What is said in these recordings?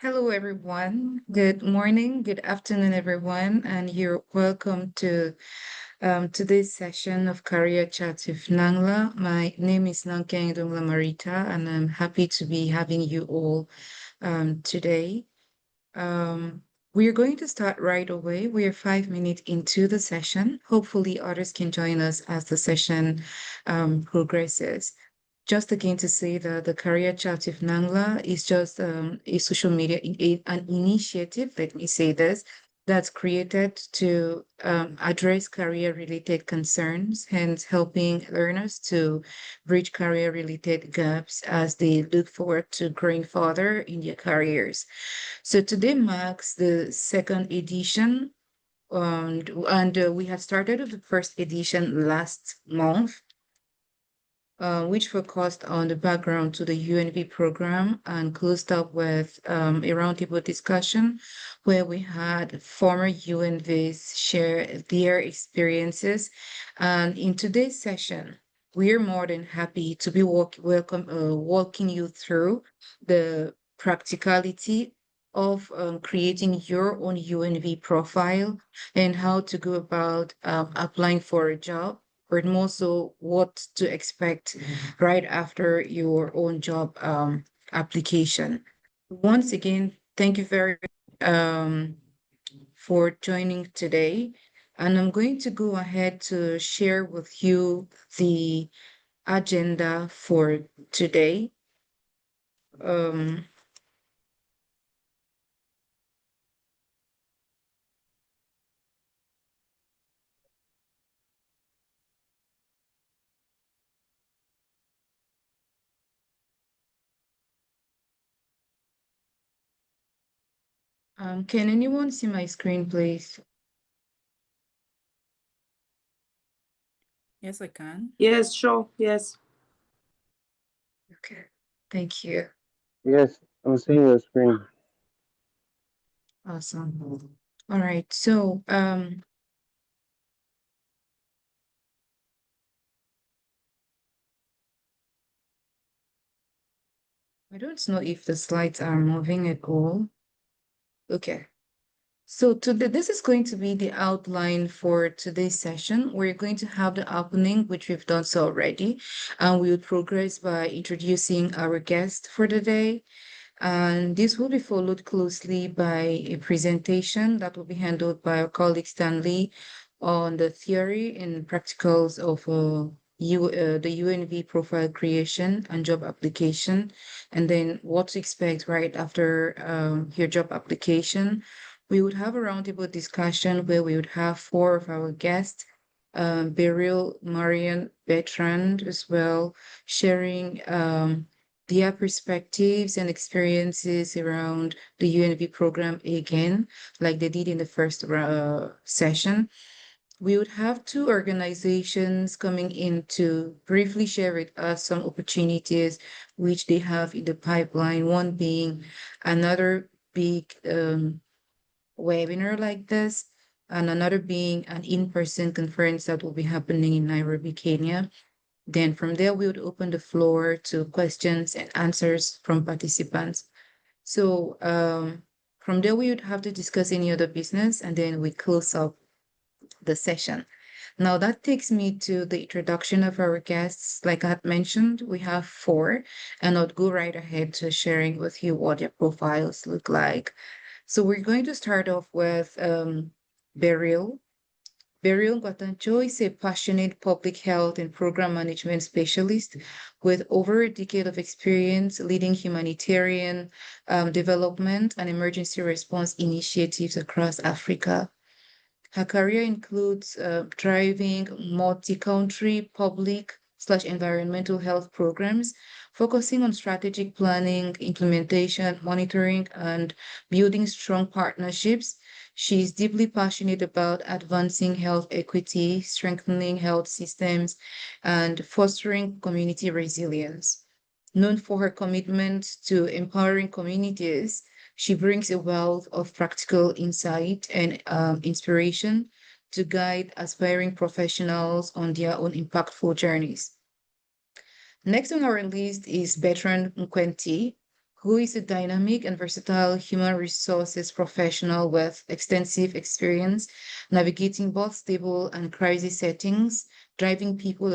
Hello, everyone. Good morning, good afternoon, everyone, and you're welcome to today's session of Career Chat with Nangla. My name is Nangla Marita, and I'm happy to be having you all today. Um, we are going to start right away. We are 5 minutes into the session. Hopefully, others can join us as the session progresses. Just again to say that the Career Chat with Nangla is just a social media, an initiative, let me say this, that's created to address career-related concerns, hence helping learners to bridge career-related gaps as they look forward to growing further in their careers. So today marks the second edition, and we had started with the first edition last month, which focused on the background to the UNV program and closed up with a roundtable discussion where we had former UNVs share their experiences. And in today's session, we're more than happy to be walking you through the practicality of creating your own UNV profile and how to go about applying for a job, or more so what to expect right after your own job application. Once again, thank you very much for joining today. And I'm going to go ahead to share with you the agenda for today. Um, can anyone see my screen, please? Yes, I can. Yes, sure. Yes. Okay, thank you. Yes, I'm seeing your screen. Awesome. All right, so I don't know if the slides are moving at all. Okay. So today, this is going to be the outline for today's session. We're going to have the opening, which we've done so already, and we will progress by introducing our guest for the day. And this will be followed closely by a presentation that will be handled by our colleague Stanley on the theory and practicals of the UNV profile creation and job application, and then what to expect right after your job application. We would have a roundtable discussion where we would have four of our guests, Beryl, Marriane, Betrand as well, sharing their perspectives and experiences around the UNV program again, like they did in the first session. We would have two organizations coming in to briefly share with us some opportunities which they have in the pipeline, one being another big webinar like this, and another being an in-person conference that will be happening in Nairobi, Kenya. Then from there, we would open the floor to questions and answers from participants. So from there, we would have to discuss any other business, and then we close up the session. Now that takes me to the introduction of our guests. Like I had mentioned, we have four, and I'll go right ahead to sharing with you what their profiles look like. So we're going to start off with Beryl. Beryl Ngwatancho is a passionate public health and program management specialist with over a decade of experience leading humanitarian development and emergency response initiatives across Africa. Her career includes driving multi-country public/environmental health programs, focusing on strategic planning, implementation, monitoring, and building strong partnerships. She is deeply passionate about advancing health equity, strengthening health systems, and fostering community resilience. Known for her commitment to empowering communities, she brings a wealth of practical insight and inspiration to guide aspiring professionals on their own impactful journeys. Next on our list is Betrand Nkwenti, who is a dynamic and versatile human resources professional with extensive experience navigating both stable and crisis settings, driving people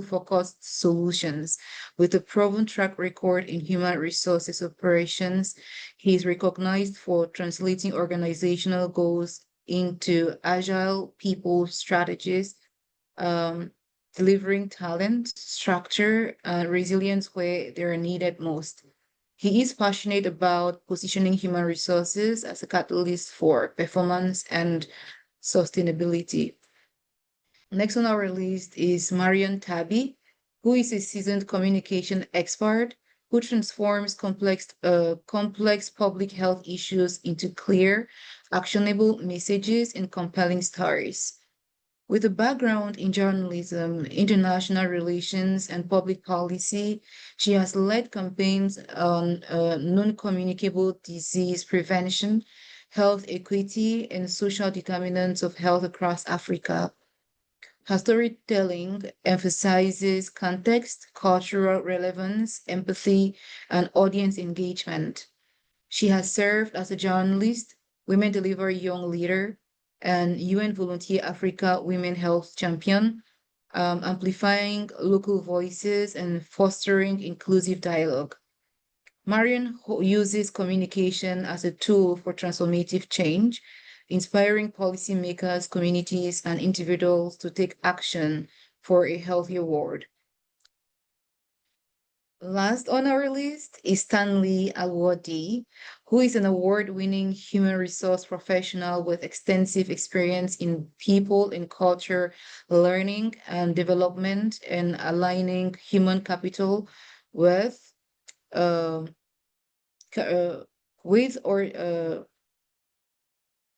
focused solutions. With a proven track record in human resources operations, he is recognized for translating organizational goals into agile people strategies, um, delivering talent, structure, and resilience where they are needed most. He is passionate about positioning human resources as a catalyst for performance and sustainability. Next on our list is Marriane Tabi, who is a seasoned communication expert who transforms complex public health issues into clear, actionable messages and compelling stories. With a background in journalism, international relations, and public policy, she has led campaigns on non-communicable disease prevention, health equity, and social determinants of health across Africa. Her storytelling emphasizes context, cultural relevance, empathy, and audience engagement. She has served as a journalist, Women Deliver Young Leader, and UN Volunteer Africa Women Health Champion, amplifying local voices and fostering inclusive dialogue. Marion uses communication as a tool for transformative change, inspiring policymakers, communities, and individuals to take action for a healthier world. Last on our list is Stanley Alwodi, who is an award-winning human resource professional with extensive experience in people and culture learning and development and aligning human capital with uh, with or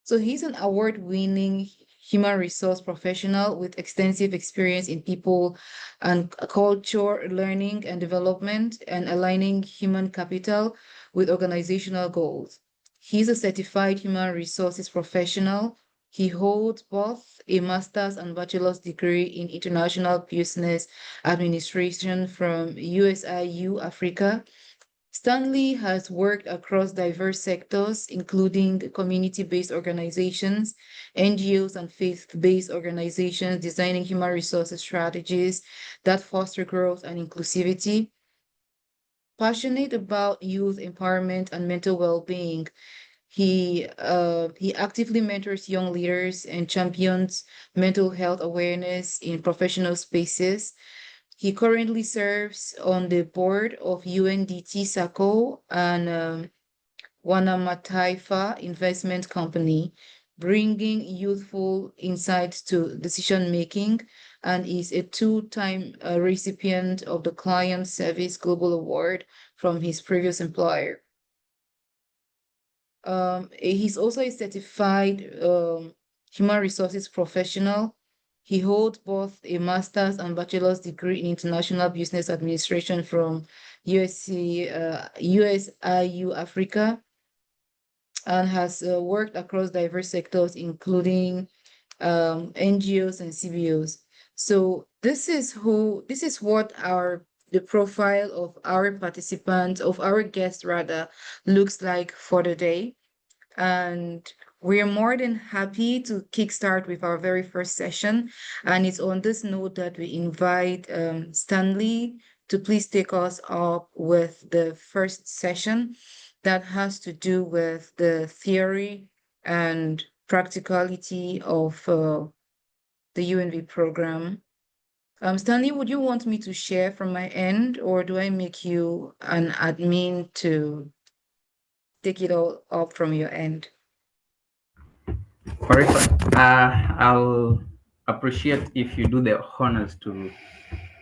so he's an award-winning human resource professional with extensive experience in people and culture learning and development and aligning human capital with organizational goals. He's a certified human resources professional. He holds both a master's and bachelor's degree in international business administration from USIU Africa. Stanley has worked across diverse sectors, including community-based organizations, NGOs, and faith-based organizations, designing human resources strategies that foster growth and inclusivity. Passionate about youth empowerment and mental well-being, he actively mentors young leaders and champions mental health awareness in professional spaces. He currently serves on the board of UNDT SACO and Wanamataifa Investment Company, bringing youthful insights to decision making, and is a two-time recipient of the Client Service Global Award from his previous employer. He's also a certified human resources professional. He holds both a master's and bachelor's degree in international business administration from USIU Africa and has worked across diverse sectors, including NGOs and CBOs. So this is what the profile of our participant, of our guest rather, looks like for the day. And we are more than happy to kickstart with our very first session. And it's on this note that we invite Stanley to please take us up with the first session that has to do with the theory and practicality of the UNV program. Stanley, would you want me to share from my end, or do I make you an admin to take it all up from your end? Correct. I'll appreciate if you do the honors to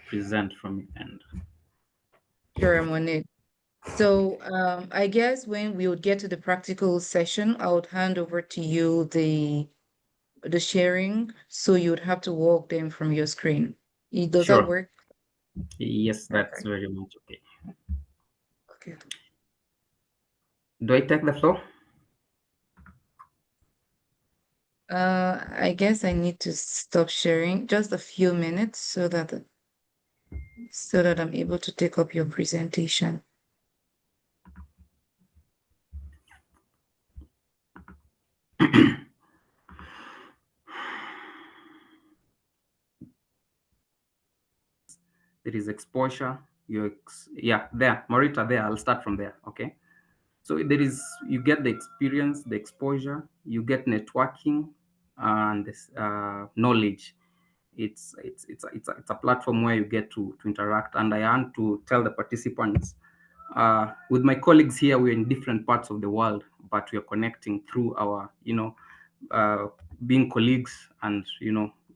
present from your end. Sure, I'm on it. So I guess when we would get to the practical session, I would hand over to you the sharing, so you would have to walk them from your screen. Does that Sure. work? Yes, that's Perfect. very much okay. Okay. Do I take the floor? I guess I need to stop sharing just a few minutes so that I'm able to take up your presentation. There is exposure. Yeah, there, Marita, there. I'll start from there. Okay. So there is, you get the experience, the exposure, you get networking, and this, knowledge. It's a platform where you get to interact. And I want to tell the participants, with my colleagues here, we're in different parts of the world, but we are connecting through our, uh, being colleagues, and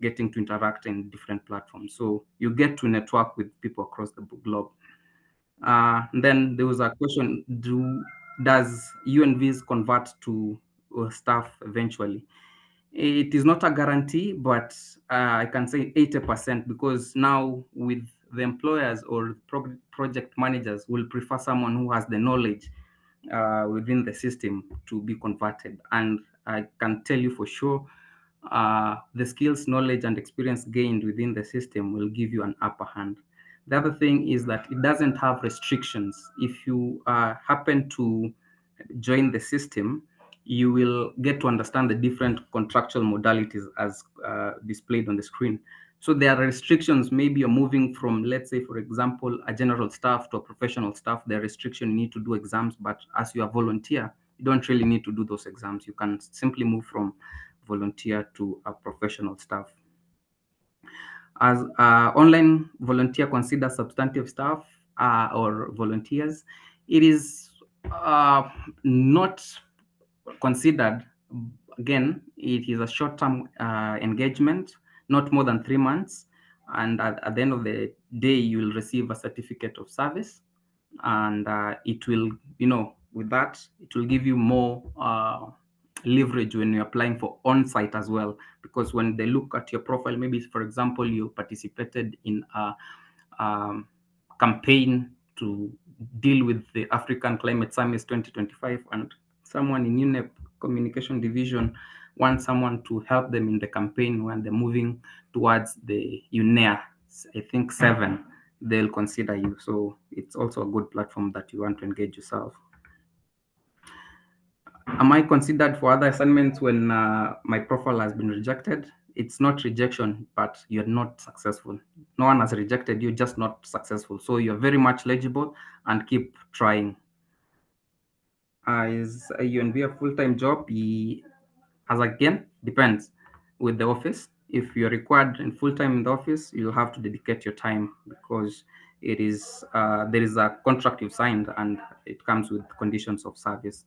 getting to interact in different platforms. So you get to network with people across the globe. And then there was a question: does UNVs convert to staff eventually? It is not a guarantee, but I can say 80%, because now with the employers or project managers will prefer someone who has the knowledge within the system to be converted. And I can tell you for sure, the skills, knowledge, and experience gained within the system will give you an upper hand. The other thing is that it doesn't have restrictions. If you happen to join the system, you will get to understand the different contractual modalities as displayed on the screen. So there are restrictions. Maybe you're moving from, let's say, for example, a general staff to a professional staff. There are restrictions. You need to do exams, but as you are volunteer, you don't really need to do those exams. You can simply move from volunteer to a professional staff. As online volunteer consider substantive staff or volunteers, it is not considered. Again, it is a short-term engagement, not more than 3 months, and at the end of the day, you will receive a certificate of service, and it will, with that, it will give you more leverage when you're applying for on-site as well, because when they look at your profile, maybe, for example, you participated in a campaign to deal with the African Climate Summit 2025, and someone in UNEP Communication Division wants someone to help them in the campaign when they're moving towards the UNEA, I think 7, they'll consider you. So it's also a good platform that you want to engage yourself. Am I considered for other assignments when my profile has been rejected? It's not rejection, but you're not successful. No one has rejected you, just not successful. So you're very much legible, and keep trying. Is a UNV a full-time job? As again, depends with the office. If you're required in full-time in the office, you'll have to dedicate your time, because it is there is a contract you've signed, and it comes with conditions of service.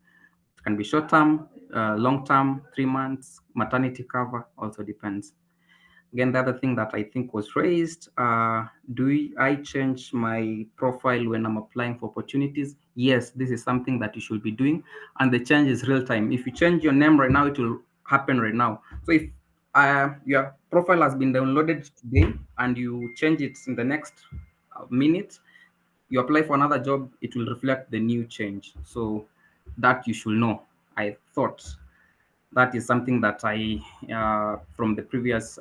It can be short-term, long-term, 3 months, maternity cover, also depends. Again, the other thing that I think was raised, I change my profile when I'm applying for opportunities? Yes, this is something that you should be doing, and the change is real time. If you change your name right now, it will happen right now. So if your profile has been downloaded today and you change it in the next minute, you apply for another job, it will reflect the new change. So that you should know. I thought that is something that from the previous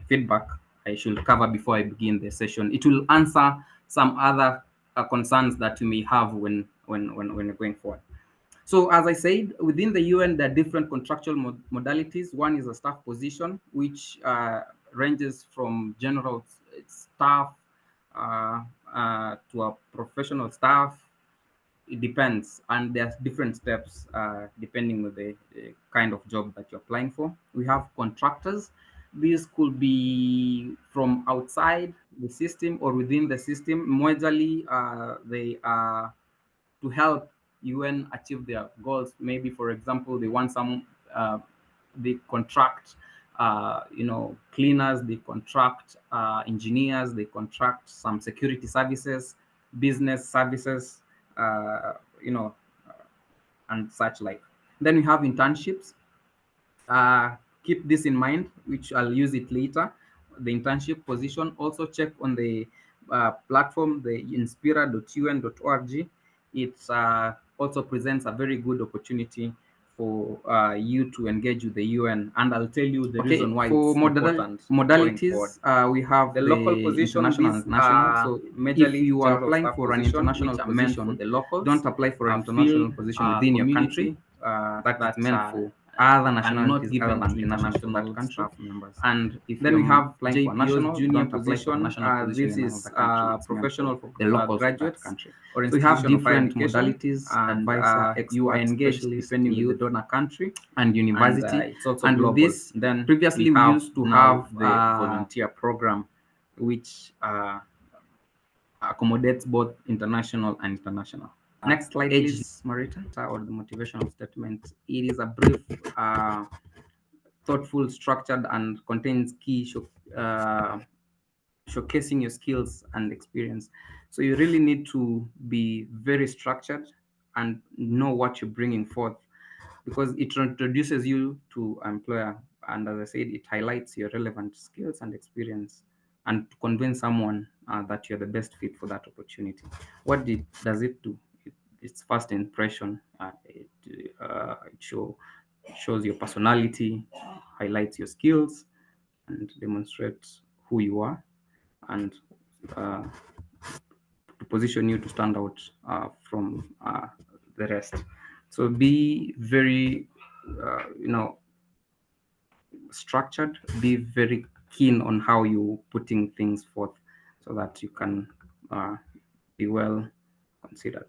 feedback, I should cover before I begin the session. It will answer some other concerns that you may have when going forward. So as I said, within the UN, there are different contractual modalities. One is a staff position, which ranges from general staff to a professional staff. It depends, and there's different steps depending on the kind of job that you're applying for. We have contractors. These could be from outside the system or within the system. Majorly, they are to help UN achieve their goals. Maybe, for example, they want some, they contract, cleaners, they contract engineers, they contract some security services, business services, uh, you know, and such like. Then we have internships. Keep this in mind, which I'll use it later. The internship position, also check on the platform, the inspira.un.org. It also presents a very good opportunity for you to engage with the UN, and I'll tell you the reason why. For modalities, we have the local position, international and national. So if you are applying for an international position, don't apply for an international position within your country. That is meant for other and not nationalities other given than to international for that international country. staff members. And If then we you're have applying for a JPO's national, junior don't apply for a position. national position This in another is country. It's meant professional for for the locals of that graduates country. or So we have institution of higher different education, modalities, and advisor, you are expert, engaged specialist, depending with the youth, donor country and university. it's also And with global. this, Then we previously we have used to now have the volunteer program which accommodates both international and international. Next slide, age please, Marita, or the motivational statement. It is a brief, thoughtful, structured, and contains showcasing your skills and experience. So you really need to be very structured and know what you're bringing forth, because it introduces you to employer, and as I said, it highlights your relevant skills and experience, and to convince someone that you're the best fit for that opportunity. Does it do? It's first impression. It shows your personality, highlights your skills, and demonstrates who you are, and uh, to position you to stand out from the rest. So be very, structured. Be very keen on how you putting things forth, so that you can uh, be well considered.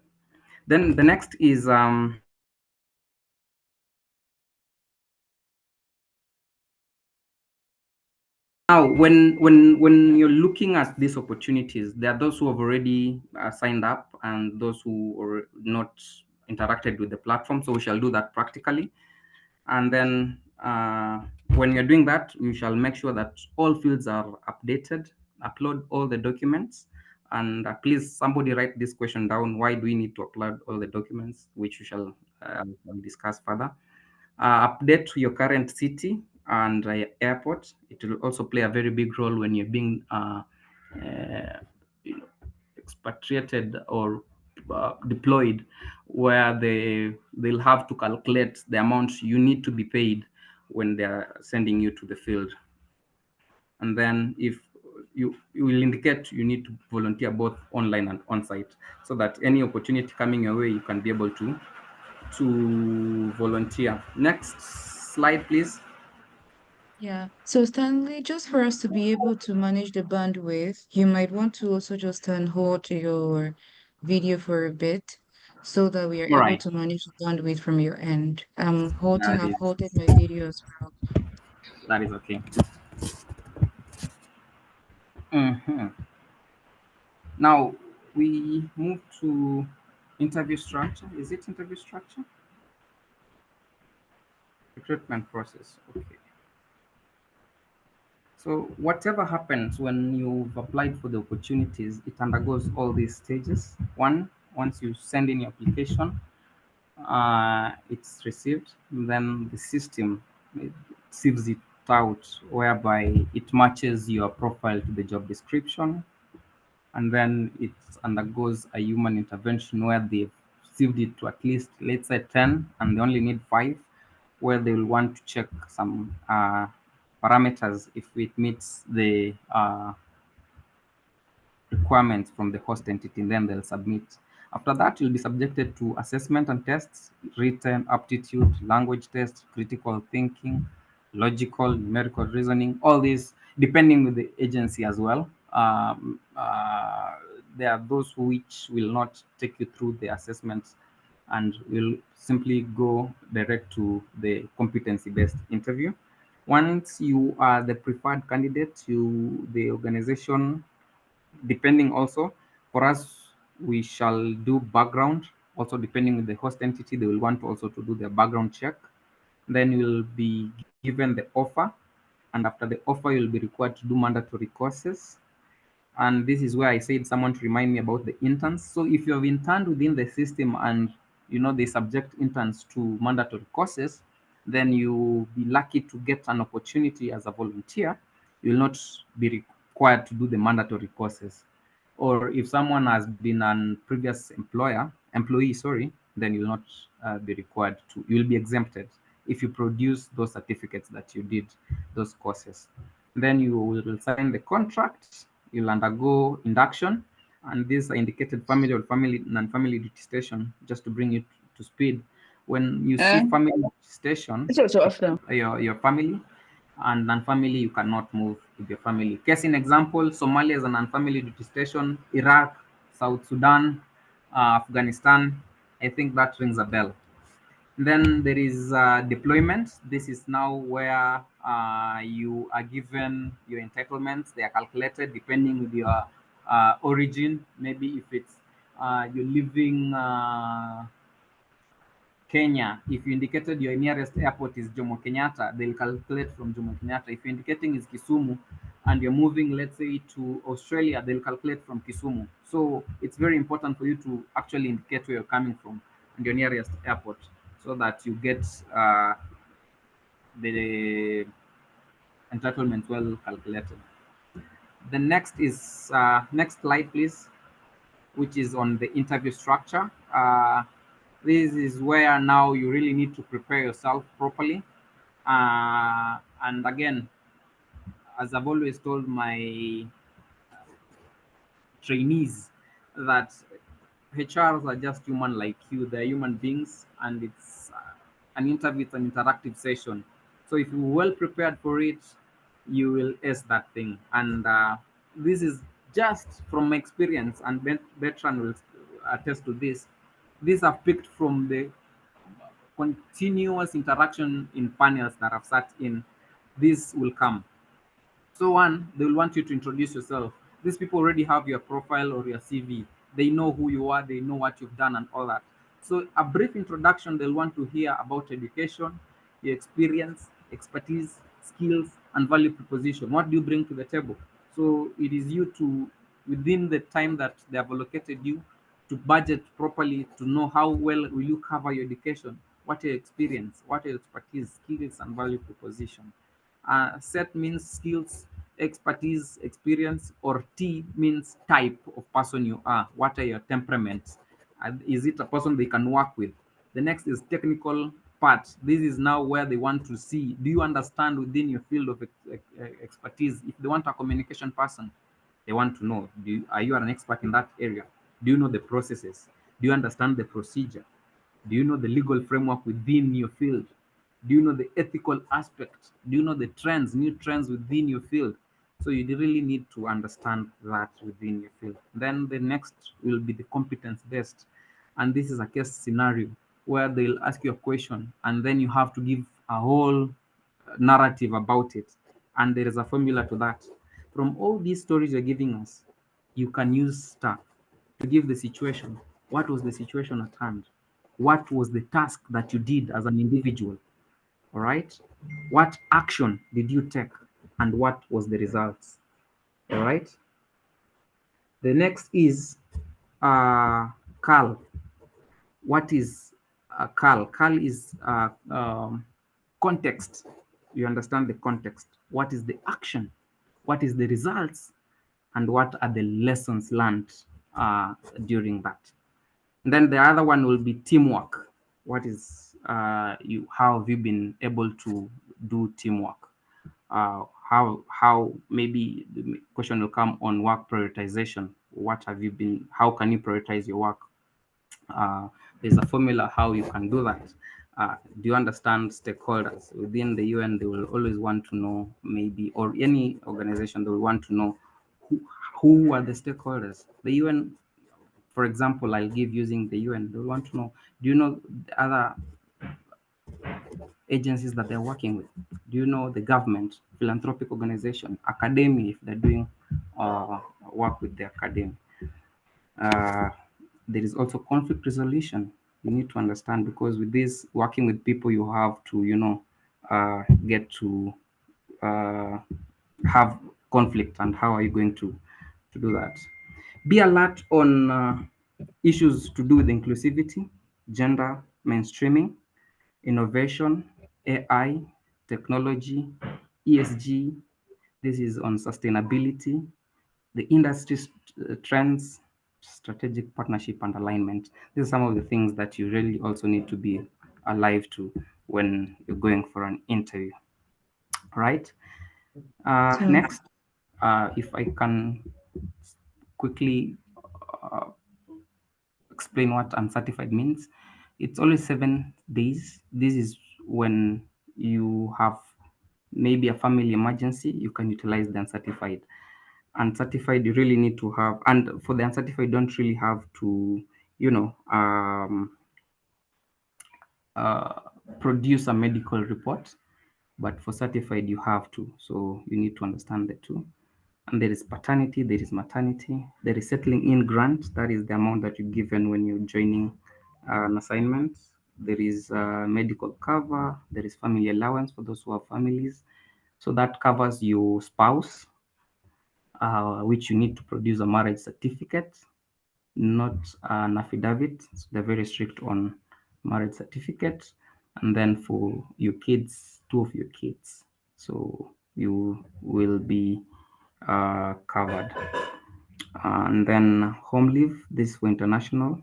Then the next is now, when you're looking at these opportunities, there are those who have already signed up and those who are not interacted with the platform. So we shall do that practically, and then when you're doing that, you shall make sure that all fields are updated. Upload all the documents, and please somebody write this question down. Why do we need to upload all the documents, which we shall discuss further. Update to your current city and airport. It will also play a very big role when you're being you know, expatriated or deployed, where they'll have to calculate the amount you need to be paid when they're sending you to the field. And then if you will indicate you need to volunteer both online and on-site, so that any opportunity coming your way, you can be able to volunteer. Next slide, please. Yeah. So Stanley, just for us to be able to manage the bandwidth, you might want to also just hold your video for a bit so that we are All able right, to manage the bandwidth from your end. that I've is halted my video as well. that is okay. Mhm. Now we move to interview structure. Is it interview structure? Recruitment process. Okay. So whatever happens when you've applied for the opportunities, it undergoes all these stages. One, once you send in your application, it's received. Then the system it sieves it out, whereby it matches your profile to the job description, and then it undergoes a human intervention where they've sieved it to at least, let's say, 10, and they only need 5, where they will want to check some parameters if it meets the requirements from the host entity, and then they'll submit. After that, you'll be subjected to assessment and tests, written aptitude, language tests, critical thinking, logical, numerical reasoning, all these depending with the agency as well. There are those which will not take you through the assessments and will simply go direct to the competency-based interview. Once you are the preferred candidate, the organization, depending also, for us, we shall do background. Also, depending with the host entity, they will want also to do their background check. Then you will be given the offer, and after the offer, you'll be required to do mandatory courses. And this is where I said someone to remind me about the interns. So if you have interned within the system and they subject interns to mandatory courses, then you'll be lucky to get an opportunity as a volunteer. You'll not be required to do the mandatory courses. Or if someone has been an previous employee, sorry, then you'll not be required to. You'll be exempted if you produce those certificates that you did those courses. Then you will sign the contract. You'll undergo induction, and these are indicated family or family non-family duty station, just to bring you to speed. When you see family station, It's also after. your family and non-family, you cannot move with your family. Case in example, Somalia is a non-family duty station, Iraq, South Sudan, Afghanistan. I think that rings a bell. Then there is deployment. This is now where you are given your entitlements. They are calculated depending with your origin. Maybe if it's you're living Kenya, if you indicated your nearest airport is Jomo Kenyatta, they'll calculate from Jomo Kenyatta. If you're indicating is Kisumu and you're moving, let's say, to Australia, they'll calculate from Kisumu. So it's very important for you to actually indicate where you're coming from and your nearest airport so that you get the entitlement well calculated. The next is next slide, please, which is on the interview structure. This is where now you really need to prepare yourself properly. And again, as I've always told my trainees, that HRs are just human like you. They're human beings, and it's an interview, it's an interactive session. So if you're well prepared for it, you will ace that thing. And this is just from my experience, and Betrand will attest to this. These are picked from the continuous interaction in panels that I've sat in. This will come. So one, they will want you to introduce yourself. These people already have your profile or your CV. They know who you are, they know what you've done and all that. So a brief introduction, they'll want to hear about education, your experience, expertise, skills, and value proposition. What do you bring to the table? So it is you to, within the time that they have allocated you, to budget properly, to know how well will you cover your education, what your experience, what your expertise, skills, and value proposition. Set means skills, expertise, experience, or T means type of person you are. What are your temperaments? Is it a person they can work with? The next is technical part. This is now where they want to see, do you understand within your field of expertise? If they want a communication person, they want to know, are you an expert in that area? Do you know the processes? Do you understand the procedure? Do you know the legal framework within your field? Do you know the ethical aspect? Do you know the trends, new trends within your field? So you really need to understand that within your field. Then the next will be the competence based. And this is a case scenario where they'll ask you a question and then you have to give a whole narrative about it. And there is a formula to that. From all these stories you're giving us, you can use stuff to give the situation. What was the situation at hand? What was the task that you did as an individual? All right. What action did you take and what was the results? All right. The next is CAL. What is CAL? CAL is context. You understand the context. What is the action? What is the results? And what are the lessons learned during that? And then the other one will be teamwork. What is how have you been able to do teamwork? How maybe the question will come on work prioritization. What have you been? How can you prioritize your work? There's a formula how you can do that. Do you understand stakeholders within the UN? They will always want to know, maybe, or any organization, they will want to know who are the stakeholders. The UN, for example, I'll give using the UN. They want to know, do you know the other agencies that they're working with? Do you know the government, philanthropic organization, academia, if they're doing work with the academy? Uh, there is also conflict resolution. You need to understand, because with this working with people, you have to, get to uh, have conflict, and how are you going to do that? Be alert on issues to do with inclusivity, gender mainstreaming, innovation, AI, technology, ESG. This is on sustainability, the industry trends, strategic partnership and alignment. These are some of the things that you really also need to be alive to when you're going for an interview. Right? So, Next, if I can quickly explain what uncertified means. It's only 7 days. This is when you have maybe a family emergency, you can utilize the uncertified. Uncertified, you really need to have, and for the uncertified, don't really have to, you know, uh, produce a medical report, but for certified, you have to. So you need to understand the two. And there is paternity, there is maternity, there is settling in grant, that is the amount that you're given when you're joining an assignment. There is medical cover, there is family allowance for those who have families. So that covers your spouse, which you need to produce a marriage certificate, not an affidavit. So they're very strict on marriage certificate. And then for your kids, two of your kids, so you will be covered. And then home leave, this for international.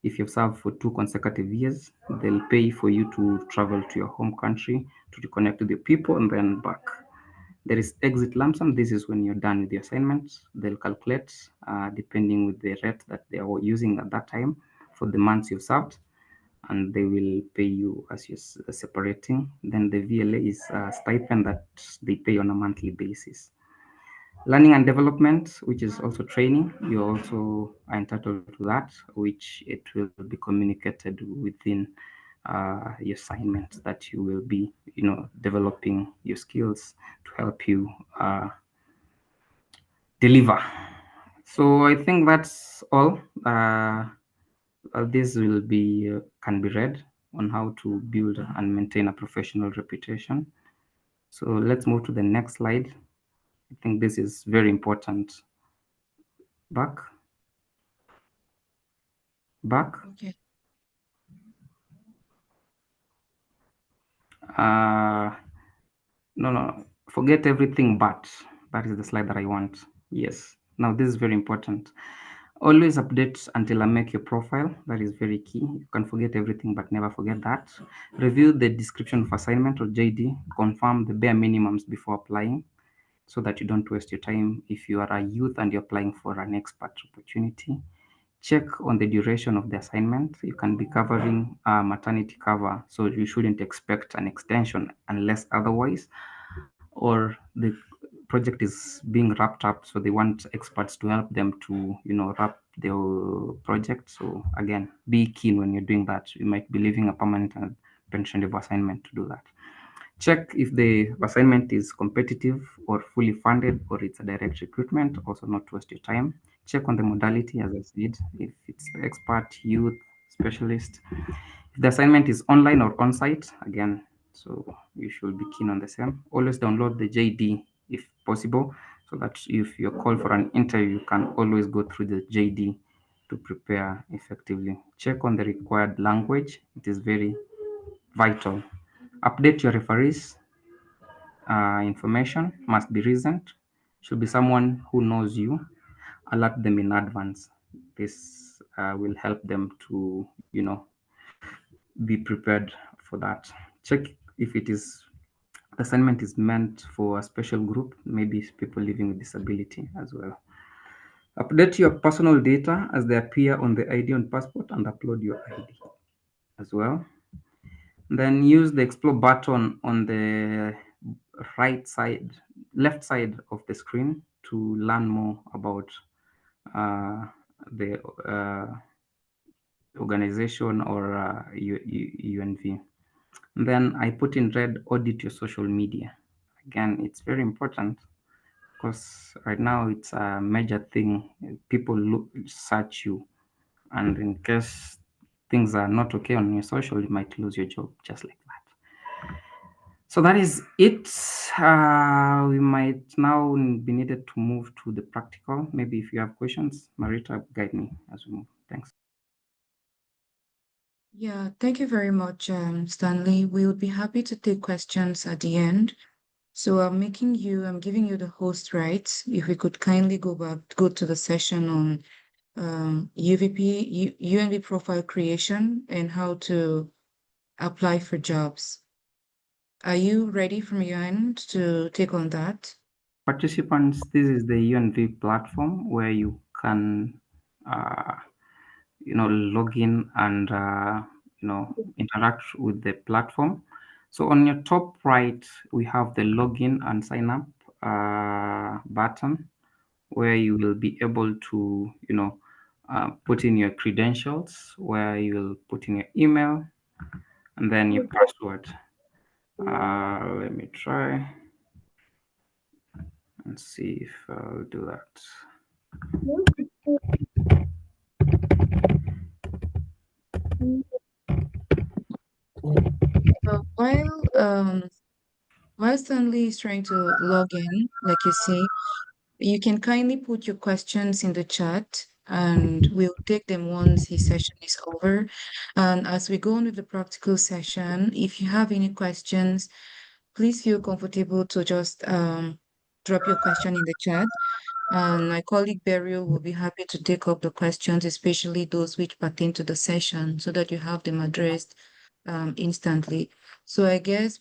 If you've served for 2 consecutive years, they'll pay for you to travel to your home country to reconnect with your people and then back. There is exit lump sum. This is when you're done with the assignment. They'll calculate depending with the rate that they are using at that time for the months you've served, and they will pay you as you're separating. Then the VLA is a stipend that they pay on a monthly basis. Learning and development, which is also training, you also are entitled to that, which it will be communicated within your assignment that you will be, developing your skills to help you deliver. So I think that's all. This will be can be read on how to build and maintain a professional reputation. So let's move to the next slide. I think this is very important. Back, back. Okay. Uh, no. Forget everything but. That is the slide that I want. Yes. Now this is very important. Always update until I make your profile. That is very key. You can forget everything, but never forget that. Review the description of assignment or JD. Confirm the bare minimums before applying so that you don't waste your time if you are a youth and you're applying for an expert opportunity. Check on the duration of the assignment. You can be covering maternity cover, so you shouldn't expect an extension unless otherwise, or the project is being wrapped up, so they want experts to help them to, wrap the project. So again, be keen when you're doing that. You might be leaving a permanent and pension leave assignment to do that. Check if the assignment is competitive or fully funded, or it's a direct recruitment, also not to waste your time. Check on the modality, as I said, if it's expert, youth, specialist. If the assignment is online or on-site, again, so you should be keen on the same. Always download the JD if possible, so that if you're called for an interview, you can always go through the JD to prepare effectively. Check on the required language. It is very vital. Update your referees. Information must be recent. Should be someone who knows you. Alert them in advance. This will help them to, be prepared for that. Check if it is assignment is meant for a special group, maybe people living with disability as well. Update your personal data as they appear on the ID on passport and upload your ID as well. Then use the explore button on the right side, left side of the screen to learn more about uh, the organization or UNV. Then I put in red, audit your social media. Again, it's very important because right now it's a major thing. People look, search you, and in case things are not okay on your social, you might lose your job just like that. So that is it. We might now be needed to move to the practical. Maybe if you have questions, Marita, guide me as we move. Thanks. Yeah, thank you very much, Stanley. We would be happy to take questions at the end. So I'm giving you the host rights. If we could kindly go to the session on UNV profile creation and how to apply for jobs. Are you ready from your end to take on that? Participants, this is the UNV platform where you can, log in and interact with the platform. So on your top right, we have the login and sign up button, where you will be able to put in your credentials, where you will put in your email and then your password. Let me try and see if I'll do that. Uh, while um while Stanley is trying to log in, like you see, you can kindly put your questions in the chat and we'll take them once his session is over. And as we go on with the practical session, if you have any questions, please feel comfortable to just drop your question in the chat. And my colleague Beryl will be happy to take up the questions, especially those which pertain to the session, so that you have them addressed instantly. So I guess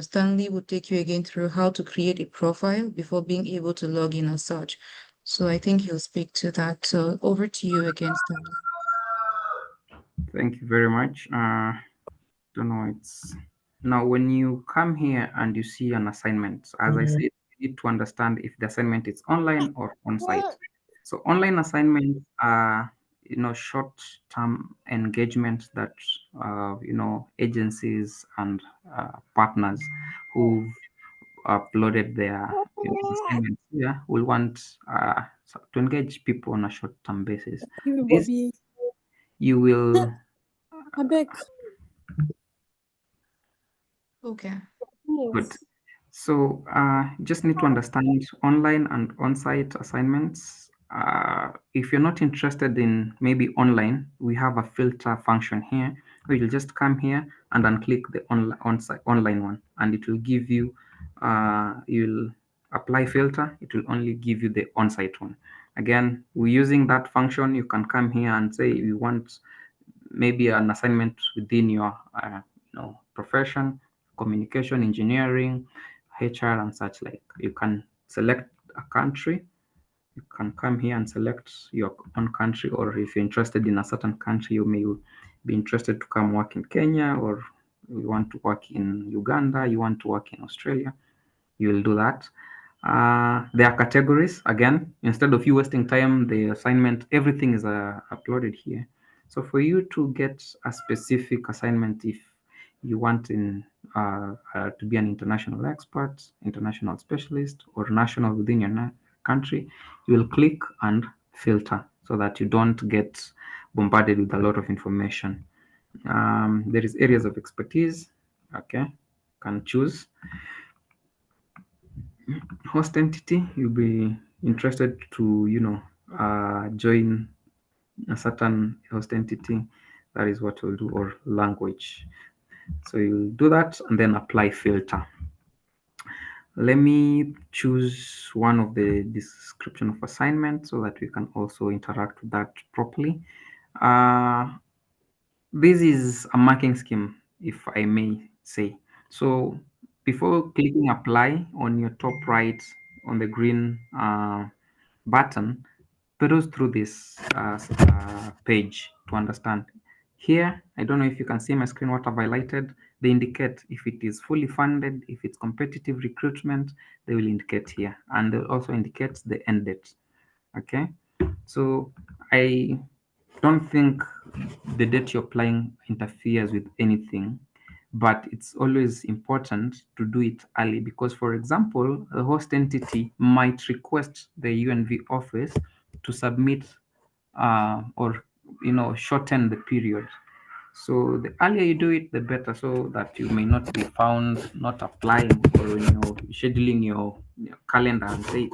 Stanley will take you again through how to create a profile before being able to log in as such. So I think he'll speak to that. So over to you again, Stanley. Thank you very much. Don't know, it's now when you come here and you see an assignment, as I said, you need to understand if the assignment is online or on site. So online assignments are short-term engagements that agencies and partners who've uploaded their assignments here will want to engage people on a short-term basis. This you will Okay. good. So just need to understand online and on-site assignments. If you're not interested in maybe online, we have a filter function here where you'll just come here and then click the on-site online one, and it will give you. You'll apply filter. It will only give you the on-site one. Again, we're using that function. You can come here and say you want maybe an assignment within your profession, communication engineering, HR and such like. You can select a country. You can come here and select your own country, or if you're interested in a certain country, you may be interested to come work in Kenya, or you want to work in Uganda, you want to work in Australia, you will do that. There are categories. Again, instead of you wasting time, the assignment, everything is uploaded here. So for you to get a specific assignment, if you want to be an international expert, international specialist, or national within your country, you will click and filter so that you don't get bombarded with a lot of information. There is areas of expertise. Okay, can choose host entity. You'll be interested to join a certain host entity. That is what we'll do, or language. So you'll do that and then apply filter. Let me choose one of the description of assignment so that we can also interact with that properly. This is a marking scheme, if I may say. So before clicking apply on your top right on the green button, peruse through this page to understand. Here, I don't know if you can see my screen, what I've highlighted. They indicate if it is fully funded, if it's competitive recruitment, they will indicate here. And they'll also indicate the end date. Okay. So I don't think the date you're applying interferes with anything, but it's always important to do it early because, for example, a host entity might request the UNV office to submit or shorten the period. So the earlier you do it, the better, so that you may not be found not applying, or when you're scheduling your calendar and say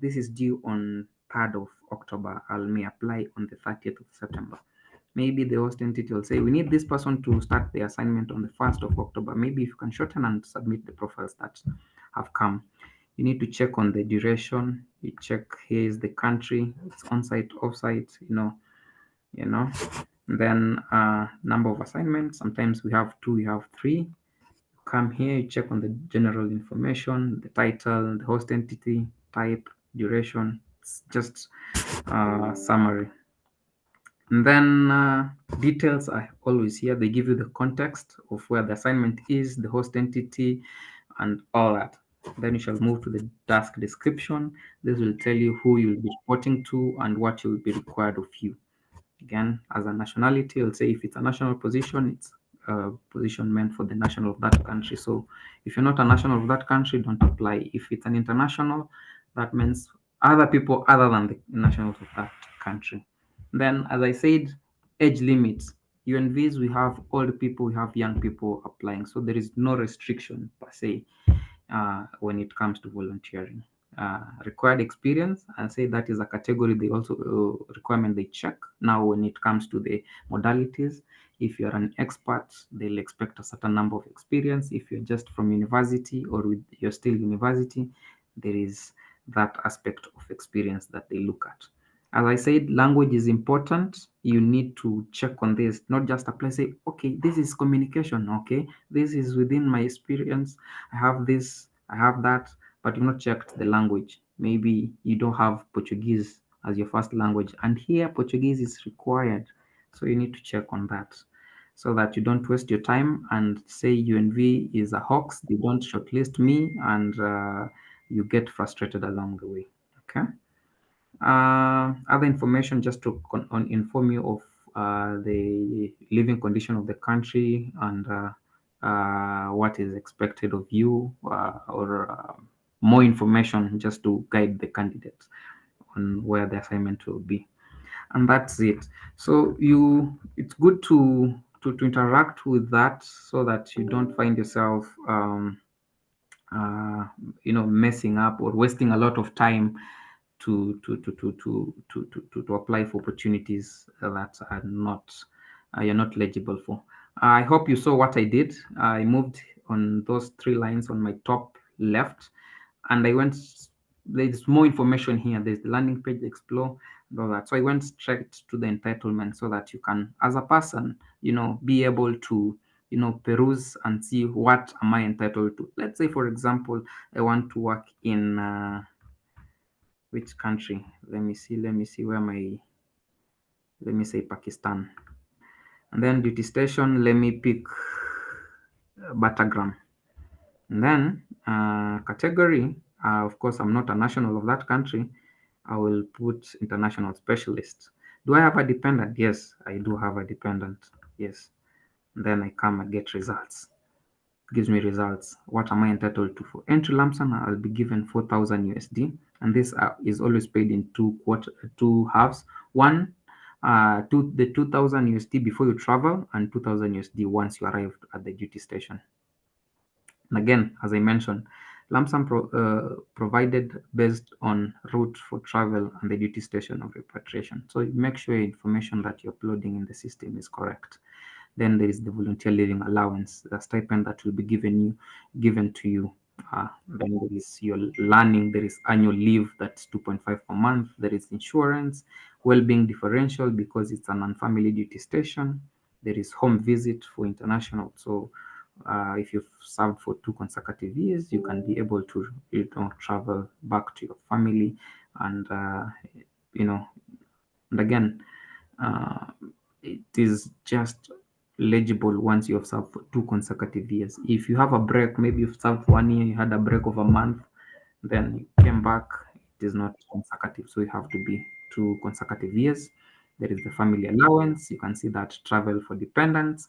this is due on 3rd of October, I may apply on the 30th of September. Maybe the host entity will say we need this person to start the assignment on the 1st of October. Maybe if you can shorten and submit the profiles that have come. You need to check on the duration. You check here is the country, it's on-site, off-site, you know then number of assignments, sometimes we have 2, we have 3. Come here, you check on the general information, the title, the host entity, type, duration. It's just summary. And then details are always here. They give you the context of where the assignment is, the host entity, and all that. Then you shall move to the task description. This will tell you who you'll be reporting to and what will be required of you. Again, as a nationality, I'll say if it's a national position, it's a position meant for the national of that country. So if you're not a national of that country, don't apply. If it's an international, that means other people other than the nationals of that country. Then, as I said, age limits. UNVs, we have old people, we have young people applying. So there is no restriction per se when it comes to volunteering. Required experience, I'll say that is a category they also requirement they check. Now, when it comes to the modalities, if you're an expert, they'll expect a certain number of experience. If you're just from university or you're still university, there is that aspect of experience that they look at. As I said, language is important. You need to check on this, not just apply, say, okay, this is communication, okay, this is within my experience. I have this, I have that, but you've not checked the language. Maybe you don't have Portuguese as your first language, and here Portuguese is required. So you need to check on that so that you don't waste your time and say UNV is a hoax, they don't shortlist me, and you get frustrated along the way. Okay. Other information just to inform you of the living condition of the country and what is expected of you, or more information just to guide the candidates on where the assignment will be. And that's it. So it's good to interact with that so that you don't find yourself uh, messing up or wasting a lot of time to apply for opportunities that are not you're not eligible for. I hope you saw what I did. I moved on those three lines on my top left, and I went. There's more information here. There's the landing page, explore, and all that. So I went straight to the entitlement so that you can, as a person, be able to peruse and see what am I entitled to. Let's say, for example, I want to work in which country. Let me see where my, let me say Pakistan, and then duty station, let me pick Battleground. And then category, of course, I'm not a national of that country. I will put international specialist. Do I have a dependent? Yes, I do have a dependent. Yes. And then I come and get results. It gives me results. What am I entitled to? For entry lump sum, I'll be given 4,000 USD, and this is always paid in two halves. One, the 2,000 USD before you travel, and 2,000 USD once you arrive at the duty station. And again, as I mentioned, lump sum provided based on route for travel and the duty station of repatriation. So make sure your information that you're uploading in the system is correct. Then there is the volunteer living allowance, the stipend that will be given to you. Then there is your learning. There is annual leave, that's 2.5 per month. There is insurance, well-being differential because it's an unfamiliar duty station. There is home visit for international. So if you've served for 2 consecutive years, you can be able to travel back to your family, and you know and again, uh, it is just legible once you have served for 2 consecutive years. If you have a break, maybe you've served for 1 year, you had a break of a month, then you came back, it is not consecutive. So you have to be 2 consecutive years. There is the family allowance. You can see that travel for dependents.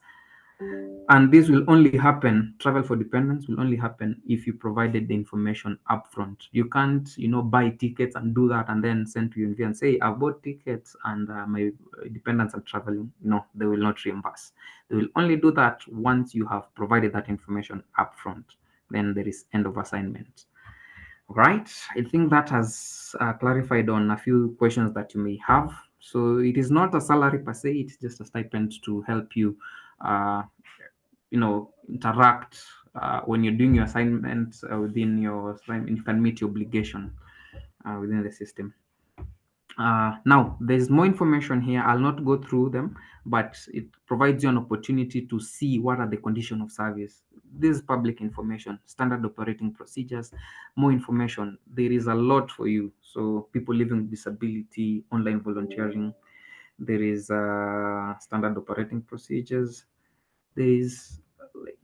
And this will only happen, travel for dependents will only happen if you provided the information upfront. You can't, buy tickets and do that and then send to UNV and say, I've bought tickets and my dependents are traveling. No, they will not reimburse. They will only do that once you have provided that information upfront. Then there is end of assignment. Right. I think that has clarified on a few questions that you may have. So it is not a salary per se, it's just a stipend to help you uh, interact when you're doing your assignments within your assignment. You can meet your obligation within the system. Now, there's more information here. I'll not go through them, but it provides you an opportunity to see what are the conditions of service. This is public information, standard operating procedures, more information. There is a lot for you. So people living with disability, online volunteering, there is standard operating procedures. There is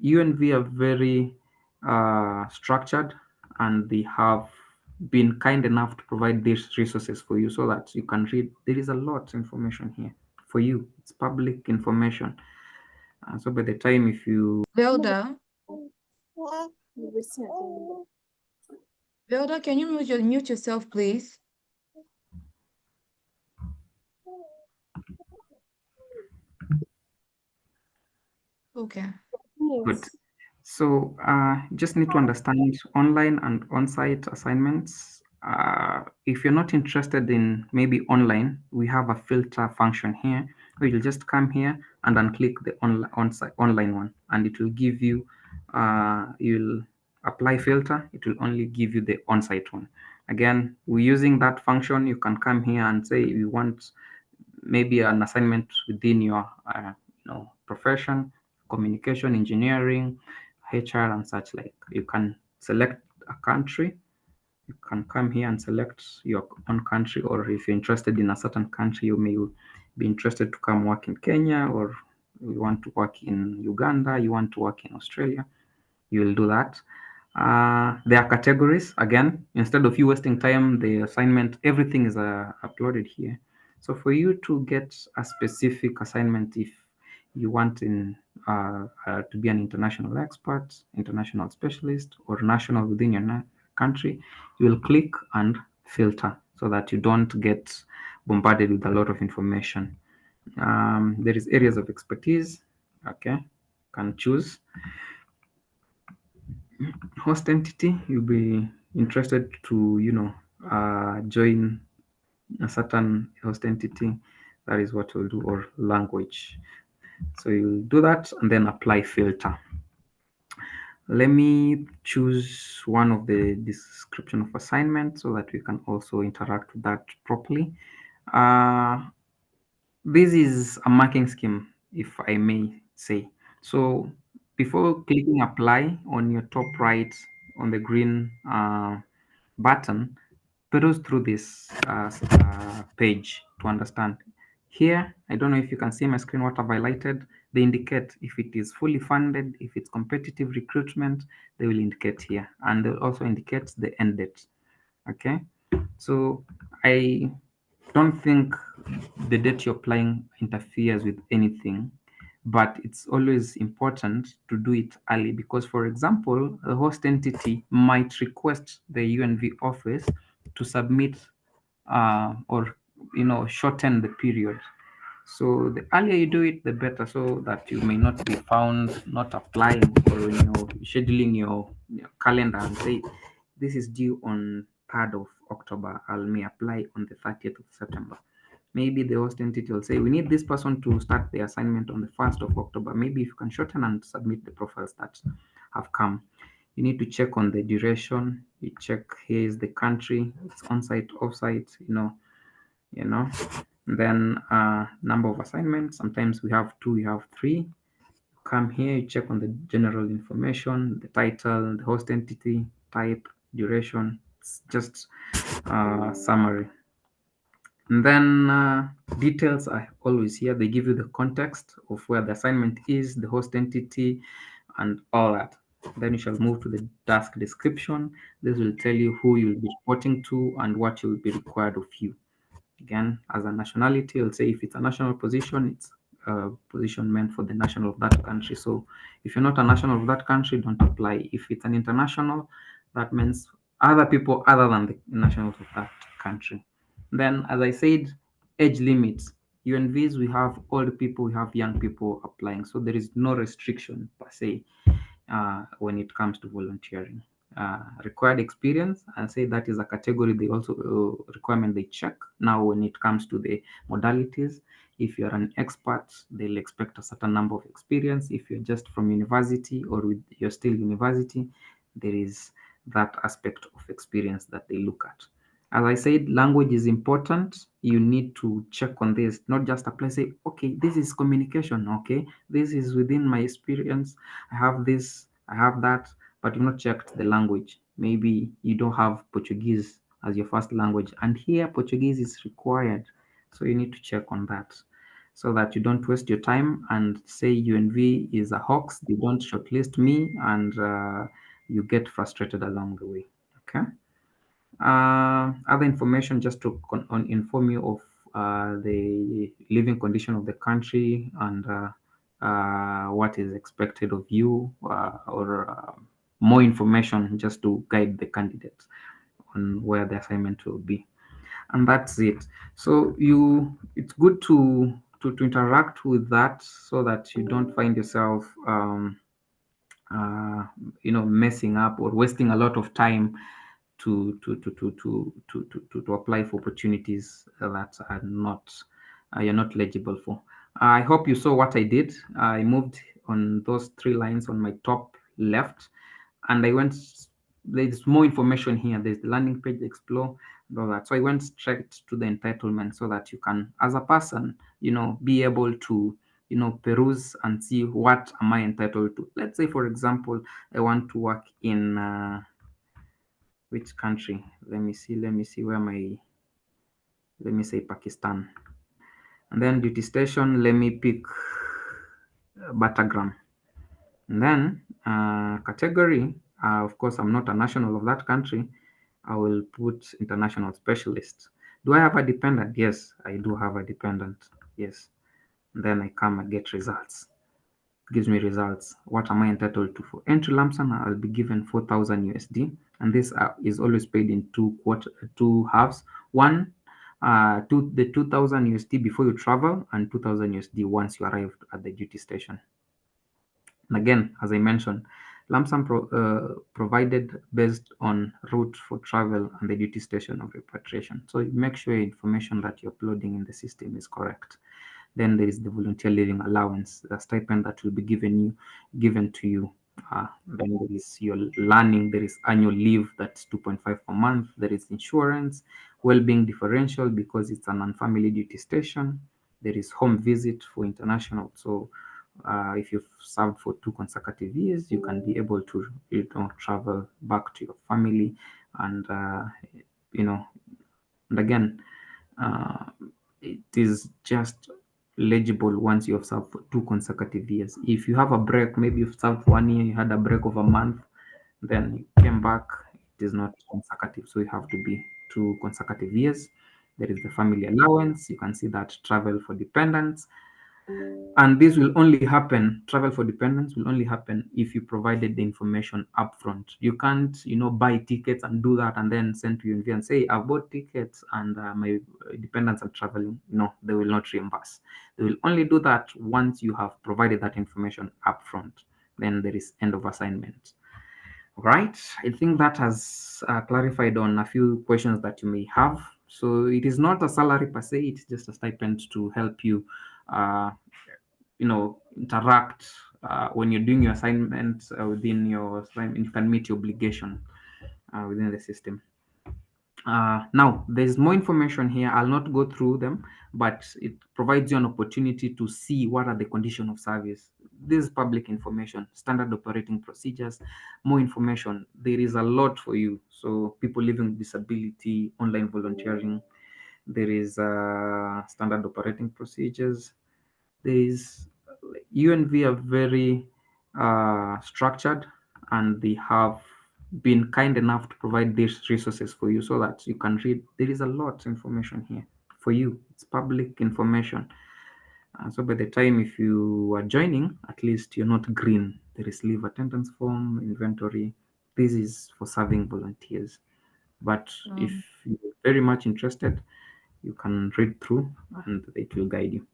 UNV are very structured, and they have been kind enough to provide these resources for you so that you can read. There is a lot of information here for you. It's public information. So by the time if you Velda, Velda, can you mute yourself, please? Okay. good. So just need to understand online and on-site assignments. If you're not interested in maybe online, we have a filter function here where you'll just come here and unclick the on-site online one, and it will give you, you'll apply filter, it will only give you the on-site one. Again, we're using that function. You can come here and say you want maybe an assignment within your profession, communication engineering, HR and such like. You can select a country. You can come here and select your own country, or if you're interested in a certain country, you may be interested to come work in Kenya, or you want to work in Uganda, you want to work in Australia, you will do that. There are categories. Again, instead of you wasting time, the assignment, everything is uploaded here. So for you to get a specific assignment, if you want to be an international expert, international specialist, or national within your country, you will click and filter so that you don't get bombarded with a lot of information. There is areas of expertise. Okay, can choose host entity. You'll be interested to join a certain host entity. That is what we'll do, or language. So you'll do that and then apply filter. Let me choose one of the description of assignment so that we can also interact with that properly. This is a marking scheme, if I may say. So before clicking apply on your top right on the green button, peruse through this page to understand. Here, I don't know if you can see my screen, what I've highlighted. They indicate if it is fully funded, if it's competitive recruitment, they will indicate here. And they also indicate the end date. Okay. So I don't think the date you're applying interferes with anything, but it's always important to do it early because, for example, a host entity might request the UNV office to submit or shorten the period. So the earlier you do it, the better, so that you may not be found not applying, or scheduling your calendar and say this is due on 3rd of October. I may apply on the 30th of September. Maybe the host entity will say we need this person to start the assignment on the 1st of October. Maybe if you can shorten and submit the profiles that have come. You need to check on the duration. You check here is the country, it's on-site, off-site, you know then number of assignments. Sometimes we have 2, we have 3. Come here, you check on the general information, the title, the host entity, type, duration. It's just summary. And then details are always here. They give you the context of where the assignment is, the host entity, and all that. Then you shall move to the task description. This will tell you who you'll be reporting to and what will be required of you. Again, as a nationality, I'll say if it's a national position, it's a position meant for the national of that country. So if you're not a national of that country, don't apply. If it's an international, that means other people other than the nationals of that country. Then, as I said, age limits. UNVs, we have old people, we have young people applying. So there is no restriction per se when it comes to volunteering. Required experience, I'll say that is a category they also requirement they check. Now, when it comes to the modalities, if you're an expert, they'll expect a certain number of experience. If you're just from university or you're still university, there is that aspect of experience that they look at. As I said, language is important. You need to check on this, not just apply, say, okay, this is communication, okay, this is within my experience. I have this, I have that, but you've not checked the language. Maybe you don't have Portuguese as your first language, and here Portuguese is required. So you need to check on that so that you don't waste your time and say UNV is a hoax. They don't shortlist me, and you get frustrated along the way. Okay. Other information just to inform you of the living condition of the country and what is expected of you, or more information just to guide the candidates on where the assignment will be, and that's it. So it's good to interact with that so that you don't find yourself uh, messing up or wasting a lot of time to apply for opportunities that are not you're not eligible for. I hope you saw what I did. I moved on those three lines on my top left, and I went. There's more information here. There's the landing page, explore, and all that. So I went straight to the entitlement so that you can, as a person, be able to peruse and see what am I entitled to. Let's say, for example, I want to work in which country? Let me see where my, let me say Pakistan. And then duty station, let me pick Battleground. And then category, of course, I'm not a national of that country. I will put international specialist. Do I have a dependent? Yes, I do have a dependent. Yes. And then I come and get results. Gives me results. What am I entitled to? For entry lump sum, I'll be given 4,000 USD, and this is always paid in two halves. One, the 2,000 USD before you travel, and 2,000 USD once you arrive at the duty station. And again, as I mentioned, lump sum provided based on route for travel and the duty station of repatriation. So make sure information that you're uploading in the system is correct. Then there is the volunteer living allowance, the stipend that will be given to you. Then there is your learning, there is annual leave, that's 2.5 per month. There is insurance, well-being differential because it's an unfamily duty station. There is home visit for international. So if you've served for 2 consecutive years, you can be able to travel back to your family, and and again, uh, it is just legible once you have served for 2 consecutive years. If you have a break, maybe you've served 1 year, you had a break of a month, then you came back, it is not consecutive. So you have to be 2 consecutive years. There is the family allowance. You can see that travel for dependents. And this will only happen, travel for dependents will only happen if you provided the information upfront. You can't, buy tickets and do that and then send to UNV and say, I've bought tickets and my dependents are traveling. No, they will not reimburse. They will only do that once you have provided that information upfront. Then there is end of assignment. Right. I think that has clarified on a few questions that you may have. So it is not a salary per se, it's just a stipend to help you uh, interact when you're doing your assignments within your assignment. You can meet your obligation within the system. Now there's more information here. I'll not go through them, but it provides you an opportunity to see what are the condition of service. This is public information, standard operating procedures, more information. There is a lot for you. So people living with disability, online volunteering, there is standard operating procedures. There is UNV are very structured, and they have been kind enough to provide these resources for you so that you can read. There is a lot of information here for you. It's public information. So by the time if you are joining, at least you're not green. There is leave attendance form, inventory. This is for serving volunteers. But if you're very much interested, you can read through and it will guide you.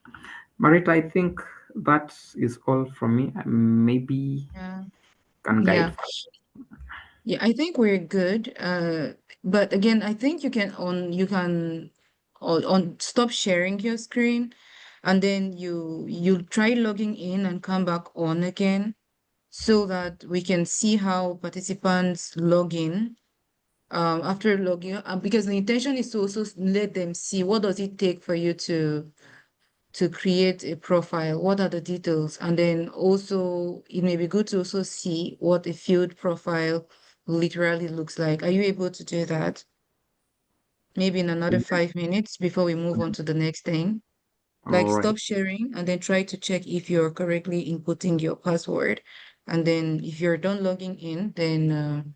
Marita, I think that is all from me. Maybe Yeah. can Yeah. guide. Yeah, I think we're good. But again, I think you can on stop sharing your screen, and then you try logging in and come back on again so that we can see how participants log in after logging, because the intention is to also let them see what does it take for you to create a profile, what are the details, and then also it may be good to also see what a field profile literally looks like. Are you able to do that? maybe in another 5 minutes before we move on to the next thing. Like All stop right. sharing and then try to check if you're correctly inputting your password. And then if you're done logging in, then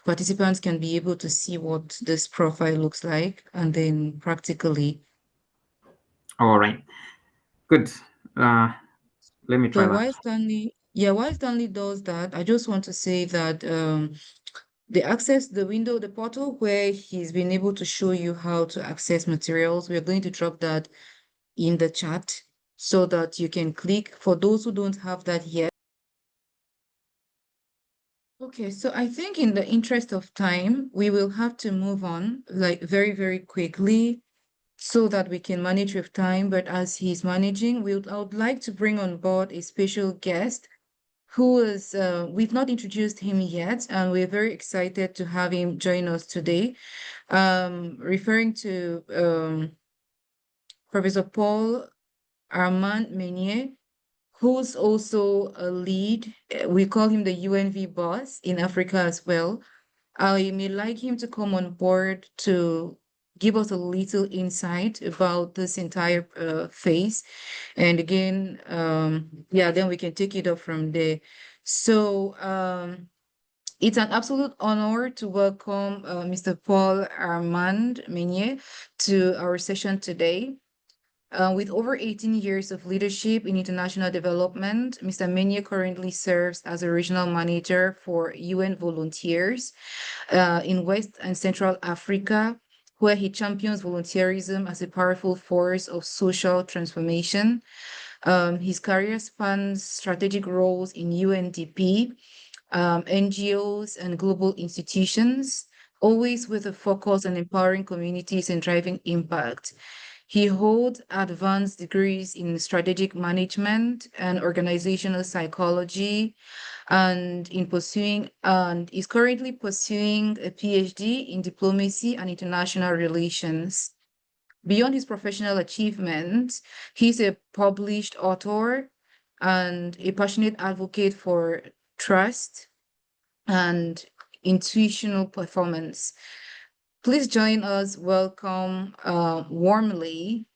participants can be able to see what this profile looks like and then practically. All right. Good. Uh, Let me So try that. while Stanley does that, I just want to say that the window, the portal where he's been able to show you how to access materials, we're going to drop that in the chat so that you can click. For those who don't have that yet. Okay, so I think in the interest of time, we will have to move on like very, very quickly so that we can manage with time. But as he's managing, I would like to bring on board a special guest who is, we've not introduced him yet, and we're very excited to have him join us today. Referring to Professor Paul Armand Menye, who's also a lead. We call him the UNV boss in Africa as well. I may like him to come on board to give us a little insight about this entire phase. And again, yeah, then we can take it up from there. So it's an absolute honor to welcome Mr. Paul Armand Menye to our session today. With over 18 years of leadership in international development, Mr. Menye currently serves as a regional manager for UN Volunteers in West and Central Africa, where he champions volunteerism as a powerful force of social transformation. His career spans strategic roles in UNDP, NGOs, and global institutions, always with a focus on empowering communities and driving impact. He holds advanced degrees in strategic management and organizational psychology and is currently pursuing a PhD in diplomacy and international relations. Beyond his professional achievements, he's a published author and a passionate advocate for trust and intuitional performance. Please join us, welcome warmly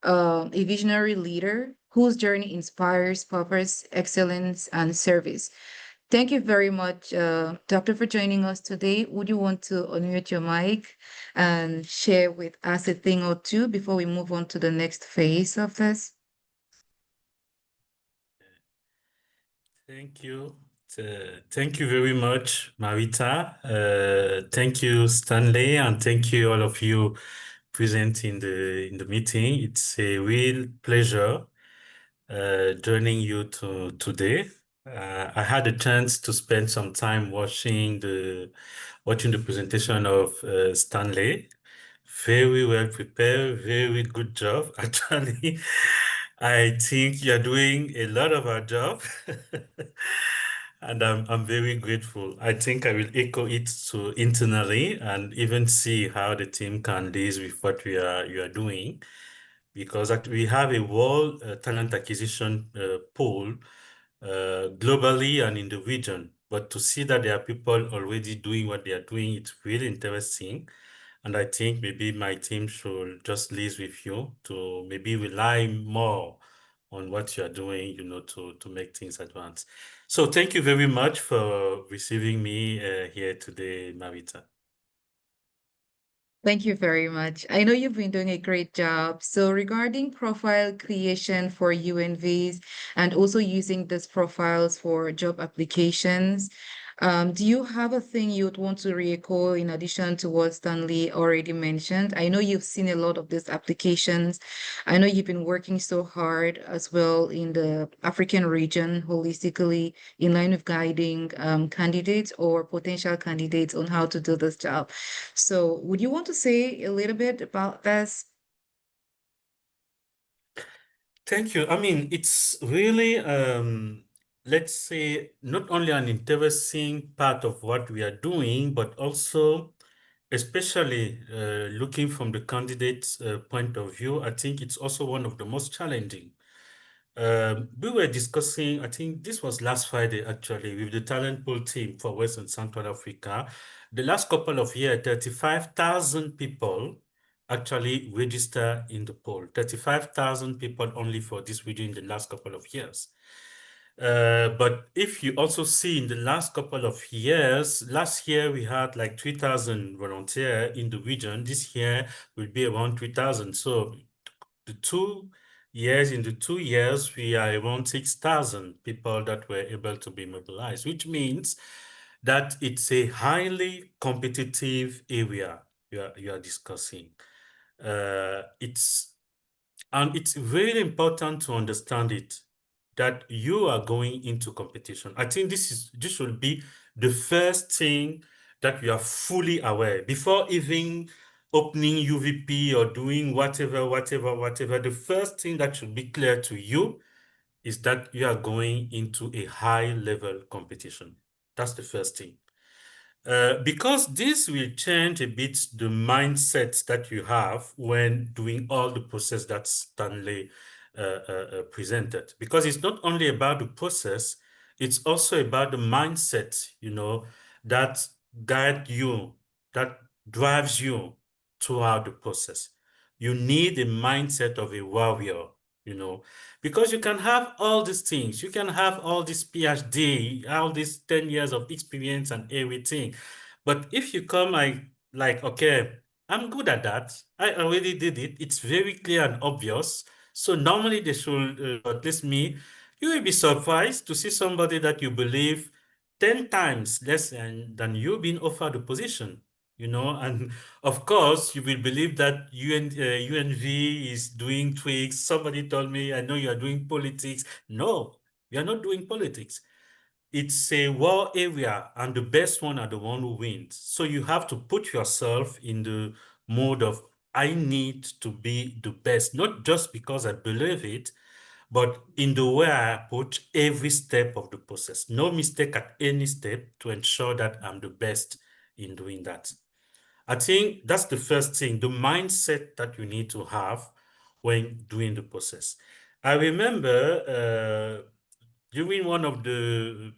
a visionary leader whose journey inspires purpose, excellence, and service. Thank you very much, Doctor, for joining us today. Would you want to unmute your mic and share with us a thing or two before we move on to the next phase of this? Thank you. Thank you very much, Marita. Thank you, Stanley, and thank you all of you present in the meeting. It's a real pleasure joining you today. I had a chance to spend some time watching the presentation of Stanley. Very well prepared, very good job. Actually, I think you're doing a lot of our job. And I'm very grateful. I think I will echo it to internally and even see how the team can liaise with what you are doing, because we have a world talent acquisition pool globally and in the region. But to see that there are people already doing what they are doing, it's really interesting. And I think maybe my team should just liaise with you to maybe rely more on what you are doing, to make things advance. So thank you very much for receiving me here today, Marita. Thank you very much. I know you've been doing a great job. So regarding profile creation for UNVs and also using these profiles for job applications, do you have a thing you'd want to re-echo in addition to what Stanley already mentioned? I know you've seen a lot of these applications. I know you've been working so hard as well in the African region holistically in line with guiding candidates or potential candidates on how to do this job. So would you want to say a little bit about this? Thank you. I mean, it's really, let's say, not only an interesting part of what we are doing, but also, especially looking from the candidate's point of view, I think it's also one of the most challenging. We were discussing, I think this was last Friday actually, with the talent pool team for West and Central Africa. the last couple of years, 35,000 people actually register in the poll. 35,000 people only for this region in the last couple of years. But if you also see in the last couple of years, last year we had like 3,000 volunteers in the region. This year will be around 3,000. So the 2 years, in the 2 years, we are around 6,000 people that were able to be mobilized, which means that it's a highly competitive area you are discussing. And it's really important to understand it, that you are going into competition. I think this should be the first thing that you are fully aware before even opening UVP or doing whatever. The first thing that should be clear to you is that you are going into a high level competition. That's the first thing. Because this will change a bit the mindset that you have when doing all the process that Stanley presented. Because it's not only about the process, it's also about the mindset, that guide you, that drives you throughout the process. You need a mindset of a warrior, because you can have all these things. You can have all this PhD, all these 10 years of experience and everything. But if you come like, okay, I'm good at that. I already did it. It's very clear and obvious. So normally they should, at least me, you will be surprised to see somebody that you believe 10 times less than you being offered a position, and of course, you will believe that UNV is doing tweaks. Somebody told me, I know you are doing politics. No, we are not doing politics. It's a war area, and the best one are the one who wins. So you have to put yourself in the mode of, I need to be the best, not just because I believe it, but in the way I approach every step of the process. No mistake at any step to ensure that I'm the best in doing that. I think that's the first thing, the mindset that you need to have when doing the process. I remember during one of the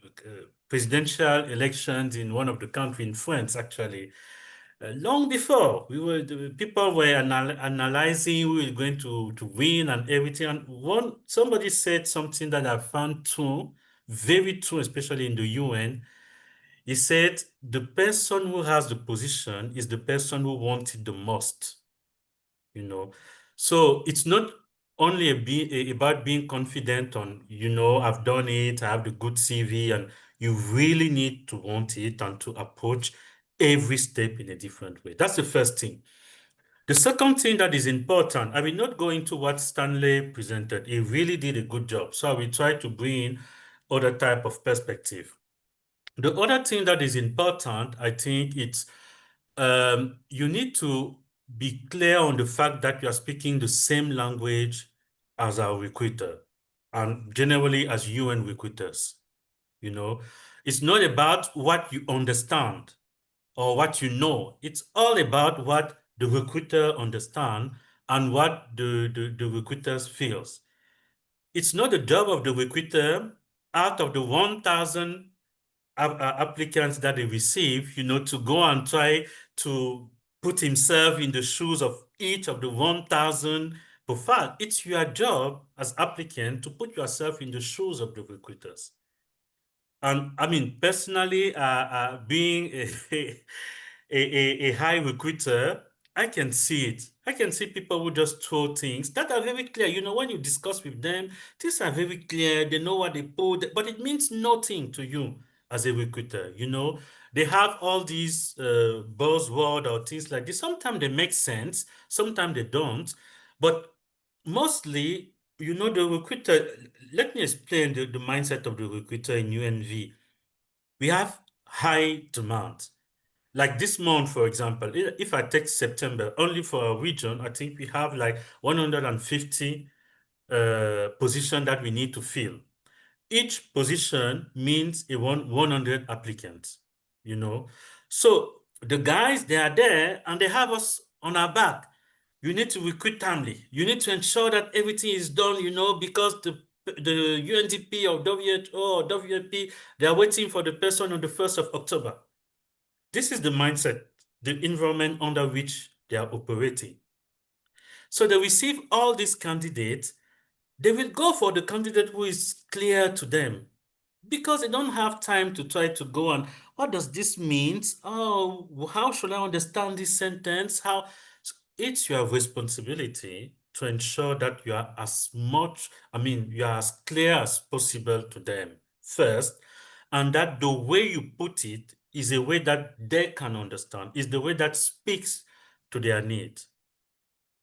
presidential elections in one of the country in France, actually, long before the people were analyzing who is going to win and everything. And somebody said something that I found true, very true, especially in the UN. He said, the person who has the position is the person who wants it the most, So it's not only about being confident on, I've done it, I have the good CV, and you really need to want it and to approach every step in a different way. That's the first thing. The second thing that is important, I will not go into what Stanley presented. He really did a good job. So I will try to bring other type of perspective. The other thing that is important, I think, it's you need to be clear on the fact that you are speaking the same language as our recruiter and generally as UN recruiters. It's not about what you understand or what you know. It's all about what the recruiter understands and what the recruiters feels. It's not the job of the recruiter out of the 1,000 applicants that they receive, to go and try to put himself in the shoes of each of the 1,000 profile. It's your job as applicant to put yourself in the shoes of the recruiters. And I mean, personally, being a high recruiter, I can see it. I can see people who just throw things that are very clear. When you discuss with them, things are very clear. They know what they put, but it means nothing to you as a recruiter. They have all these buzzword or things like this. Sometimes they make sense, sometimes they don't. But mostly, the recruiter, let me explain the mindset of the recruiter in UNV. We have high demand. Like this month, for example, if I take September, only for a region, I think we have like 150 position that we need to fill. Each position means 100 applicants, So the guys, they are there and they have us on our back. You need to recruit timely. You need to ensure that everything is done, because the UNDP or WHO or WFP, they are waiting for the person on the 1st of October. This is the mindset, the environment under which they are operating. So they receive all these candidates. They will go for the candidate who is clear to them because they don't have time to try to go on. What does this mean? Oh, how should I understand this sentence? How? It's your responsibility to ensure that you are you are as clear as possible to them first, and that the way you put it is a way that they can understand, is the way that speaks to their needs.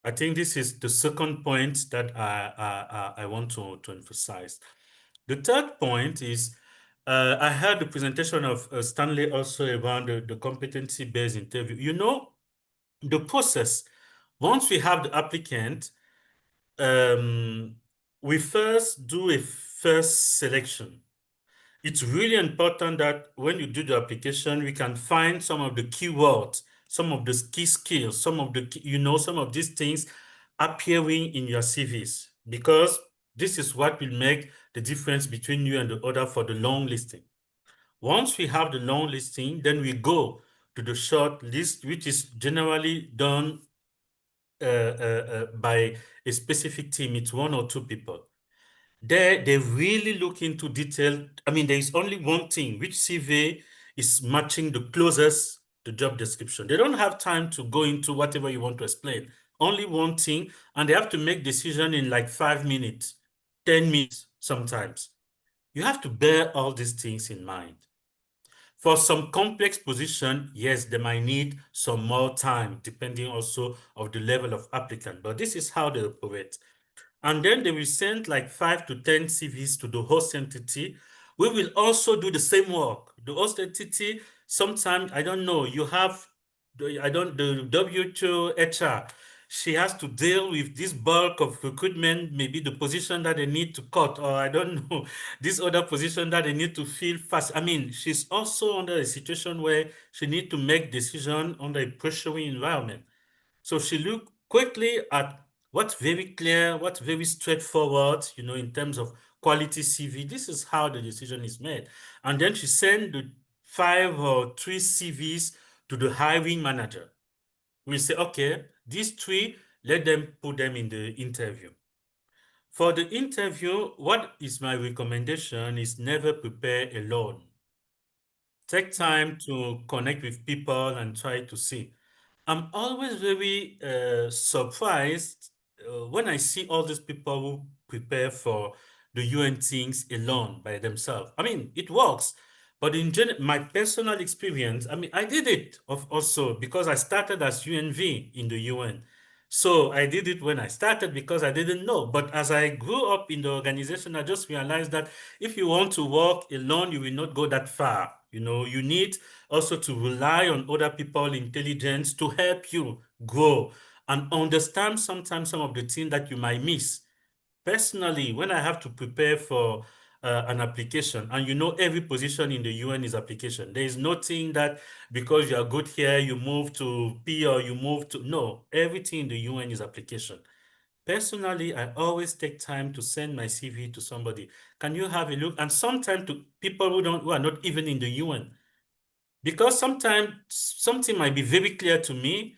I think this is the second point that I want to emphasize. The third point is I heard the presentation of Stanley also around the competency-based interview. You know, the process, once we have the applicant, we first do a first selection. It's really important that when you do the application, we can find some of the keywords, some of the key skills, some of the, some of these things appearing in your CVs, because this is what will make the difference between you and the other for the long listing. Once we have the long listing, then we go to the short list, which is generally done by a specific team. It's one or two people. They really look into detail. I mean, there is only one thing, which CV is matching the closest to job description. They don't have time to go into whatever you want to explain. Only one thing, and they have to make decision in like 5 minutes, 10 minutes sometimes. You have to bear all these things in mind. For some complex position, yes, they might need some more time, depending also of the level of applicant. But this is how they operate. And then they will send like 5 to 10 CVs to the host entity. We will also do the same work. The host entity, sometimes, I don't know, you have, the WTO HR, she has to deal with this bulk of recruitment, maybe the position that they need to cut, or I don't know, this other position that they need to fill fast. I mean, she's also under a situation where she needs to make decision under a pressuring environment. So she looked quickly at what's very clear, what's very straightforward, in terms of quality CV. This is how the decision is made. And then she sent the 5 or 3 CVs to the hiring manager. We say, okay, these 3, let them put them in the interview. For the interview, what is my recommendation is never prepare alone. Take time to connect with people and try to see. I'm always very surprised when I see all these people who prepare for the UN things alone by themselves. I mean, it works, but in general, my personal experience, I mean, I did it also because I started as UNV in the UN. So I did it when I started because I didn't know. But as I grew up in the organization, I just realized that if you want to work alone, you will not go that far. You need also to rely on other people's intelligence to help you grow and understand sometimes some of the things that you might miss. Personally, when I have to prepare for an application, and every position in the UN is application. There is nothing that because you are good here, you move to P or you move to, no, everything in the UN is application. Personally, I always take time to send my CV to somebody. Can you have a look? And sometimes to people who are not even in the UN. Because sometimes something might be very clear to me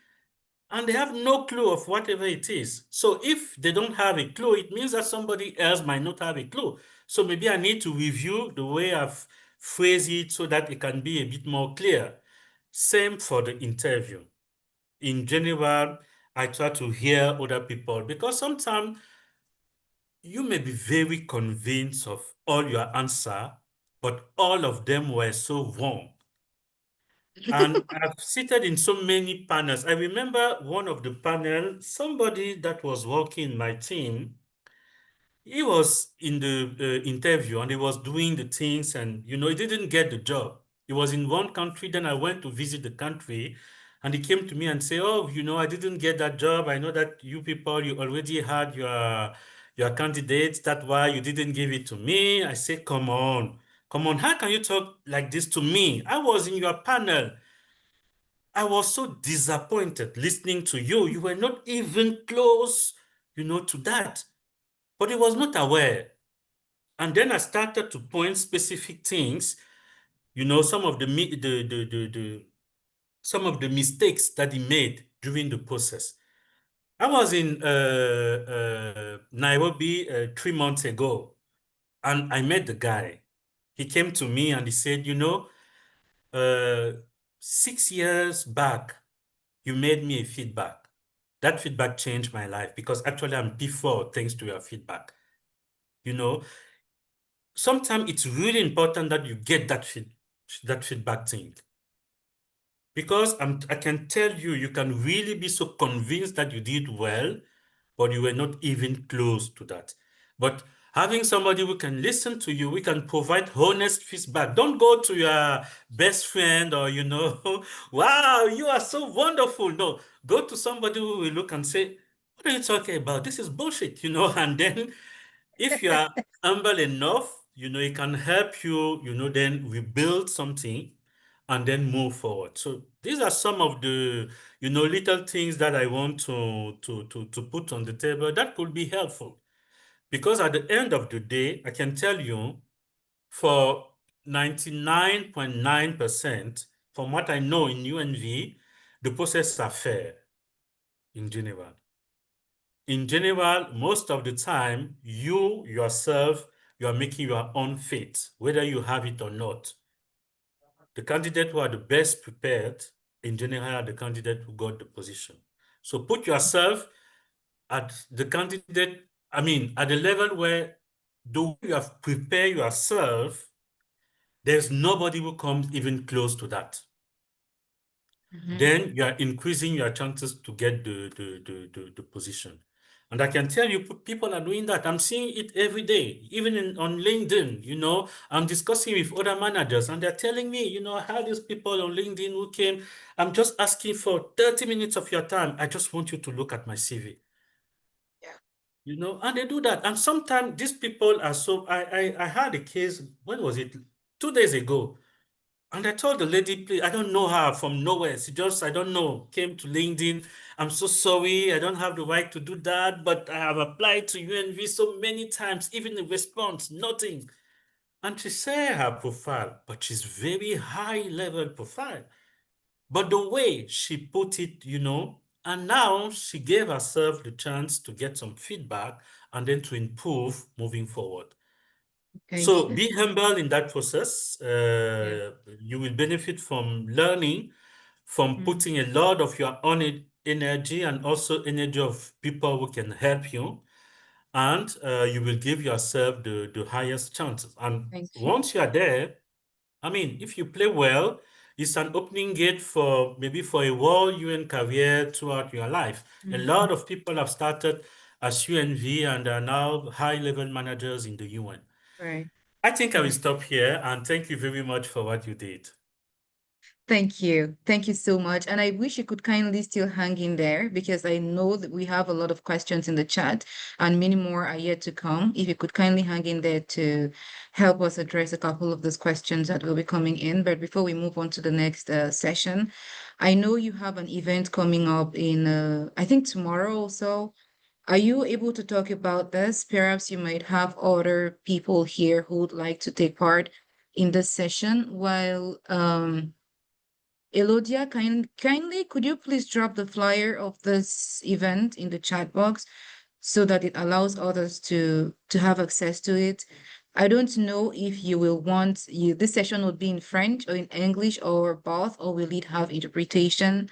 and they have no clue of whatever it is. So if they don't have a clue, it means that somebody else might not have a clue. So maybe I need to review the way I've phrased it so that it can be a bit more clear. Same for the interview. In general, I try to hear other people because sometimes you may be very convinced of all your answer, but all of them were so wrong. And I've seated in so many panels. I remember one of the panel, somebody that was working in my team, he was in the interview and he was doing the things and, he didn't get the job. He was in one country, then I went to visit the country and he came to me and said, oh, I didn't get that job. I know that you people, you already had your candidates. That's why you didn't give it to me. I said, come on. How can you talk like this to me? I was in your panel. I was so disappointed listening to you. You were not even close, to that. But he was not aware. And then I started to point specific things, some of the some of the mistakes that he made during the process. I was in Nairobi 3 months ago, and I met the guy. He came to me and he said, 6 years back, you made me a feedback. That feedback changed my life because actually I'm P4 thanks to your feedback. Sometimes it's really important that you get that feedback thing. Because I can tell you, you can really be so convinced that you did well, but you were not even close to that. But having somebody who can listen to you, we can provide honest feedback. Don't go to your best friend or, wow, you are so wonderful. No, go to somebody who will look and say, what are you talking about? This is bullshit, and then if you are humble enough, it can help you, then rebuild something and then move forward. So these are some of the, little things that I want to put on the table that could be helpful. Because at the end of the day, I can tell you for 99.9%, from what I know in UNV, the processes are fair in general. In general, most of the time, you yourself, you are making your own fate, whether you have it or not. The candidate who are the best prepared, in general, are the candidate who got the position. So put yourself at the candidate, at the level where the way you have prepared yourself, there's nobody who comes even close to that. Then you are increasing your chances to get the position. And I can tell you, people are doing that. I'm seeing it every day, even on LinkedIn. I'm discussing with other managers, and they're telling me, I have these people on LinkedIn who came. I'm just asking for 30 minutes of your time. I just want you to look at my CV. And they do that. And sometimes these people are so. I had a case. When was it? 2 days ago. And I told the lady, please, I don't know her from nowhere. She just, I don't know, came to LinkedIn. I'm so sorry. I don't have the right to do that, but I have applied to UNV so many times, even in response, nothing. And she shared her profile, but she's very high level profile. But the way she put it, and now she gave herself the chance to get some feedback and then to improve moving forward. Thank So you. be humble in that process. You will benefit from learning, from putting a lot of your own energy and also energy of people who can help you. And you will give yourself the highest chances. And Thank you. once you are there, if you play well, it's an opening gate for maybe for a world UN career throughout your life. A lot of people have started as UNV and are now high-level managers in the UN. Right. I think I will stop here and thank you very much for what you did. Thank you. Thank you so much. And I wish you could kindly still hang in there because I know that we have a lot of questions in the chat and many more are yet to come. If you could kindly hang in there to help us address a couple of those questions that will be coming in. But before we move on to the next session, I know you have an event coming up in, I think tomorrow also. Are you able to talk about this? Perhaps you might have other people here who would like to take part in this session while Elodia, kindly, could you please drop the flyer of this event in the chat box so that it allows others to have access to it? I don't know if you will want this session would be in French or in English or both, or will it have interpretation?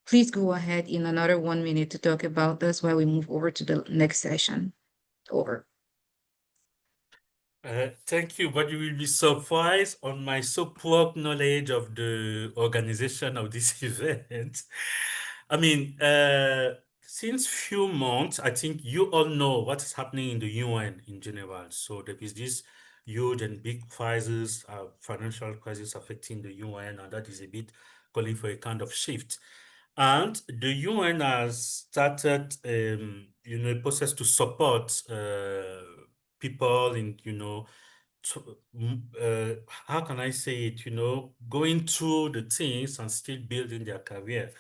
Please go ahead in another 1 minute to talk about this while we move over to the next session. Over. Thank you, but you will be surprised on my so poor knowledge of the organization of this event. Since few months, I think you all know what is happening in the UN in general. So there is this huge and big crisis, financial crisis affecting the UN, and that is a bit calling for a kind of shift. And the UN has started, a process to support people in, how can I say it, going through the things and still building their career.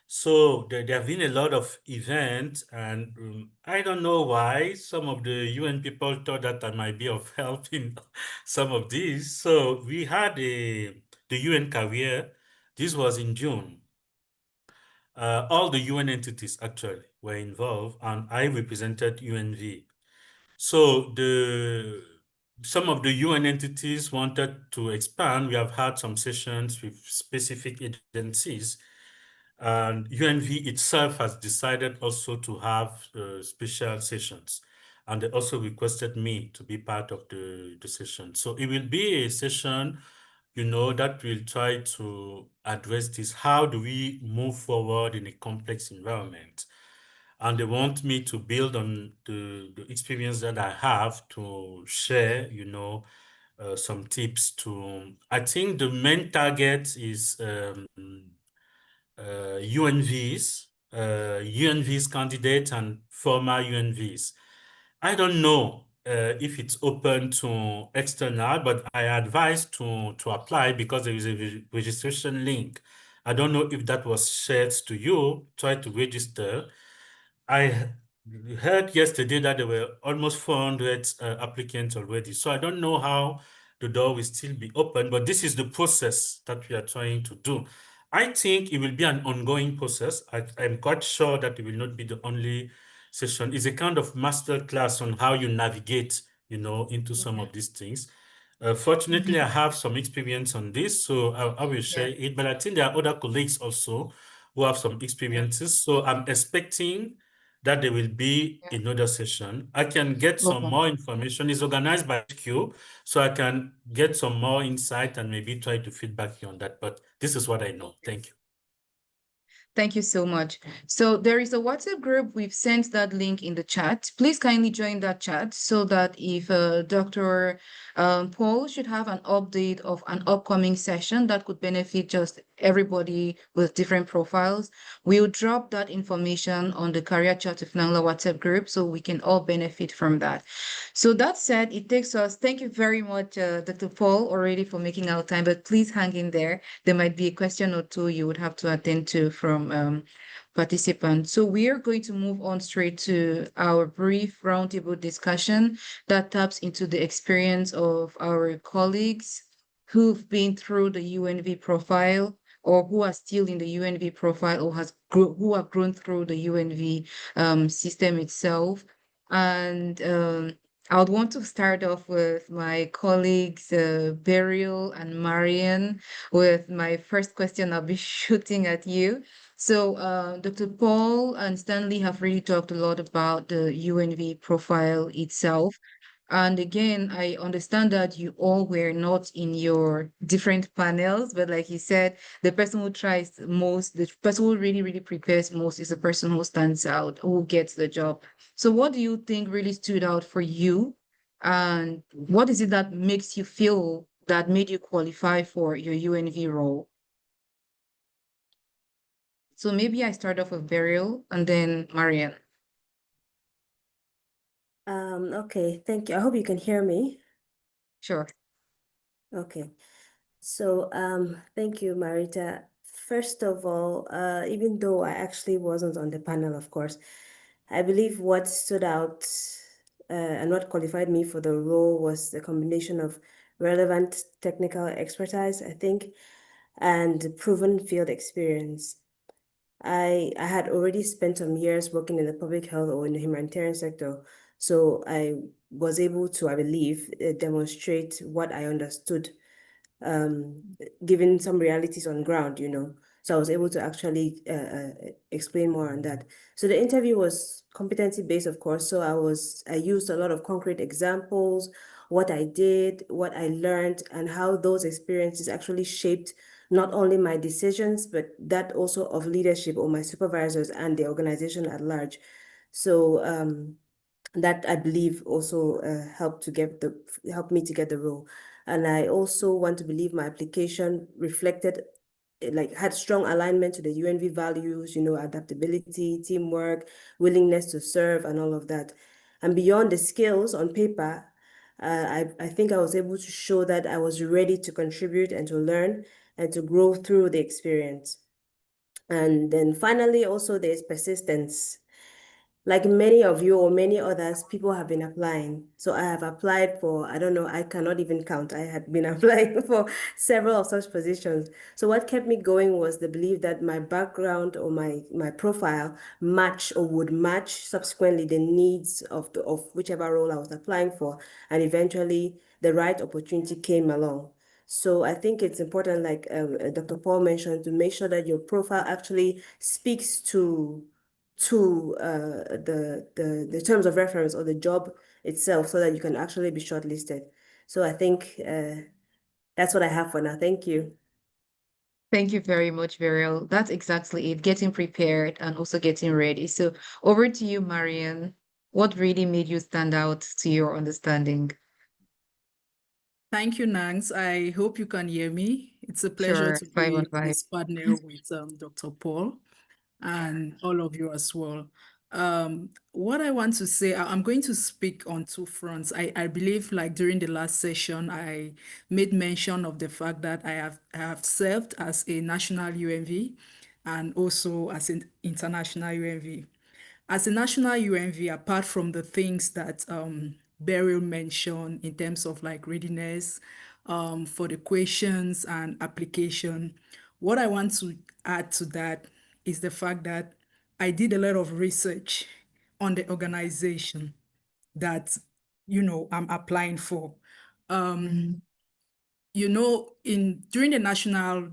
So there have been a lot of events, and I don't know why some of the UN people thought that I might be of help in some of these. So we had the UN career. This was in June. All the UN entities actually were involved, and I represented UNV. So some of the UN entities wanted to expand. We have had some sessions with specific agencies, and UNV itself has decided also to have special sessions. And they also requested me to be part of the session. So it will be a session, that will try to address this. How do we move forward in a complex environment? And they want me to build on the experience that I have to share, some tips to. I think the main target is UNVs candidates and former UNVs. I don't know if it's open to external, but I advise to apply because there is a registration link. I don't know if that was shared to you. Try to register. I heard yesterday that there were almost 400 applicants already. So I don't know how the door will still be open, but this is the process that we are trying to do. I think it will be an ongoing process. I'm quite sure that it will not be the only session. It's a kind of master class on how you navigate, into some Yeah. of these things. Fortunately, I have some experience on this, so I will share Yeah. it. But I think there are other colleagues also who have some Yeah. experiences. So I'm expecting that there will be Yeah. another session. I can get some Okay. more information. It's organized by HQ, so I can get some more insight and maybe try to feedback you on that. But this is what I know. Thank you. Thank you so much. So there is a WhatsApp group. We've sent that link in the chat. Please kindly join that chat so that if Dr. Paul should have an update of an upcoming session that could benefit just everybody with different profiles, we'll drop that information on the Career Chat of Nangla WhatsApp group so we can all benefit from that. So that said, it takes us, thank you very much, Dr. Paul, already for making our time, but please hang in there. There might be a question or two you would have to attend to from participants. So we are going to move on straight to our brief roundtable discussion that taps into the experience of our colleagues who've been through the UNV profile or who are still in the UNV profile or who have grown through the UNV system itself. And I would want to start off with my colleagues, Beryl and Marriane, with my first question. I'll be shooting at you. So, Dr. Paul and Stanley have really talked a lot about the UNV profile itself. And again, I understand that you all were not in your different panels, but like you said, the person who tries most, the person who really, really prepares most is the person who stands out, who gets the job. So what do you think really stood out for you? And what is it that makes you feel that made you qualify for your UNV role? So maybe I start off with Beryl and then Marriane. Okay, thank you. I hope you can hear me. Sure. Okay. So, thank you, Marita. First of all, even though I actually wasn't on the panel, of course, I believe what stood out and what qualified me for the role was the combination of relevant technical expertise, I think, and proven field experience. I had already spent some years working in the public health or in the humanitarian sector, so I was able to, I believe, demonstrate what I understood, given some realities on ground, So I was able to actually explain more on that. So the interview was competency-based, of course. So I used a lot of concrete examples, what I did, what I learned, and how those experiences actually shaped not only my decisions, but that also of leadership or my supervisors and the organization at large. So that I believe also helped me to get the role. And I also want to believe my application reflected, had strong alignment to the UNV values, adaptability, teamwork, willingness to serve, and all of that. And beyond the skills on paper, I think I was able to show that I was ready to contribute and to learn and to grow through the experience. And then finally, also there's persistence. like many of you or many others, people have been applying. So I have applied for, I don't know, I cannot even count. I had been applying for several of such positions. So what kept me going was the belief that my background or my profile match or would match subsequently the needs of whichever role I was applying for. And eventually the right opportunity came along. So I think it's important, like Dr. Paul mentioned, to make sure that your profile actually speaks to the terms of reference or the job itself so that you can actually be shortlisted. So I think that's what I have for now. Thank you. Thank you very much, Beryl. That's exactly it, getting prepared and also getting ready. So over to you, Marriane. What really made you stand out to your understanding? Thank you, Nangs. I hope you can hear me. It's a pleasure Sure, to five be on on five. this panel with Dr. Paul and all of you as well. What I want to say, I'm going to speak on two fronts. I believe like during the last session, I made mention of the fact that I have served as a national UNV and also as an international UNV. As a national UNV, apart from the things that Beryl mentioned in terms of like readiness for the questions and application, what I want to add to that is the fact that I did a lot of research on the organization that, I'm applying for. Mhm. In during the national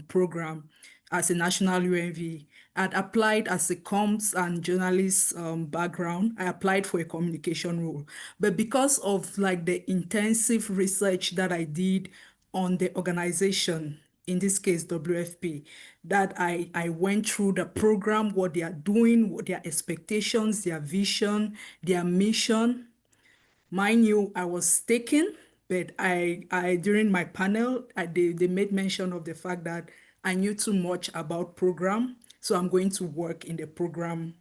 program as a national UNV, I'd applied as a comms and journalist background. I applied for a communication role, but because of like the intensive research that I did on the organization, in this case WFP, that I went through the program, what they are doing, what their expectations, their vision, their mission. Mind you, I was taken, but I during my panel, they made mention of the fact that I knew too much about program, so I'm going to work in the program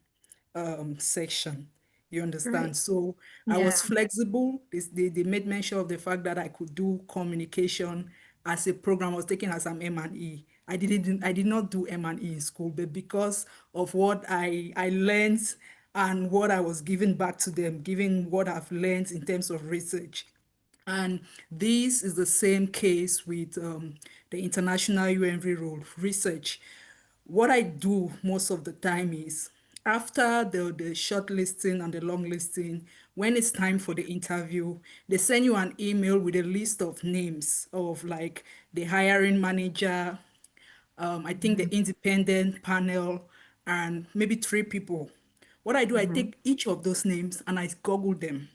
section. You Right. understand? So I Yeah. was flexible. They made mention of the fact that I could do communication as a program. I was taken as an M&E. I did not do M&E in school, but because of what I learned and what I was giving back to them, giving what I've learned in terms of research. And this is the same case with the international UNV role research. What I do most of the time is after the short listing and the long listing, when it's time for the interview, they send you an email with a list of names of like the hiring manager, I think Mhm. the independent panel, and maybe three people. What I do, I Mhm. take each of those names and I Google them.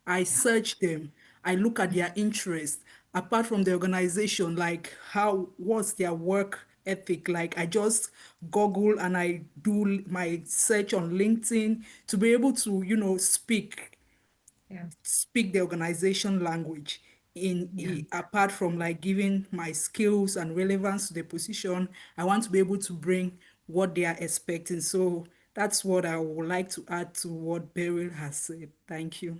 I search them. I look at their interest. Apart from the organization, like what's their work ethic like? I just Google and I do my search on LinkedIn to be able to, Yeah. speak the organization language Yeah. apart from like giving my skills and relevance to the position. I want to be able to bring what they are expecting. So that's what I would like to add to what Beryl has said. Thank you.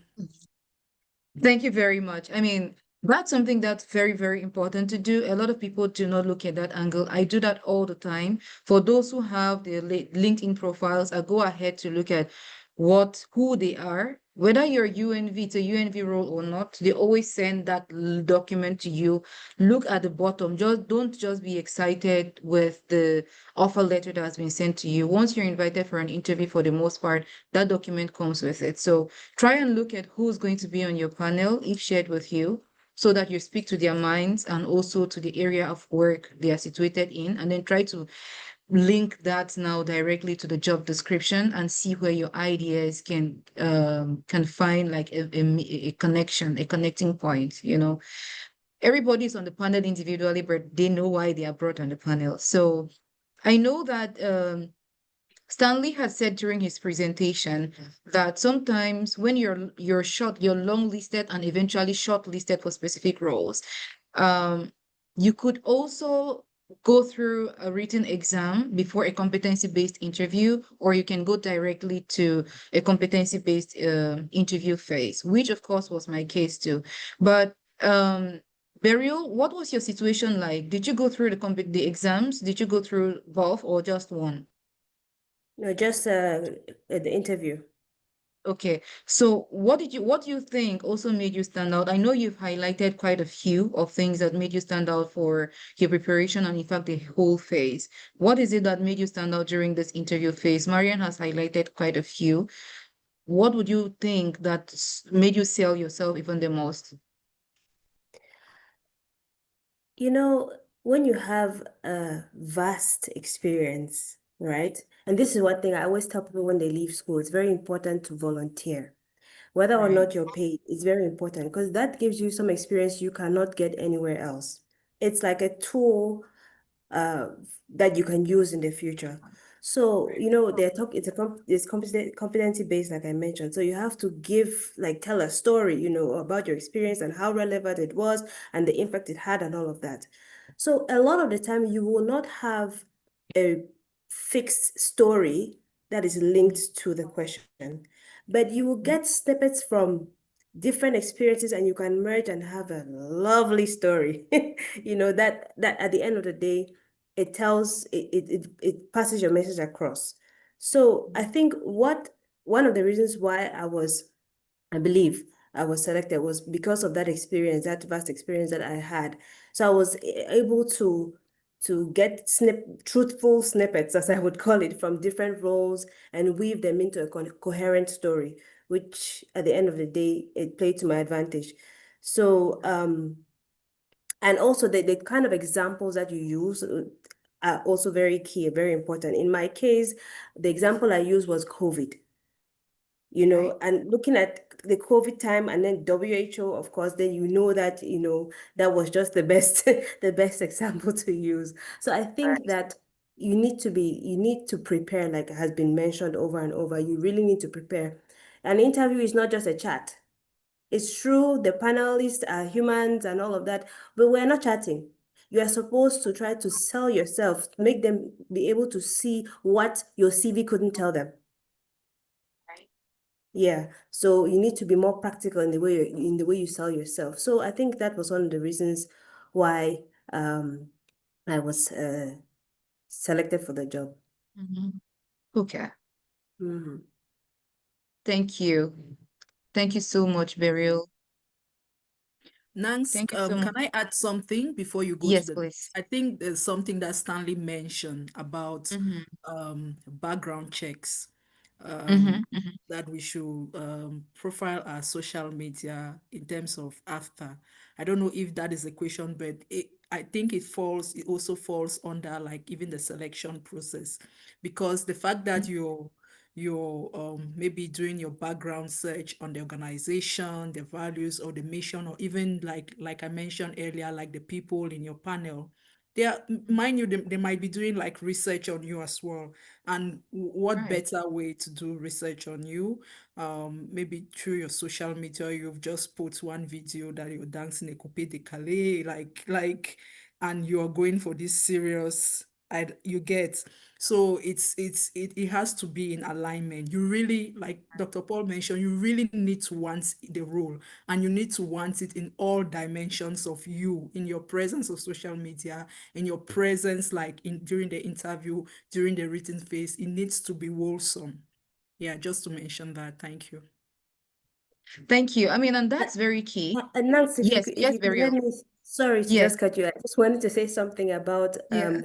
Thank you very much. I mean, that's something that's very, very important to do. A lot of people do not look at that angle. I do that all the time. For those who have their LinkedIn profiles, I go ahead to look at who they are. Whether you're UNV, it's a UNV role or not, they always send that document to you. Look at the bottom. Just don't just be excited with the offer letter that has been sent to you. Once you're invited for an interview, for the most part, that document comes with it. So try and look at who's going to be on your panel if shared with you so that you speak to their minds and also to the area of work they are situated in, and then try to link that now directly to the job description and see where your ideas can find like a connection, a connecting point. Everybody's on the panel individually, but they know why they are brought on the panel. So I know that Stanley had said during his presentation that sometimes when you're long listed and eventually shortlisted for specific roles, um, you could also go through a written exam before a competency-based interview, or you can go directly to a competency-based interview phase, which of course was my case too. But Beryl, what was your situation like? Did you go through the exams? Did you go through both or just one? No, just the interview. Okay, so what do you think also made you stand out? I know you've highlighted quite a few of things that made you stand out for your preparation and in fact the whole phase. What is it that made you stand out during this interview phase? Marriane has highlighted quite a few. What would you think that made you sell yourself even the most? You know, when you have a vast experience, right? And this is one thing I always tell people when they leave school, it's very important to volunteer. Whether or Right. not you're paid is very important because that gives you some experience you cannot get anywhere else. It's like a tool uh, that you can use in the future. So, you know, it's competency based, like I mentioned. So you have to tell a story, you know, about your experience and how relevant it was and the impact it had and all of that. So a lot of the time you will not have a fixed story that is linked to the question, but you will get snippets from different experiences and you can merge and have a lovely story. You know, that at the end of the day, it passes your message across. So I think one of the reasons why I believe I was selected was because of that experience, that vast experience that I had. So I was able to get truthful snippets, as I would call it, from different roles and weave them into a coherent story, which at the end of the day, it played to my advantage. So and also the kind of examples that you use are also very key, very important. In my case, the example I used was COVID, you Right. know, and looking at the COVID time and then WHO, of course, then you know that, you know, that was just the best, the best example to use. So I think that you need to prepare, like has been mentioned over and over. You really need to prepare. An interview is not just a chat. It's true, the panelists are humans and all of that, but we're not chatting. You are supposed to try to sell yourself, make them be able to see what your CV couldn't tell them. Right. Yeah, so you need to be more practical in the way you sell yourself. So I think that was one of the reasons why I was selected for the job. Mhm. Okay. Mhm. Thank you. Thank you so much, Beryl. Nangs, Thank you so much. can I add something before you go to Yes, the please. I think there's something that Stanley mentioned about Mm-hmm. background checks, Mm-hmm. um, Mm-hmm. that we should profile our social media in terms of after. I don't know if that is a question, but I think it also falls under like even the selection process, because the fact that you're maybe doing your background search on the organization, the values or the mission, or even like I mentioned earlier, like the people in your panel. They are, mind you, they might be doing like research on you as well. And what Right. better way to do research on you? Maybe through your social media, you've just put one video that you're dancing a coupé de Calais, and you're going for this serious, you get. So it has to be in alignment. You really, like Dr. Paul mentioned, you really need to want the role, and you need to want it in all dimensions of you, in your presence of social media, in your presence, like in during the interview, during the written phase. It needs to be wholesome. Yeah, just to mention that. Thank you. Thank you. I mean, and Uh, that's very key. Nance, Yes, if yes, you could let Beryl. me, sorry to Yes, just cut you. I just wanted to say something about yeah.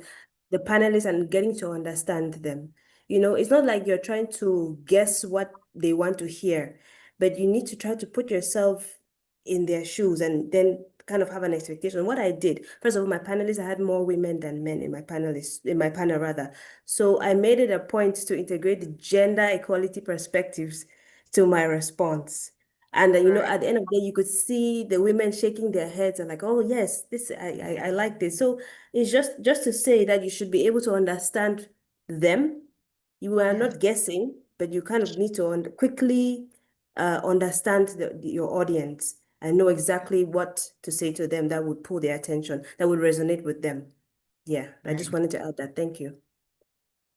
the panelists and getting to understand them. You know, it's not like you're trying to guess what they want to hear, but you need to try to put yourself in their shoes and then kind of have an expectation. What I did, first of all, my panelists, I had more women than men in my panel rather. So I made it a point to integrate the gender equality perspectives to my response. And you know, Right. at the end of the day, you could see the women shaking their heads and like, oh yes, this I like this. So it's just to say that you should be able to understand them. You are Yes. not guessing, but you kind of need to quickly understand your audience and know exactly what to say to them that would pull their attention, that would resonate with them. Yeah, I just Right. wanted to add that. Thank you.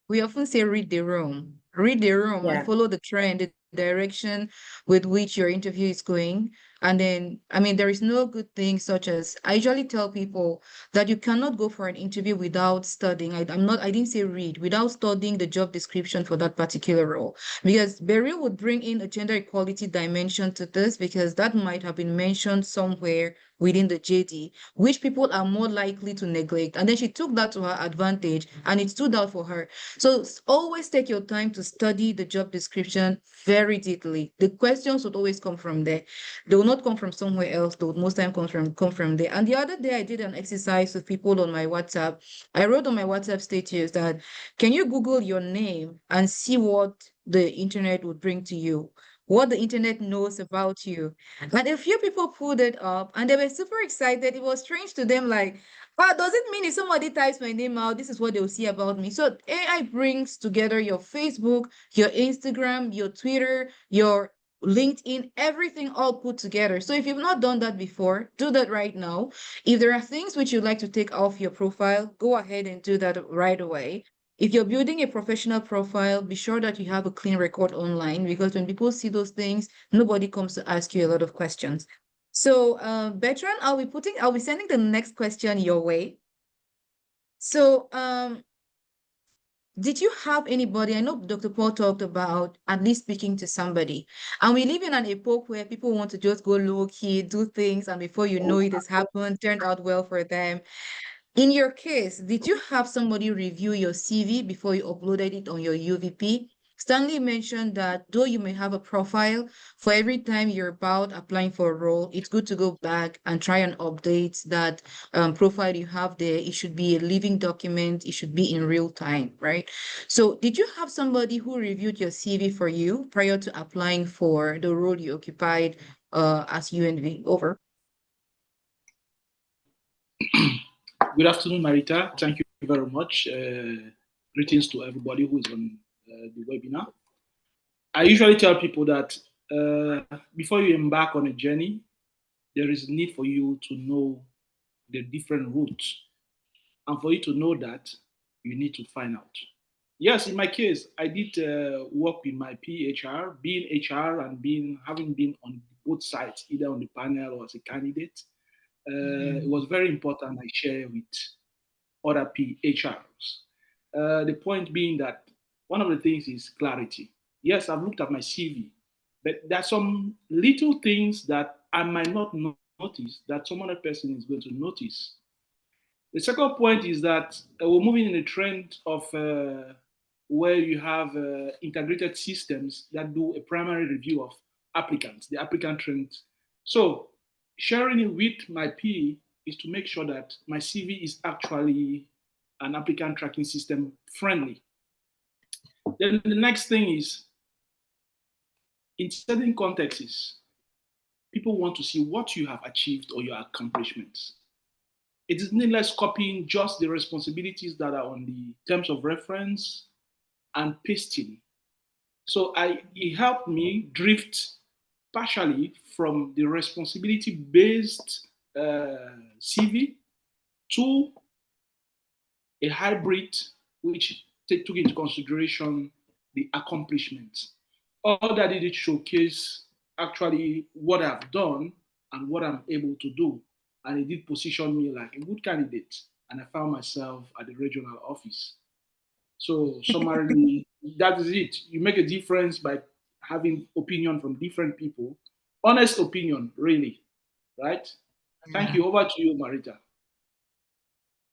We often say read the room and Yeah. follow the trend, the direction with which your interview is going. And then, I mean, there is no good thing such as I usually tell people that you cannot go for an interview without studying. I didn't say read, without studying the job description for that particular role. Because Beryl would bring in a gender equality dimension to this because that might have been mentioned somewhere within the JD, which people are more likely to neglect. And then she took that to her advantage and it stood out for her. So always take your time to study the job description very deeply. The questions would always come from there. They will not come from somewhere else. They would most time come from there. And the other day I did an exercise with people on my WhatsApp. I wrote on my WhatsApp status that can you Google your name and see what the internet would bring to you? What the internet knows about you. And a few people pulled it up and they were super excited. It was strange to them, like, ah, does it mean if somebody types my name out, this is what they'll see about me? So AI brings together your Facebook, your Instagram, your Twitter, your LinkedIn, everything all put together. So if you've not done that before, do that right now. If there are things which you'd like to take off your profile, go ahead and do that right away. If you're building a professional profile, be sure that you have a clean record online because when people see those things, nobody comes to ask you a lot of questions. So, Bertrand, I'll be sending the next question your way. So, did you have anybody? I know Dr. Paul talked about at least speaking to somebody. And we live in an epoch where people want to just go low key, do things, and before you know it has happened, turned out well for them. In your case, did you have somebody review your CV before you uploaded it on your UVP? Stanley mentioned that though you may have a profile, for every time you're about applying for a role, it's good to go back and try and update that profile you have there. It should be a living document. It should be in real time, right? So did you have somebody who reviewed your CV for you prior to applying for the role you occupied as UNV? Over. Good afternoon, Marita. Thank you very much. Greetings to everybody who is on the webinar. I usually tell people that before you embark on a journey, there is a need for you to know the different routes. And for you to know that, you need to find out. Yes, in my case, I did work with my PHR, being HR and having been on both sides, either on the panel or as a candidate. It was very important I share with other PHRs. The point being that one of the things is clarity. Yes, I've looked at my CV, but there are some little things that I might not notice that some other person is going to notice. The second point is that we're moving in a trend of where you have integrated systems that do a primary review of applicants, the applicant trends. So sharing it with my P is to make sure that my CV is actually an applicant tracking system friendly. Then the next thing is, in certain contexts, people want to see what you have achieved or your accomplishments. It is needless copying just the responsibilities that are on the terms of reference and pasting. So it helped me drift partially from the responsibility-based CV to a hybrid which took into consideration the accomplishments. All that did it showcase actually what I've done and what I'm able to do. And it did position me like a good candidate. And I found myself at the regional office. So summarily, that is it. You make a difference by having opinion from different people. Honest opinion, really. Right? Thank you. Over to you, Marita.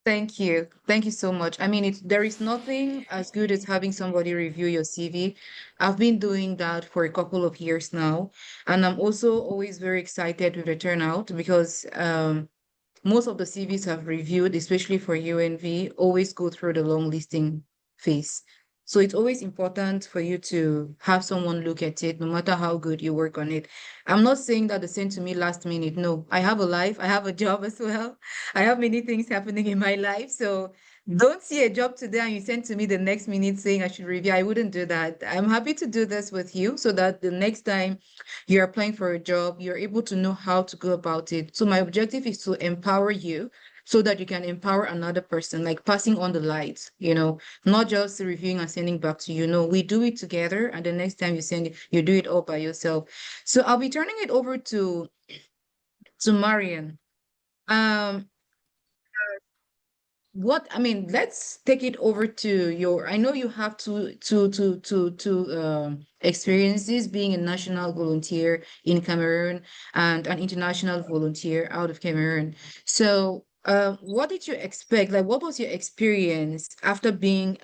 Thank you. Thank you so much. I mean, there is nothing as good as having somebody review your CV. I've been doing that for a couple of years now, and I'm also always very excited with the turnout because most of the CVs I've reviewed, especially for UNV, always go through the long listing phase. So it's always important for you to have someone look at it, no matter how good you work on it. I'm not saying that the same to me last minute. No, I have a life, I have a job as well. I have many things happening in my life. So don't see a job today and you send to me the next minute saying I should review. I wouldn't do that. I'm happy to do this with you so that the next time you're applying for a job, you're able to know how to go about it. So my objective is to empower you so that you can empower another person, like passing on the light, not just reviewing and sending back to you. No, we do it together. And the next time you send it, you do it all by yourself. So I'll be turning it over to to Marriane. Um, what I mean, let's take it over to your. I know you have two experiences being a national volunteer in Cameroon and an international volunteer out of Cameroon. So, what did you expect? Like, what was your experience after being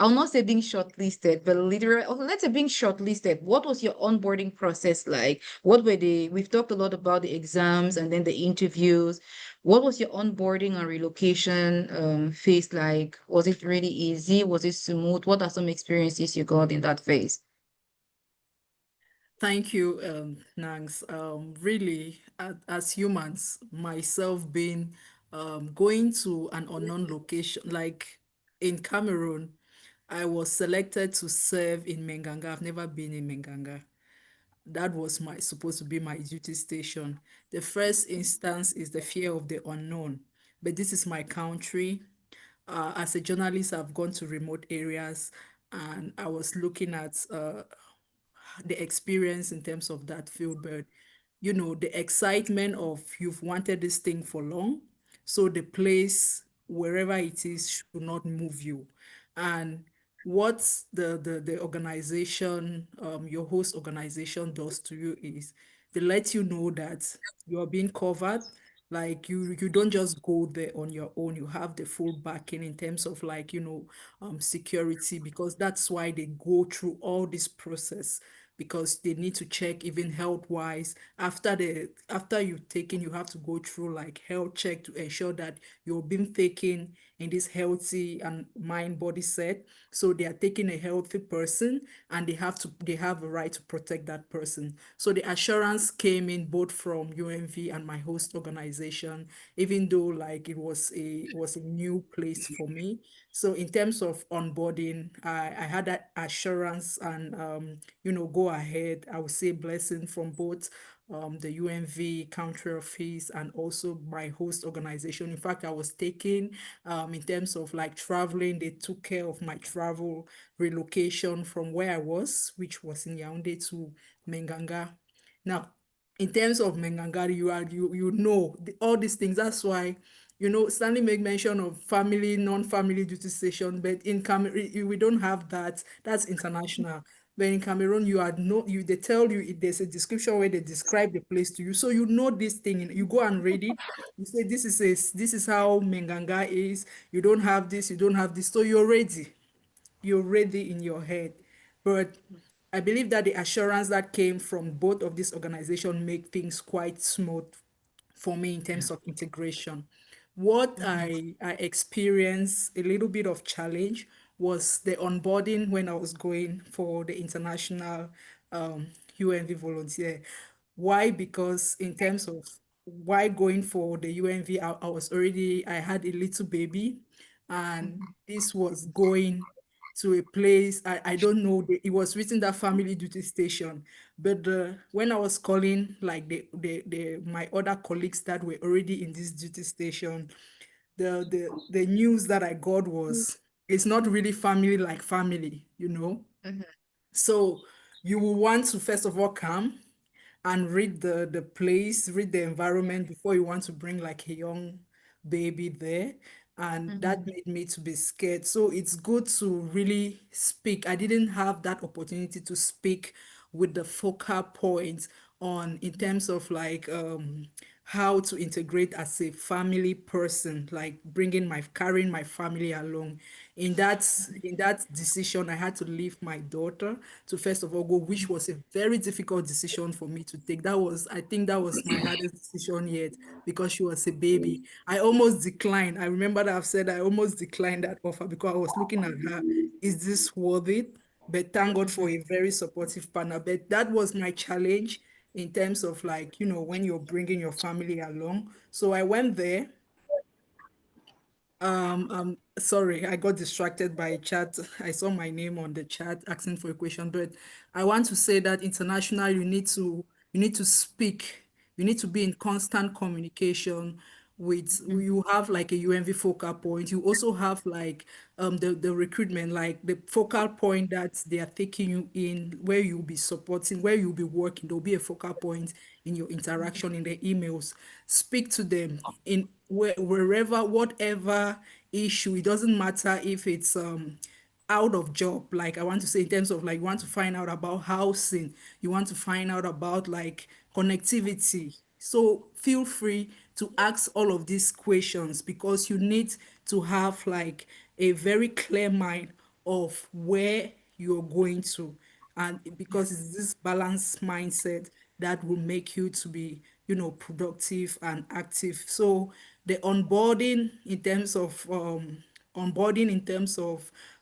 I'll not say being shortlisted, but literally, oh, let's say being shortlisted. What was your onboarding process like? What were we've talked a lot about the exams and then the interviews. What was your onboarding and relocation phase like? Was it really easy? Was it smooth? What are some experiences you got in that phase? Thank you, Nangs. Really, as humans, myself being going to an unknown location, like in Cameroon, I was selected to serve in Menganga. I've never been in Menganga. That was my supposed to be my duty station. The first instance is the fear of the unknown, but this is my country. As a journalist, I've gone to remote areas, and I was looking at the experience in terms of that field. But the excitement of you've wanted this thing for long, so the place wherever it is should not move you. And what the organization, your host organization does to you is they let you know that you're being covered. Like you don't just go there on your own. You have the full backing in terms of like security, because that's why they go through all this process, because they need to check even health wise. After you've taken, you have to go through like health check to ensure that you're being taken in this healthy and mind body set. So they are taking a healthy person, and they have a right to protect that person. So the assurance came in both from UMV and my host organization, even though like it was a new place for me. So in terms of onboarding, I had that assurance, and go ahead. I would say blessing from both the UMV country office and also my host organization. In fact, I was taking in terms of like traveling, they took care of my travel relocation from where I was, which was in Yaoundé to Menganga. Now, in terms of Menganga, all these things. That's why Stanley made mention of family, non-family duty station, but in Cameroon we don't have that. That's international. But in Cameroon, they tell you, there's a description where they describe the place to you, so you know this thing. You go and read it. You say this is how Menganga is. You don't have this, you don't have this, so you're ready. You're ready in your head. But I believe that the assurance that came from both of these organizations make things quite smooth for me in terms of integration. What I experienced a little bit of challenge was the onboarding when I was going for the international UNV volunteer. Why? Because in terms of why going for the UNV, I had a little baby, and this was going to a place I don't know. It was written that family duty station, but when I was calling like my other colleagues that were already in this duty station, the news that I got was it's not really family like family. Mhm. So you will want to first of all come and read the place, read the environment before you want to bring like a young baby there. And that Mhm. made me to be scared. So it's good to really speak. I didn't have that opportunity to speak with the focal point on in terms of like how to integrate as a family person, like carrying my family along. In that decision, I had to leave my daughter to first of all go, which was a very difficult decision for me to take. I think that was my hardest decision yet, because she was a baby. I almost declined. I remember that I've said I almost declined that offer because I was looking at her. Is this worth it? But thank God for a very supportive partner. But that was my challenge in terms of like, when you're bringing your family along. So I went there. Sorry, I got distracted by a chat. I saw my name on the chat asking for a question, but I want to say that international, you need to speak. You need to be in constant communication with you have like a UNV focal point. You also have like the recruitment, like the focal point that they are taking you in, where you'll be supporting, where you'll be working. There'll be a focal point in your interaction in the emails. Speak to them in wherever, whatever issue. It doesn't matter if it's out of job, like I want to say, in terms of like you want to find out about housing, you want to find out about like connectivity. So feel free to ask all of these questions, because you need to have like a very clear mind of where you're going to, and because it's this balanced mindset that will make you to be, productive and active. So the onboarding in terms of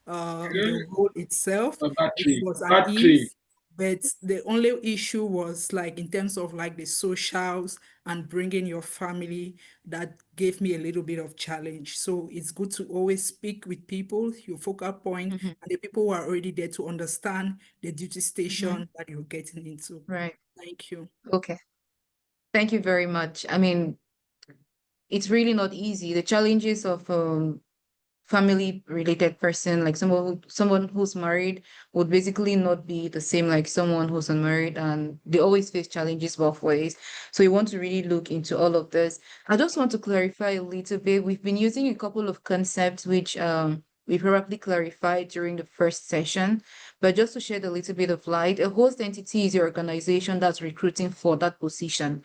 the role itself, it Battery, was an battery. ease, but the only issue was like in terms of like the socials and bringing your family, that gave me a little bit of challenge. So it's good to always speak with people, your focal point, Mm-hmm. and the people who are already there to understand the duty Mm-hmm. station that you're getting into. Right. Thank you. Okay. Thank you very much. I mean, it's really not easy. The challenges of family related person, like someone who's married, would basically not be the same like someone who's unmarried, and they always face challenges both ways. So you want to really look into all of this. I just want to clarify a little bit. We've been using a couple of concepts which we probably clarified during the first session, but just to shed a little bit of light, a host entity is your organization that's recruiting for that position.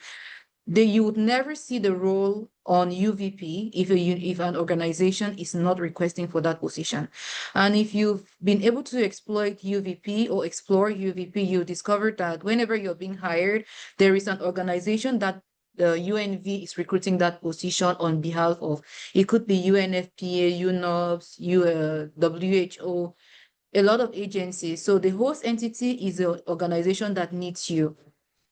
You would never see the role on UVP if an organization is not requesting for that position. And if you've been able to exploit UVP or explore UVP, you discover that whenever you're being hired, there is an organization that the UNV is recruiting that position on behalf of. It could be UNFPA, UNOPS, WHO, a lot of agencies. So the host entity is an organization that needs you.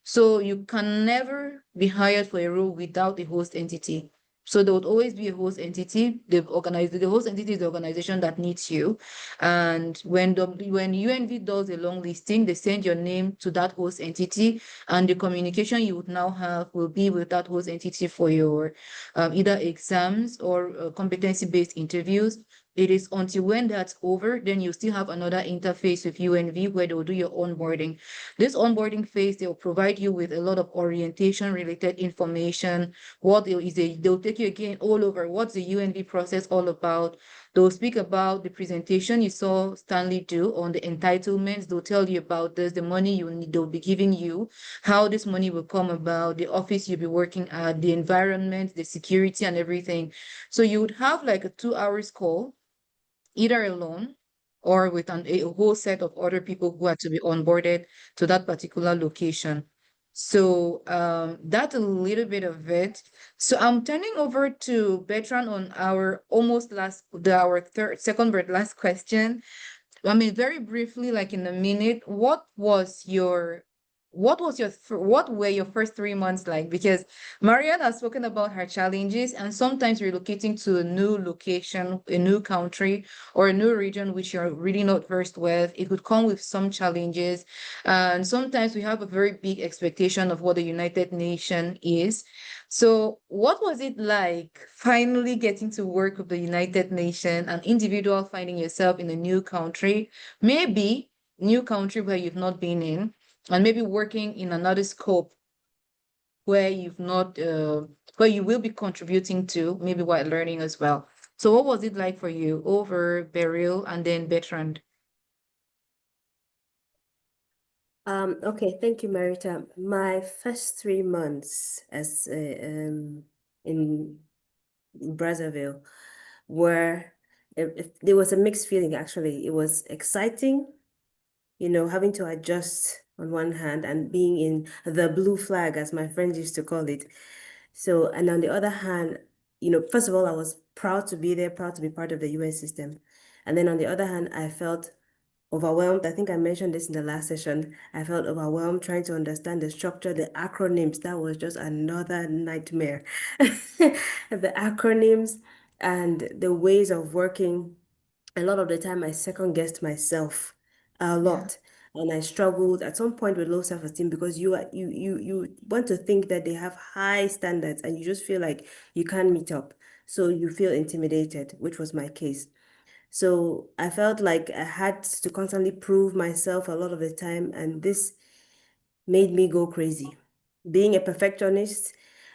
So you can never be hired for a role without a host entity. So there would always be a host entity. The host entity is the organization that needs you. And when UNV does a long listing, they send your name to that host entity, and the communication you would now have will be with that host entity for your either exams or competency-based interviews. It is until when that's over, then you still have another interface with UNV where they'll do your onboarding. This onboarding phase, they'll provide you with a lot of orientation related information. They'll take you again all over. What's the UNV process all about? They'll speak about the presentation you saw Stanley do on the entitlements. They'll tell you about this, the money you need, they'll be giving you, how this money will come about, the office you'll be working at, the environment, the security and everything. So you would have like a 2 hours call, either alone or with a whole set of other people who are to be onboarded to that particular location. So that's a little bit of it. So I'm turning over to Betrand on second but last question. I mean, very briefly, like in a minute, what were your first 3 months like? Because Marriane has spoken about her challenges, and sometimes relocating to a new location, a new country, or a new region which you're really not versed with, it would come with some challenges. And sometimes we have a very big expectation of what the United Nations is. So what was it like finally getting to work with the United Nations, an individual finding yourself in a new country, maybe new country where you've not been in, and maybe working in another scope where where you will be contributing to, maybe while learning as well. So what was it like for you over Beryl and then Betrand? Okay, thank you, Marita. My first 3 months as in Brazzaville were there was a mixed feeling actually. It was exciting, having to adjust on one hand and being in the blue flag, as my friends used to call it. So, and on the other hand, first of all, I was proud to be there, proud to be part of the UN system. And then on the other hand, I felt overwhelmed. I think I mentioned this in the last session. I felt overwhelmed trying to understand the structure, the acronyms. That was just another nightmare. The acronyms and the ways of working. A lot of the time, I second guessed myself a lot. and I struggled at some point with low self-esteem because you want to think that they have high standards and you just feel like you can't meet up. So you feel intimidated, which was my case. So I felt like I had to constantly prove myself a lot of the time, and this made me go crazy. Being a perfectionist,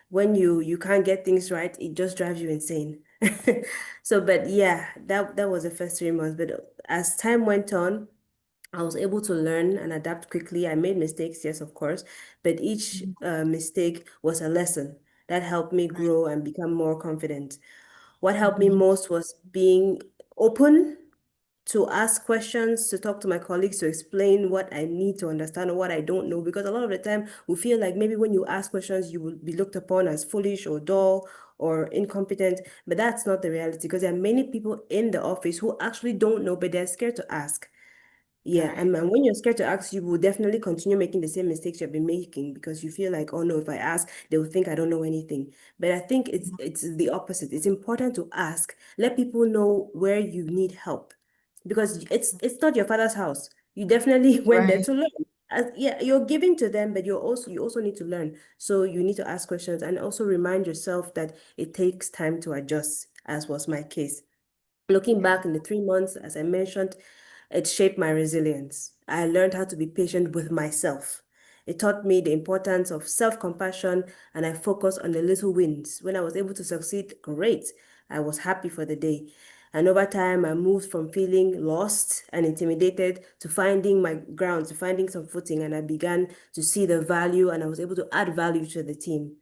when you can't get things right, it just drives you insane. So, but yeah, that was the first 3 months. But as time went on, I was able to learn and adapt quickly. I made mistakes, yes, of course, but each mistake was a lesson that helped me grow and become more confident. What helped me most was being open to ask questions, to talk to my colleagues, to explain what I need to understand or what I don't know. Because a lot of the time we feel like maybe when you ask questions, you will be looked upon as foolish or dull or incompetent. But that's not the reality, because there are many people in the office who actually don't know, but they're scared to ask. Yeah, and when you're scared to ask, you will definitely continue making the same mistakes you've been making because you feel like, oh no, if I ask, they will think I don't know anything. But I think it's the opposite. It's important to ask. Let people know where you need help, because it's not your father's house. You definitely went there Right. to learn. Yeah, you're giving to them, but you also need to learn. So you need to ask questions and also remind yourself that it takes time to adjust, as was my case. Looking back in the 3 months, as I mentioned, it shaped my resilience. I learned how to be patient with myself. It taught me the importance of self-compassion, and I focused on the little wins. When I was able to succeed, great. I was happy for the day. And over time, I moved from feeling lost and intimidated to finding my ground, to finding some footing, and I began to see the value, and I was able to add value to the team.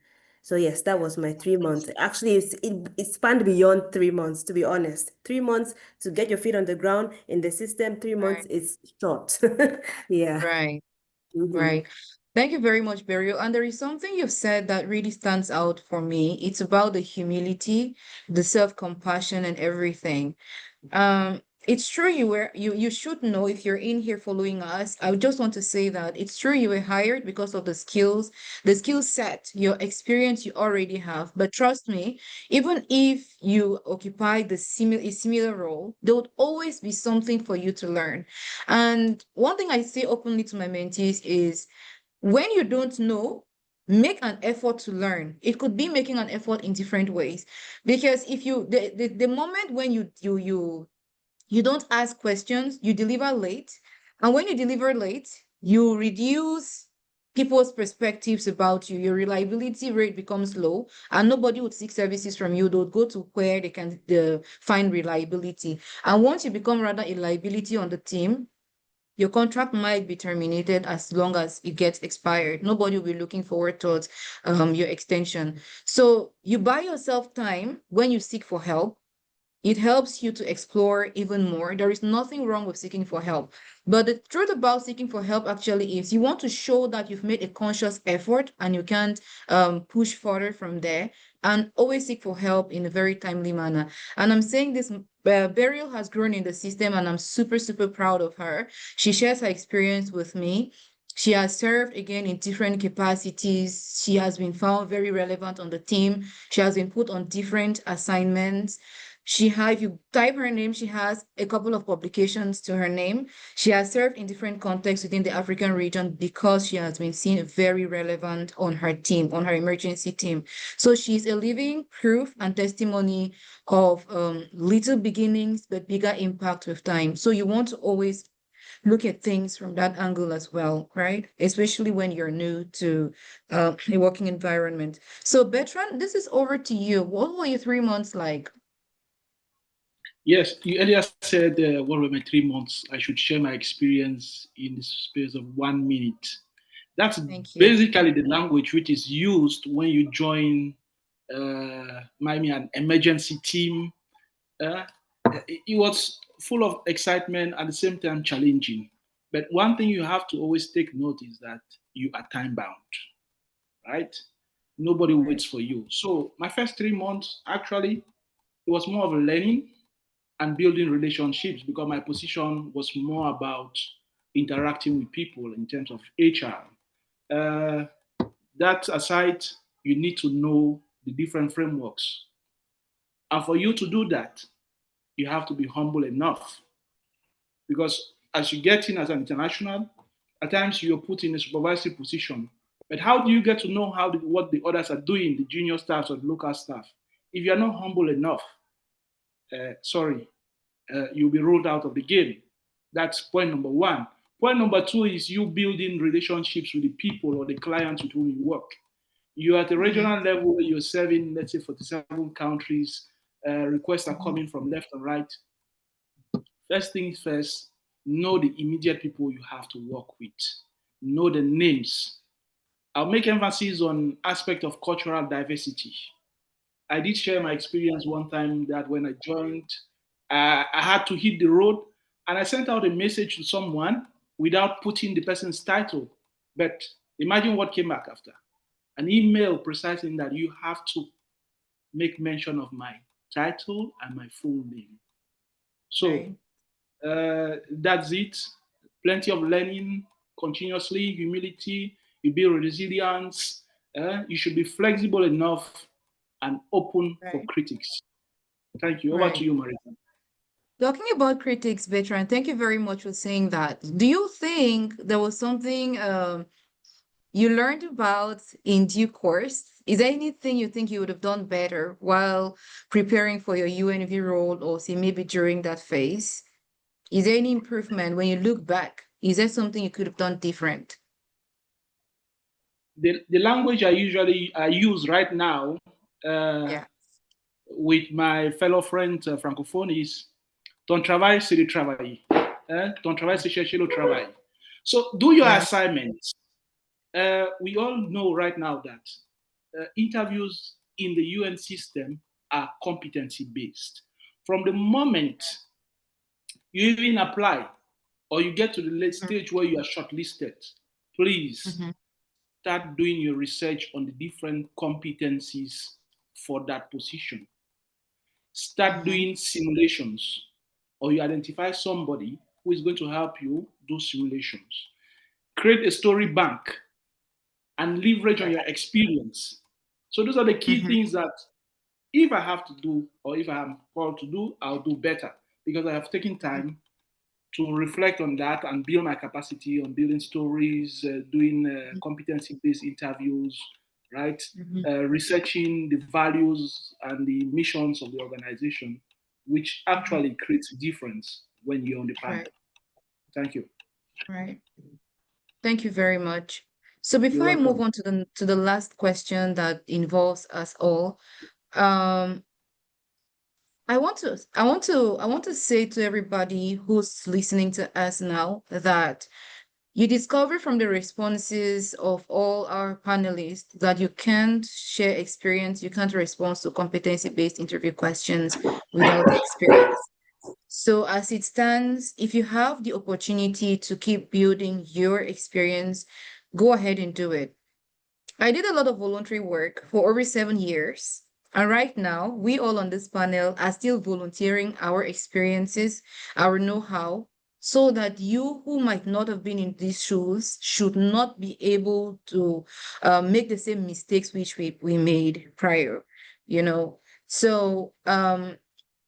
So yes, that was my 3 months. Actually, it spanned beyond 3 months, to be honest. 3 months to get your feet on the ground in the system, 3 months Right. is short. Yeah. Right. Mhm. Right. Thank you very much, Beryl. And there is something you've said that really stands out for me. It's about the humility, the self-compassion, and everything. It's true you should know if you're in here following us. I just want to say that it's true you were hired because of the skills, the skill set, your experience you already have. But trust me, even if you occupy a similar role, there would always be something for you to learn. And one thing I say openly to my mentees is when you don't know, make an effort to learn. It could be making an effort in different ways. Because if you the moment when you don't ask questions, you deliver late. And when you deliver late, you reduce people's perspectives about you. Your reliability rate becomes low, and nobody would seek services from you. They would go to where they can find reliability. And once you become rather a liability on the team, your contract might be terminated as long as it gets expired. Nobody will be looking forward towards your extension. So you buy yourself time when you seek for help. It helps you to explore even more. There is nothing wrong with seeking for help. But the truth about seeking for help actually is you want to show that you've made a conscious effort and you can't push further from there, and always seek for help in a very timely manner. And I'm saying this, Beryl has grown in the system and I'm super, super proud of her. She shares her experience with me. She has served again in different capacities. She has been found very relevant on the team. She has been put on different assignments. If you type her name, she has a couple of publications to her name. She has served in different contexts within the African region because she has been seen very relevant on her team, on her emergency team. So she's a living proof and testimony of little beginnings, but bigger impact with time. So you want to always look at things from that angle as well, right? Especially when you're new to a working environment. So Bertrand, this is over to you. What were your 3 months like? Yes, you earlier said what were my 3 months. I should share my experience in the space of 1 minute. That's Thank you. basically the language which is used when you join maybe an emergency team. Uh, it was full of excitement at the same time challenging. But one thing you have to always take note is that you are time bound, right? Nobody Right. waits for you. So my first 3 months actually it was more of a learning and building relationships because my position was more about interacting with people in terms of HR. Uh, that aside, you need to know the different frameworks. And for you to do that, you have to be humble enough because as you get in as an international, At times you're put in a supervisory position. But how do you get to know what the others are doing, the junior staff or the local staff? If you're not humble enough, you'll be ruled out of the game. That's point number one. Point number two is you building relationships with the people or the clients with whom you work. You're at a regional level where you're serving, let's say, 47 countries. Requests are coming from left and right. First things first, know the immediate people you have to work with. Know the names. I'll make emphasis on aspect of cultural diversity. I did share my experience one time that when I joined, I had to hit the road and I sent out a message to someone without putting the person's title. But imagine what came back after. An email precisely that you have to make mention of my title and my full name. So that's it. Plenty of learning continuously, humility, you build resilience. You should be flexible enough and open for critics. Thank you. Over to you, Marita. Talking about critics, Betrand, thank you very much for saying that. Do you think there was something you learned about in due course? Is there anything you think you would have done better while preparing for your UNV role, or say maybe during that phase? Is there any improvement when you look back? Is there something you could have done different? The language I use right now with my fellow friend francophone is ton travail c'est le travail. Ton travail c'est chercher le travail. So do your assignments. We all know right now that interviews in the UN system are competency based. From the moment you even apply or you get to the late stage where you are shortlisted, please start doing your research on the different competencies for that position. Start doing simulations, or you identify somebody who is going to help you do simulations. Create a story bank and leverage on your experience. So those are the key things that if I have to do, or if I am called to do, I'll do better because I have taken time to reflect on that and build my capacity on building stories, doing competency-based interviews, right? Researching the values and the missions of the organization, which actually creates a difference when you're on the panel. Thank you. Right. Thank you very much. So before I move on to the last question that involves us all, I want to say to everybody who's listening to us now that you discover from the responses of all our panelists that you can't share experience, you can't respond to competency-based interview questions without the experience. So as it stands, if you have the opportunity to keep building your experience, go ahead and do it. I did a lot of voluntary work for over 7 years. And right now, we all on this panel are still volunteering our experiences, our know-how, so that you who might not have been in these shoes should not be able to make the same mistakes which we made prior, you know. So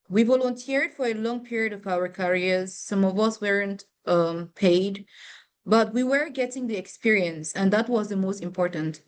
we volunteered for a long period of our careers. Some of us weren't paid, but we were getting the experience, and that was the most important.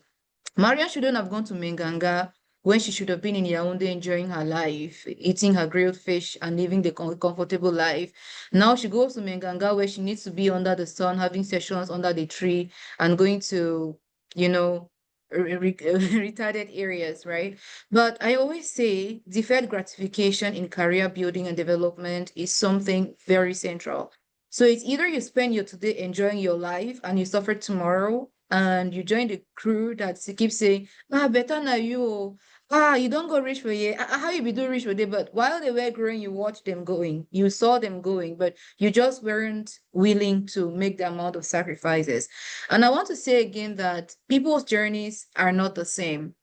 Marriane shouldn't have gone to Menganga when she should have been in Yaoundé enjoying her life, eating her grilled fish and living the comfortable life. Now she goes to Menganga where she needs to be under the sun, having sessions under the tree and going to, you know, retarded areas, right? But I always say deferred gratification in career building and development is something very central. So it's either you spend your today enjoying your life and you suffer tomorrow, and you join the crew that keeps saying, better now you, you don't go rich for you. How you be doing rich for them? But while they were growing, you watched them going, you saw them going, but you just weren't willing to make the amount of sacrifices. And I want to say again that people's journeys are not the same.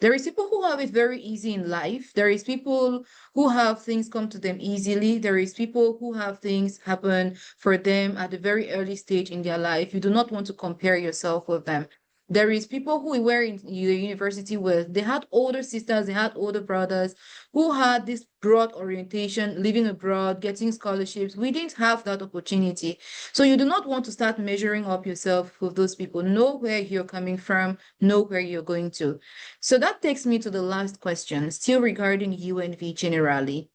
There is people who have it very easy in life. There is people who have things come to them easily. There is people who have things happen for them at a very early stage in their life. You do not want to compare yourself with them. There is people who we were in the university with, they had older sisters, they had older brothers who had this broad orientation, living abroad, getting scholarships. We didn't have that opportunity. So you do not want to start measuring up yourself with those people. Know where you're coming from, know where you're going to. So that takes me to the last question, still regarding UNV generally.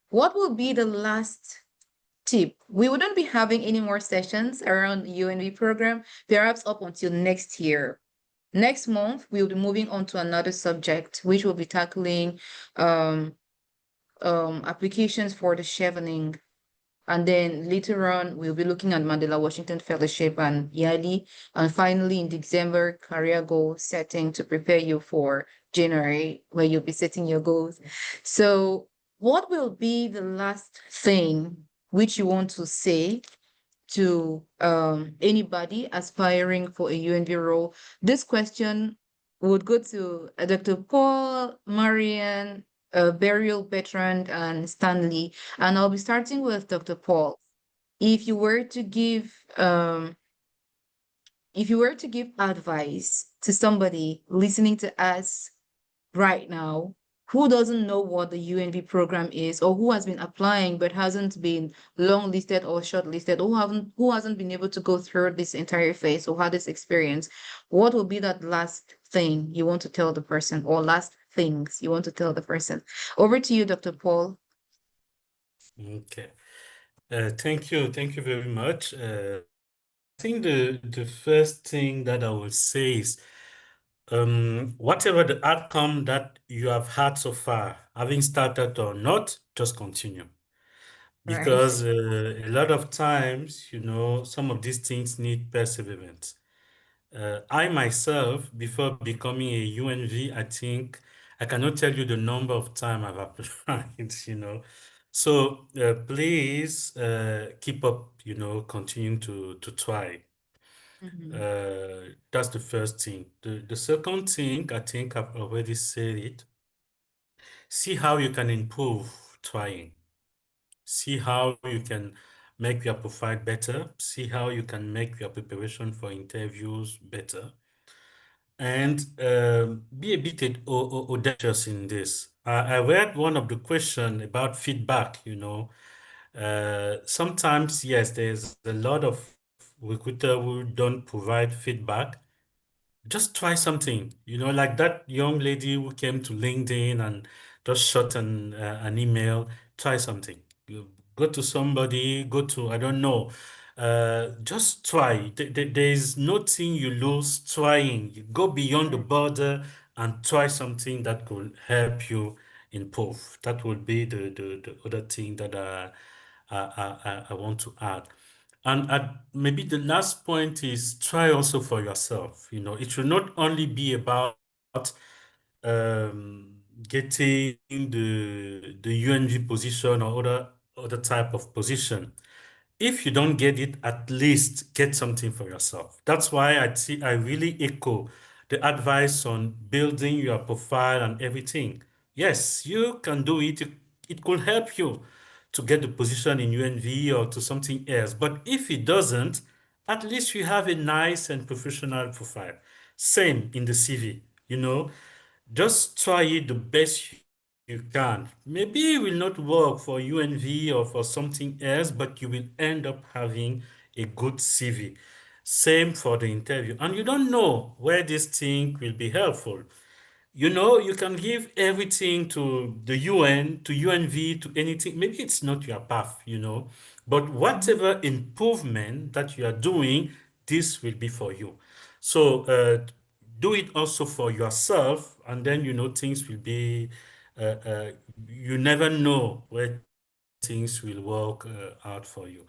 What will be the last tip? We wouldn't be having any more sessions around the UNV program, perhaps up until next year. Next month, we'll be moving on to another subject, which will be tackling applications for the chevening. And then later on, we'll be looking at Mandela Washington Fellowship and YALI. And finally, in December, career goal setting to prepare you for January, where you'll be setting your goals. So what will be the last thing which you want to say to anybody aspiring for a UNV role? This question would go to Dr. Paul, Marriane, Beryl, Betrand, and Stanley. And I'll be starting with Dr. Paul. If you were to give advice to somebody listening to us right now who doesn't know what the UNV program is, or who has been applying but hasn't been long-listed or short-listed, or who hasn't been able to go through this entire phase or had this experience, what will be that last thing you want to tell the person, or last things you want to tell the person? Over to you, Dr. Paul. Okay. Thank you. Thank you very much. I think the first thing that I will say is, whatever the outcome that you have had so far, having started or not, just continue. Right. Because a lot of times, some of these things need perseverance. I myself, before becoming a UNV, I think I cannot tell you the number of times I've applied. So please keep up, continuing to try. That's the first thing. The second thing, I think I've already said it. See how you can improve trying. See how you can make your profile better. See how you can make your preparation for interviews better. And be a bit audacious in this. I read one of the questions about feedback. Sometimes, yes, there's a lot of recruiter who don't provide feedback. Just try something, like that young lady who came to LinkedIn and just shot an email. Try something. You go to somebody, I don't know. Just try. There's nothing you lose trying. You go beyond the border and try something that could help you improve. That would be the other thing that I want to add. And maybe the last point is try also for yourself. It should not only be about getting the UNV position or other type of position. If you don't get it, at least get something for yourself. That's why I really echo the advice on building your profile and everything. Yes, you can do it. It could help you to get the position in UNV or to something else. But if it doesn't, at least you have a nice and professional profile. Same in the CV. Just try it the best you can. Maybe it will not work for UNV or for something else, but you will end up having a good CV. Same for the interview. And you don't know where this thing will be helpful. You can give everything to the UN, to UNV, to anything. Maybe it's not your path. But whatever improvement that you are doing, this will be for you. So do it also for yourself, and then things will be. Uh, uh, you never know where things will work out for you.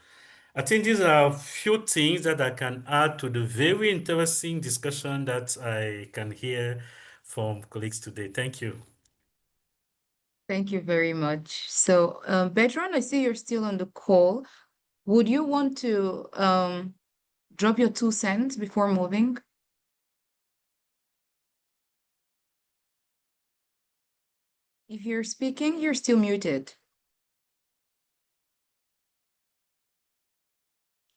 I think these are a few things that I can add to the very interesting discussion that I can hear from colleagues today. Thank you. Thank you very much. So, Betrand, I see you're still on the call. Would you want to drop your 2 cents before moving? If you're speaking, you're still muted.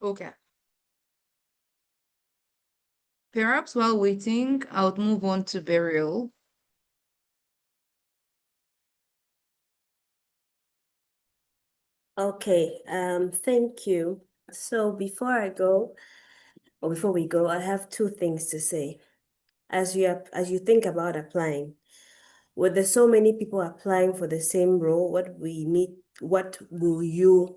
Okay. Perhaps while waiting, I would move on to Beryl. Okay, thank you. So before we go, I have two things to say. As you think about applying, with there's so many people applying for the same role, what will you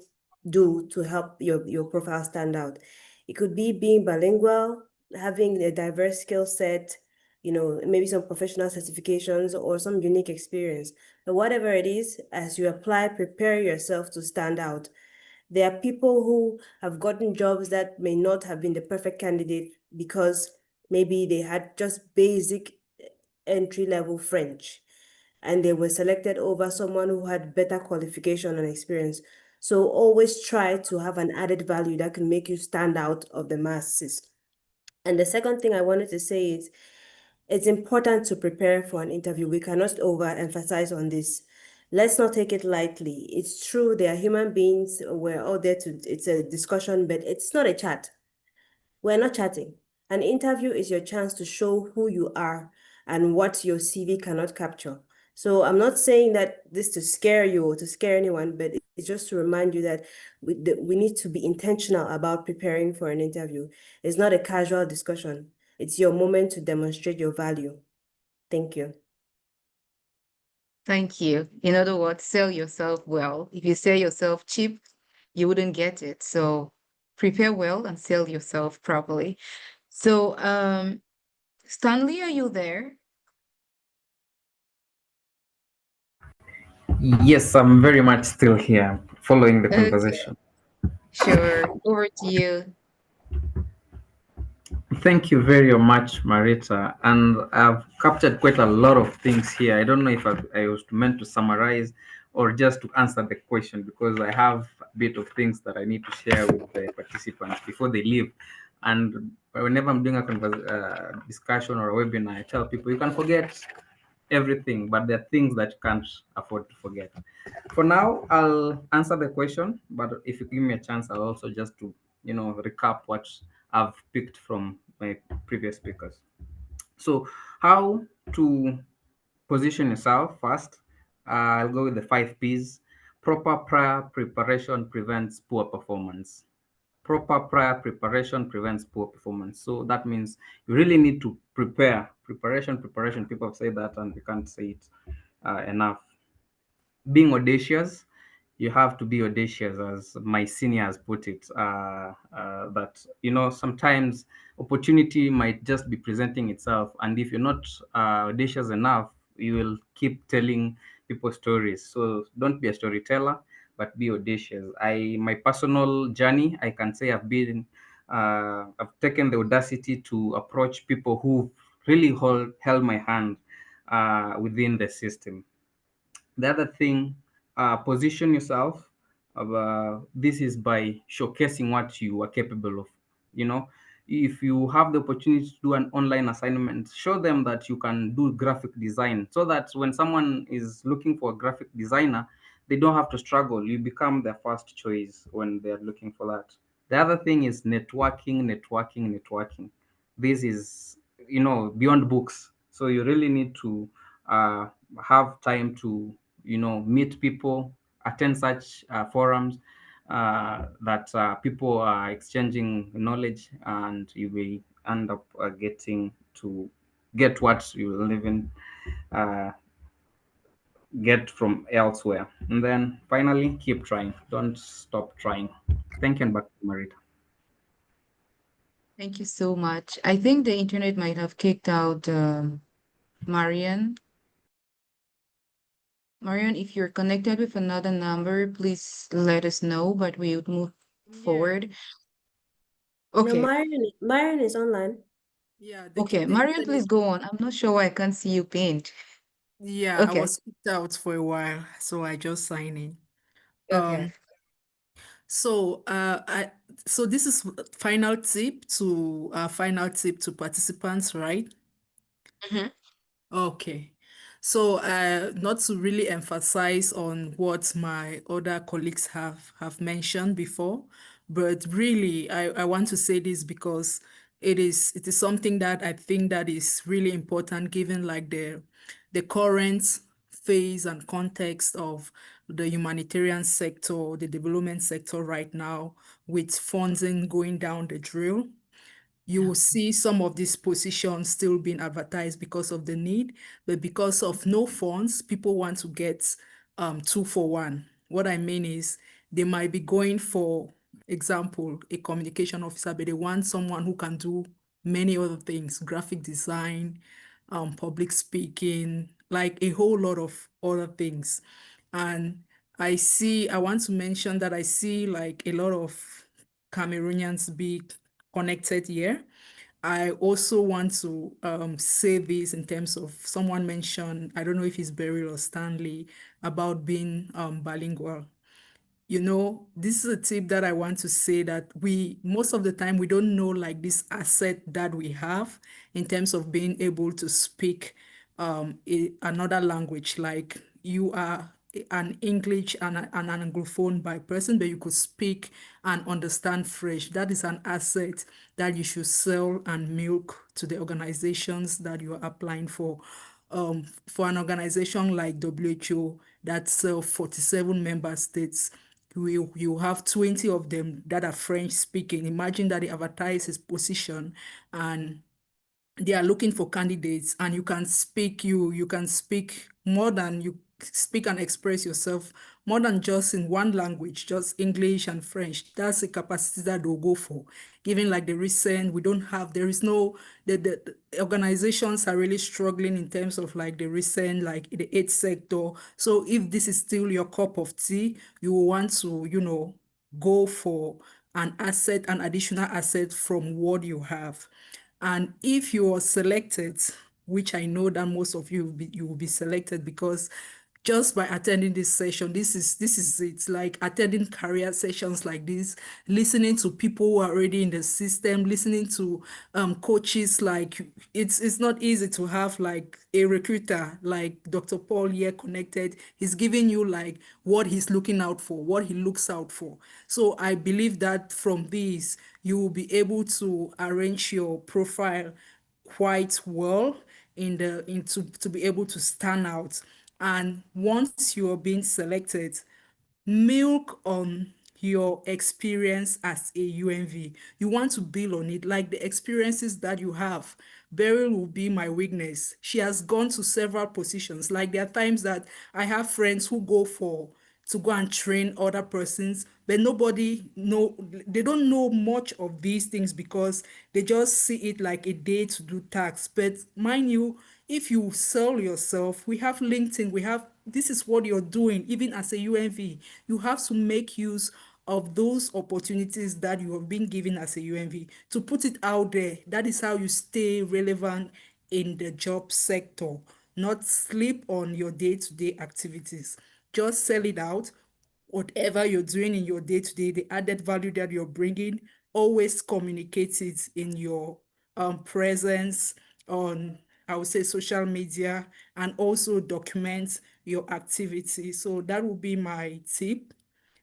do to help your profile stand out? It could be being bilingual, having a diverse skill set, maybe some professional certifications or some unique experience. But whatever it is, as you apply, prepare yourself to stand out. There are people who have gotten jobs that may not have been the perfect candidate because maybe they had just basic entry-level French and they were selected over someone who had better qualification and experience. So always try to have an added value that can make you stand out of the masses. And the second thing I wanted to say is it's important to prepare for an interview. We cannot overemphasize on this. Let's not take it lightly. It's true, they are human beings. We're all there it's a discussion, but it's not a chat. We're not chatting. An interview is your chance to show who you are and what your CV cannot capture. So I'm not saying that this to scare you or to scare anyone, but it's just to remind you that we need to be intentional about preparing for an interview. It's not a casual discussion. It's your moment to demonstrate your value. Thank you. Thank you. In other words, sell yourself well. If you sell yourself cheap, you wouldn't get it. So prepare well and sell yourself properly. So, Stanley, are you there? Yes, I'm very much still here following the Okay, conversation. sure. Over to you. Thank you very much, Marita. And I've captured quite a lot of things here. I don't know if I was meant to summarize or just to answer the question because I have a bit of things that I need to share with the participants before they leave. And whenever I'm doing a discussion or a webinar, I tell people you can forget everything, but there are things that you can't afford to forget. For now, I'll answer the question, but if you give me a chance, I'll also just to recap what I've picked from my previous speakers. So, how to position yourself first? I'll go with the 5 P's. Proper prior preparation prevents poor performance. Proper prior preparation prevents poor performance. So that means you really need to prepare. Preparation. People say that and we can't say it enough. Being audacious, you have to be audacious, as my seniors put it. That sometimes opportunity might just be presenting itself, and if you're not audacious enough, you will keep telling people stories. So don't be a storyteller, but be audacious. My personal journey, I can say I've taken the audacity to approach people who really held my hand within the system. The other thing, position yourself. This is by showcasing what you are capable of. You know, if you have the opportunity to do an online assignment, show them that you can do graphic design, so that when someone is looking for a graphic designer, they don't have to struggle. You become their first choice when they're looking for that. The other thing is networking. This is beyond books, so you really need to uh, have time to meet people, attend such forums that people are exchanging knowledge, and you will end up getting to get what you will even uh, get from elsewhere. And then finally, keep trying, don't stop trying. Thank you, and back to Marita. Thank you so much. I think the internet might have kicked out Marriane. Marriane, if you're connected with another number, please let us know, but we would move Yeah, forward. No, Okay. Marriane is online. yeah. Okay. The Marriane, internet. please go on. I'm not sure why I can't see you paint. Yeah, I Okay. was kicked out for a while, so I just signed in. Okay. Um, so so this is final tip to participants, right? Mhm. Okay. So not to really emphasize on what my other colleagues have mentioned before, but really I want to say this because it is something that I think that is really important given like the current phase and context of the humanitarian sector, the development sector right now, with funding going down the drill. You will see some of these positions still being advertised because of the need, but because of no funds, people want to get 2 for 1. What I mean is they might be going for example, a communication officer, but they want someone who can do many other things, graphic design, public speaking, like a whole lot of other things. And I want to mention that I see like a lot of Cameroonians be connected here. I also want to say this in terms of someone mentioned, I don't know if it's Beryl or Stanley, about being bilingual. This is a tip that I want to say that most of the time, we don't know like this asset that we have in terms of being able to speak another language. Like you are an English and an Anglophone by person, but you could speak and understand French. That is an asset that you should sell and milk to the organizations that you are applying for. For an organization like WHO that serve 47 member states, you have 20 of them that are French speaking. Imagine that they advertise his position and they are looking for candidates, and you can speak more than you speak and express yourself more than just in one language, just English and French. That's the capacity that they'll go for. Given like there is no, the organizations are really struggling in terms of like the recent, like the aid sector. So if this is still your cup of tea, you will want to, go for an additional asset from what you have. And if you are selected, which I know that most of you will be selected, because just by attending this session, this is it, like attending career sessions like this, listening to people who are already in the system, listening to coaches. Like it's not easy to have like a recruiter like Dr. Paul here connected. He's giving you like what he's looking out for, what he looks out for. So I believe that from this, you will be able to arrange your profile quite well to be able to stand out. And once you're being selected, milk on your experience as a UNV. You want to build on it, like the experiences that you have. Beryl will be my weakness. She has gone to several positions. Like there are times that I have friends who to go and train other persons, but they don't know much of these things because they just see it like a day to do tasks. But mind you, if you sell yourself, we have LinkedIn, this is what you're doing, even as a UNV. You have to make use of those opportunities that you have been given as a UNV to put it out there. That is how you stay relevant in the job sector, not sleep on your day-to-day activities. Just sell it out. Whatever you're doing in your day-to-day, the added value that you're bringing, always communicate it in your presence on, I would say, social media, and also document your activity. So that would be my tip.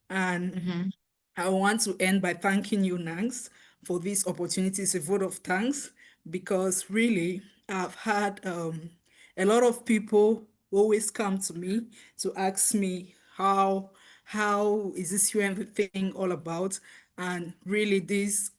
And I want to end by thanking you, Nangs, for this opportunity. It's a vote of thanks because really I've had a lot of people always come to me to ask me how is this UNV thing all about? And really this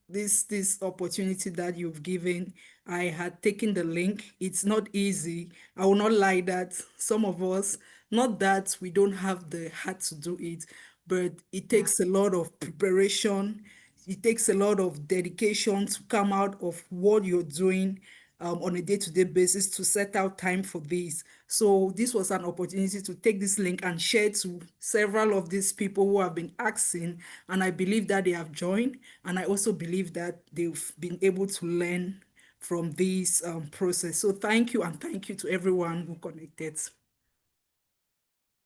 opportunity that you've given, I had taken the link. It's not easy. I will not lie that some of us, not that we don't have the heart to do it, but it takes a lot of preparation. It takes a lot of dedication to come out of what you're doing on a day-to-day basis to set out time for this. So this was an opportunity to take this link and share to several of these people who have been asking, and I believe that they have joined, and I also believe that they've been able to learn from this process. So thank you, and thank you to everyone who connected.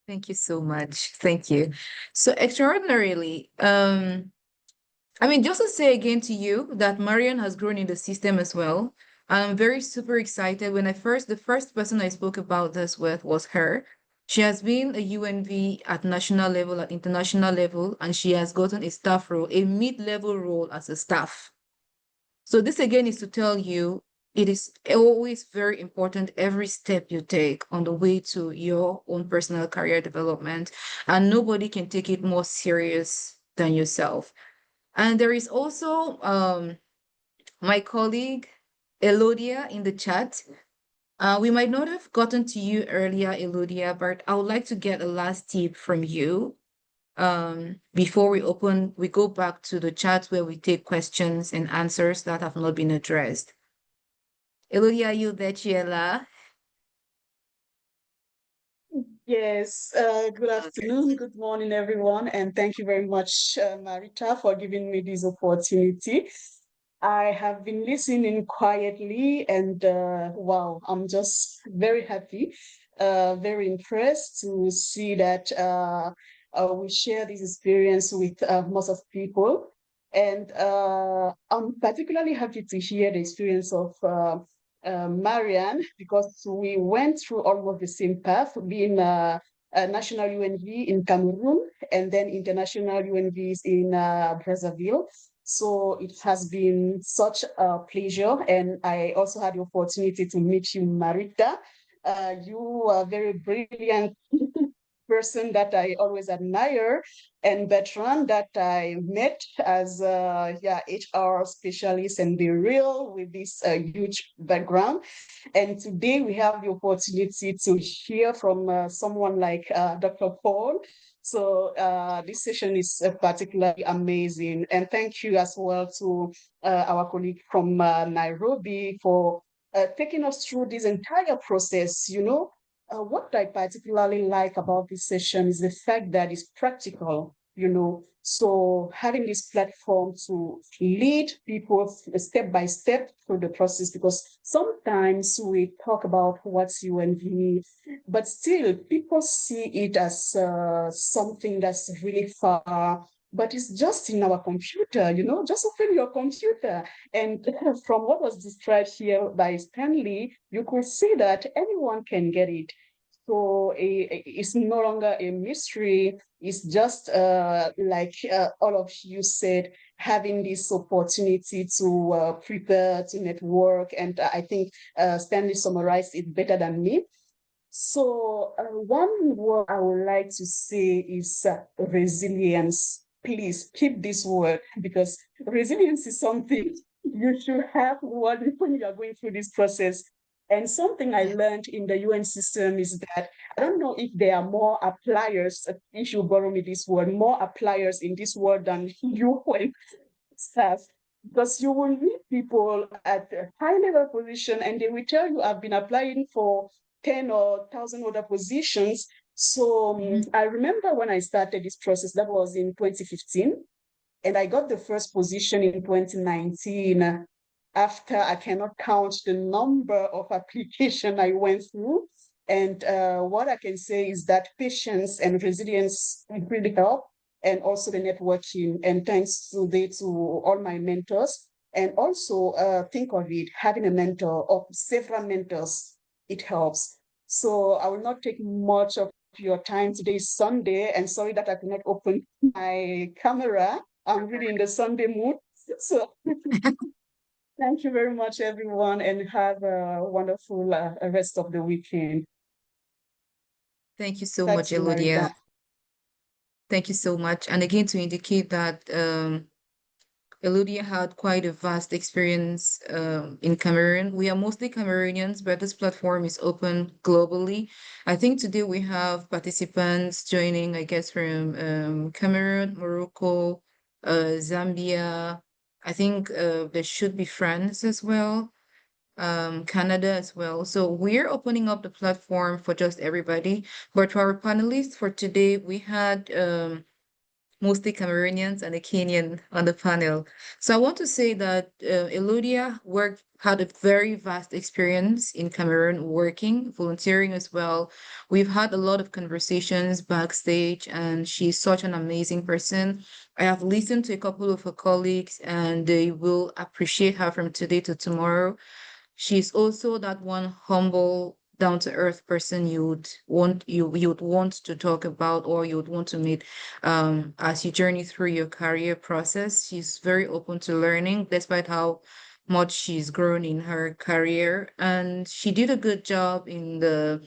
Thank you so much. Thank you. So extraordinarily, just to say again to you that Marriane has grown in the system as well. I'm very super excited. The first person I spoke about this with was her. She has been a UNV at national level, at international level, and she has gotten a staff role, a mid-level role as a staff. So this again is to tell you it is always very important every step you take on the way to your own personal career development, and nobody can take it more serious than yourself. And there is also my colleague Elodia in the chat. We might not have gotten to you earlier, Elodia, but I would like to get a last tip from you before we go back to the chat where we take questions and answers that have not been addressed. Elodia, are you there, Chiela? Yes, good afternoon, good morning, everyone, and thank you very much, Marita, for giving me this opportunity. I have been listening quietly, and wow, I'm just very happy, very impressed to see that we share this experience with most of people. And I'm particularly happy to hear the experience of Marriane, because we went through almost the same path, being a national UNV in Cameroon and then international UNVs in Brazzaville. So it has been such a pleasure. And I also had the opportunity to meet you, Marita. You are very brilliant person that I always admire, and Betrand that I met as a HR specialist and Beryl with this huge background. And today we have the opportunity to hear from someone like Dr. Paul. So this session is particularly amazing. And thank you as well to our colleague from Nairobi for taking us through this entire process. What I particularly like about this session is the fact that it's practical, So having this platform to lead people step by step through the process, because sometimes we talk about what's UNV, but still people see it as something that's really far, but it's just in our computer, just open your computer. And from what was described here by Stanley, you could see that anyone can get it. So it's no longer a mystery. It's just like all of you said, having this opportunity to prepare, to network. And I think Stanley summarized it better than me. So one word I would like to say is resilience. Please keep this word, because resilience is something you should have when you are going through this process. And something I learned in the UN system is that I don't know if there are more appliers, if you borrow me this word, more appliers in this world than UN staff, because you will meet people at a high level position and they will tell you, I've been applying for 10 or 1,000 other positions. So I remember when I started this process, that was in 2015, and I got the first position in 2019 after I cannot count the number of applications I went through. And what I can say is that patience and resilience really help, and also the networking. And thanks to all my mentors. And also think of it, having a mentor or several mentors, it helps. So I will not take much of your time. Today is Sunday, and sorry that I could not open my camera. I'm really in the Sunday mood. So thank you very much, everyone, and have a wonderful rest of the weekend. Thank you so Back much, to you, Elodia. Marita. Thank you so much. And again, to indicate that Elodia had quite a vast experience in Cameroon. We are mostly Cameroonians, but this platform is open globally. I think today we have participants joining, I guess, from Cameroon, Morocco, Zambia. I think there should be France as well, Canada as well. So we're opening up the platform for just everybody. But for our panelists for today, we had mostly Cameroonians and a Kenyan on the panel. So I want to say that Elodia had a very vast experience in Cameroon, working, volunteering as well. We've had a lot of conversations backstage, and she's such an amazing person. I have listened to a couple of her colleagues, and they will appreciate her from today to tomorrow. She's also that one humble, down to earth person you'd want to talk about, or you'd want to meet as you journey through your career process. She's very open to learning, despite how much she's grown in her career, and she did a good job in her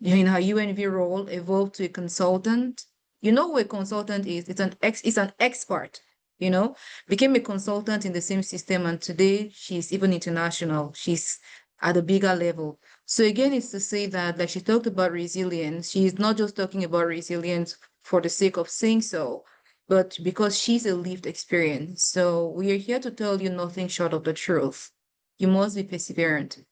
UNV role, evolved to a consultant. You know who a consultant is? It's an expert, you know, became a consultant in the same system, and today she's even international. She's at a bigger level. So again, it's to say that, like she talked about resilience, she's not just talking about resilience for the sake of saying so, but because she's a lived experience. So we are here to tell you nothing short of the truth. You must be perseverant.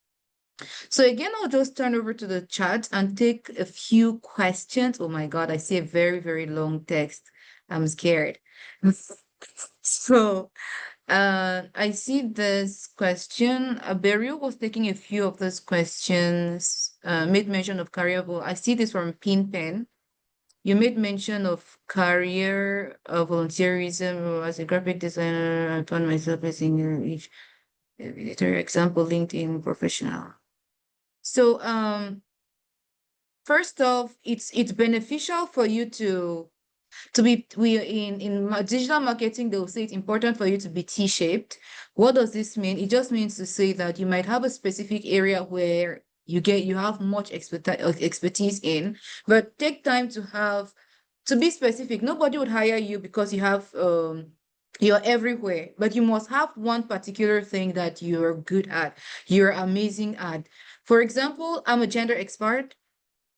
So again, I'll just turn over to the chat and take a few questions. Oh my God, I see a very, very long text. I'm scared. So I see this question. Beryl was taking a few of those questions, made mention of career goal. I see this from Pin Pen. You made mention of career volunteerism as a graphic designer. I found myself as in each example, LinkedIn professional. So first off, it's beneficial for you to be digital marketing. They'll say it's important for you to be T-shaped. What does this mean? It just means to say that you might have a specific area where you have much expertise in, but take time to be specific. Nobody would hire you because you're everywhere, but you must have one particular thing that you're good at, you're amazing at. For example, I'm a gender expert.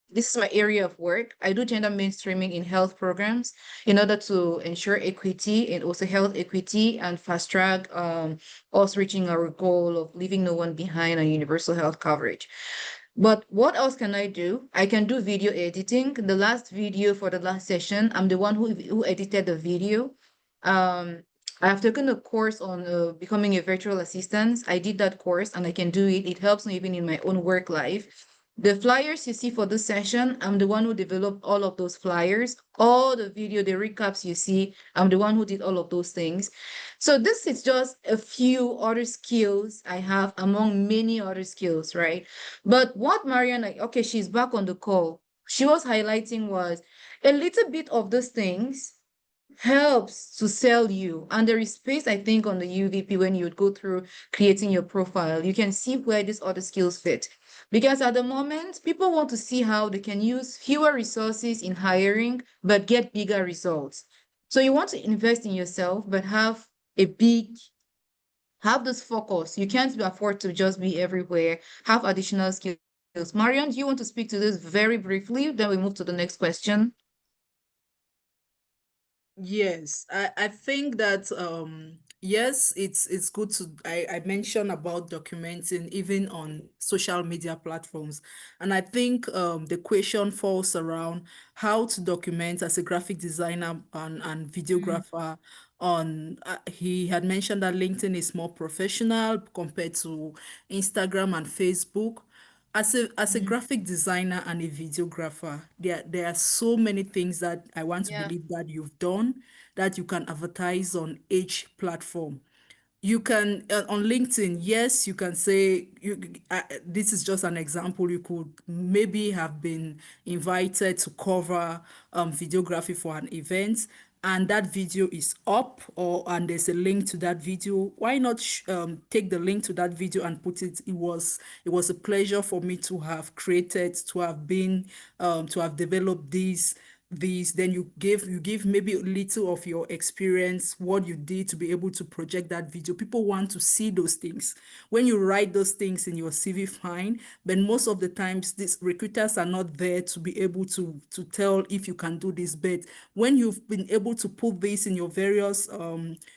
This is my area of work. I do gender mainstreaming in health programs in order to ensure equity and also health equity and fast track us reaching our goal of leaving no one behind on universal health coverage. But what else can I do? I can do video editing. The last video for the last session, I'm the one who edited the video. I have taken a course on becoming a virtual assistant. I did that course and I can do it. It helps me even in my own work life. The flyers you see for this session, I'm the one who developed all of those flyers. All the video, the recaps you see, I'm the one who did all of those things. So this is just a few other skills I have among many other skills, right? But what Marriane, okay, she's back on the call. She was highlighting was a little bit of those things helps to sell you. And there is space, I think, on the UVP when you would go through creating your profile. You can see where these other skills fit. Because at the moment, people want to see how they can use fewer resources in hiring, but get bigger results. So you want to invest in yourself, but have this focus. You can't afford to just be everywhere, have additional skills. Marriane, do you want to speak to this very briefly? Then we move to the next question. Yes, I think that yes, it's good to I mentioned about documenting even on social media platforms. And I think the question falls around how to document as a graphic designer and videographer on he had mentioned that LinkedIn is more professional compared to Instagram and Facebook. As a graphic designer and a videographer, there are so many things that I want to Yeah. believe that you've done that you can advertise on each platform. You can on LinkedIn, yes, you can say this is just an example. You could maybe have been invited to cover videography for an event, and that video is up, and there's a link to that video. Why not take the link to that video and put it? It was a pleasure for me to have created, to have been, to have developed these. Then you give maybe a little of your experience, what you did to be able to project that video. People want to see those things. When you write those things in your CV, fine, but most of the times these recruiters are not there to be able to tell if you can do this. But when you've been able to put this in your various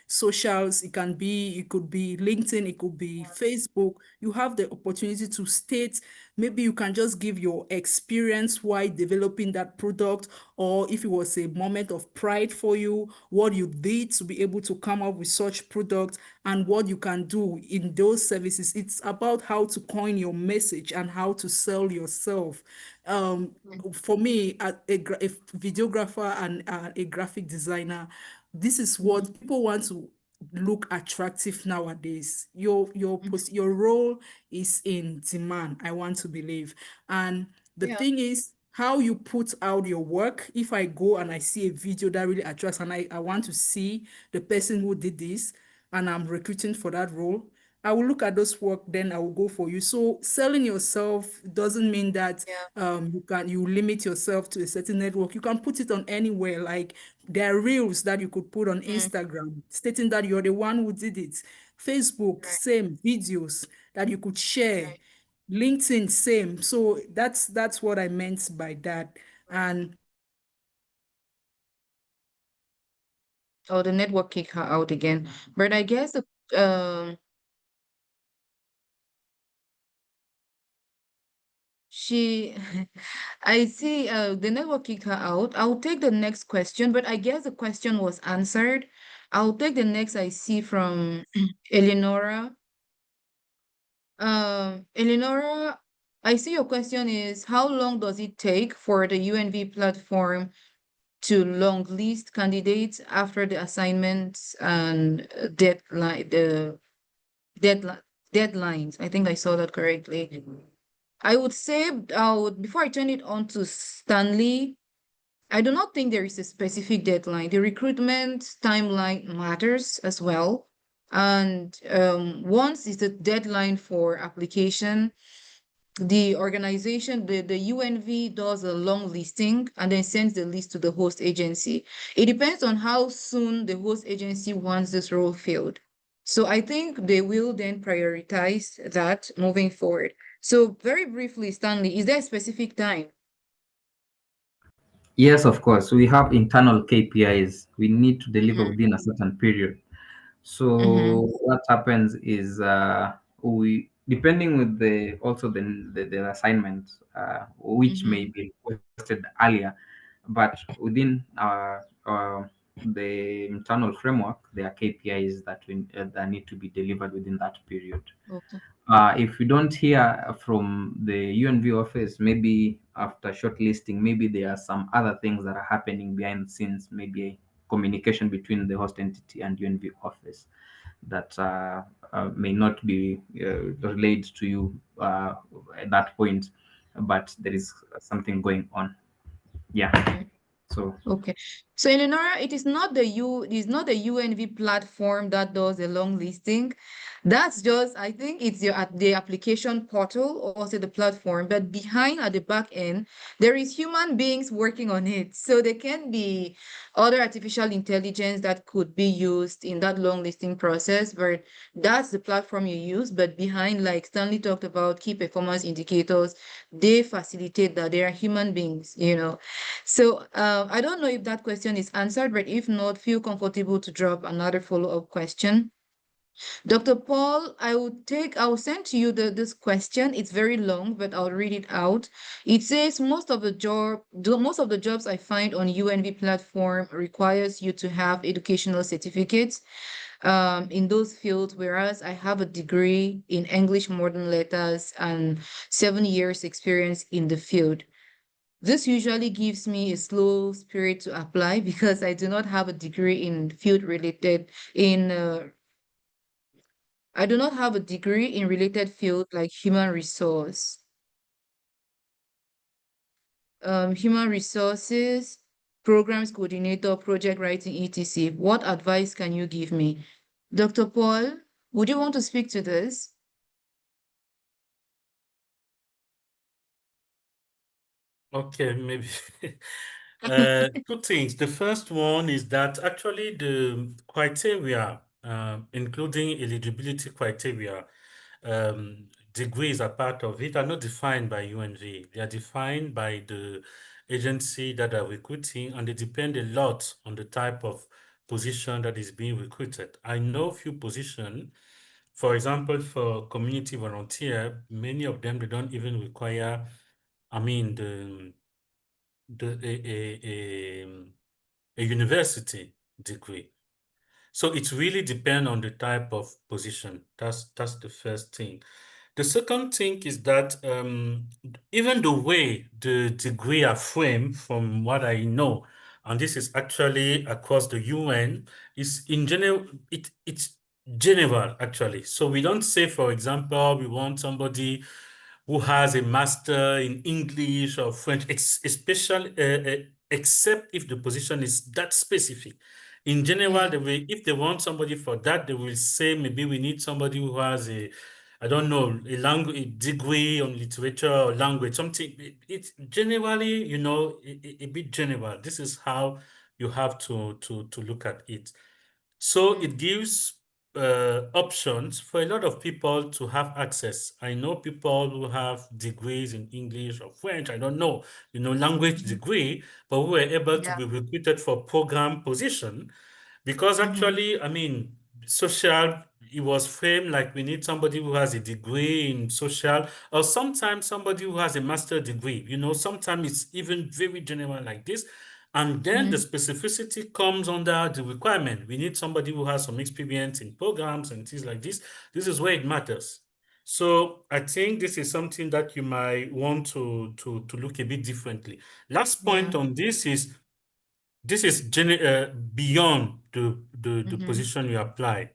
socials, it could be LinkedIn, it could be Facebook, you have the opportunity to state. Maybe you can just give your experience while developing that product, or if it was a moment of pride for you, what you did to be able to come up with such product and what you can do in those services. It's about how to coin your message and how to sell yourself. For me, as a videographer and a graphic designer, this is what people want to look attractive nowadays. Your role is in demand, I want to believe. And the Yeah. thing is how you put out your work. If I go and I see a video that really attracts, and I want to see the person who did this, and I'm recruiting for that role, I will look at those work, then I will go for you. So selling yourself doesn't mean that you limit yourself to a certain network. You can put it on anywhere. Like there are reels that you could put on Instagram stating that you're the one who did it. Facebook, same videos that you could share. LinkedIn, same. So that's what I meant by that. And Oh, the network kicked her out again. But I guess the she I see the network kicked her out. I'll take the next question, but I guess the question was answered. I'll take the next I see from Eleonora. Eleonora, I see your question is how long does it take for the UNV platform to long list candidates after the assignments and deadline deadlines? I think I saw that correctly. I would say before I turn it on to Stanley, I do not think there is a specific deadline. The recruitment timeline matters as well. And once is the deadline for application, the organization, the UNV does a long listing and then sends the list to the host agency. It depends on how soon the host agency wants this role filled. So I think they will then prioritize that moving forward. So very briefly, Stanley, is there a specific time? Yes, of course. We have internal KPIs. We need to deliver within a certain period. So what happens is we, depending with the also the assignment, which may be requested earlier, but within the internal framework, there are KPIs that need to be delivered within that period. Okay. If you don't hear from the UNV office, maybe after shortlisting, maybe there are some other things that are happening behind the scenes, maybe communication between the host entity and UNV office that may not be relayed to you at that point, but there is something going on. Yeah. So Okay. So Eleonora, it is not the UNV platform that does the long listing. That's just, I think it's the application portal or also the platform, but behind at the back end, there is human beings working on it. So there can be other artificial intelligence that could be used in that long listing process, but that's the platform you use. But behind, like Stanley talked about, key performance indicators, they facilitate that. They are human beings, you know. So I don't know if that question is answered, but if not, feel comfortable to drop another follow-up question. Dr. Paul, I'll send to you this question. It's very long, but I'll read it out. It says most of the jobs I find on UNV platform requires you to have educational certificates in those fields, whereas I have a degree in English modern letters and 7 years experience in the field. This usually gives me a slow spirit to apply because I do not have a degree in field related I do not have a degree in related field like human resources, programs coordinator, project writing, etc. What advice can you give me? Dr. Paul, would you want to speak to this? Okay, maybe. Two things. The first one is that actually the criteria, including eligibility criteria, degrees are part of it, are not defined by UNV. They are defined by the agency that are recruiting, and they depend a lot on the type of position that is being recruited. I know a few positions, for example, for community volunteer, many of them, they don't even require, I mean, a university degree. So it really depends on the type of position. That's the first thing. The second thing is that even the way the degree are framed, from what I know, and this is actually across the UN, is in general, it's general actually. So we don't say, for example, we want somebody who has a master in English or French, especially except if the position is that specific. In general, Yeah. they will, if they want somebody for that, they will say maybe we need somebody who has a, I don't know, a language, a degree on literature or language, something. It's generally, you know, a bit general. This is how you have to look at it. So it gives options for a lot of people to have access. I know people who have degrees in English or French, I don't know, you know, language degree, but who were able to Yeah. be recruited for program position because actually, I mean, social, it was framed like we need somebody who has a degree in social, or sometimes somebody who has a master degree. You know, sometimes it's even very general like this. And then the specificity comes under the requirement. We need somebody who has some experience in programs and things like this. This is where it matters. So I think this is something that you might want to look a bit differently. Last point Yeah. on this is beyond the position you apply.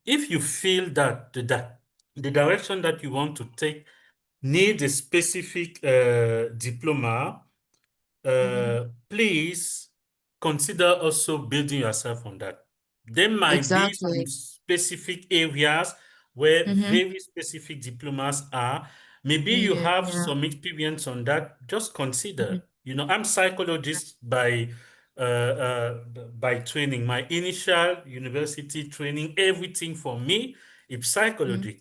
If you feel that the direction that you want to take needs a specific diploma, please consider also building yourself on that. There might be some Exactly. specific areas where Mm-hmm. very specific diplomas are. Maybe you Needed. have Yeah. some experience on that. Just Mm-hmm. consider. You know, I'm psychologist by training. My initial university training, everything for me is psychology.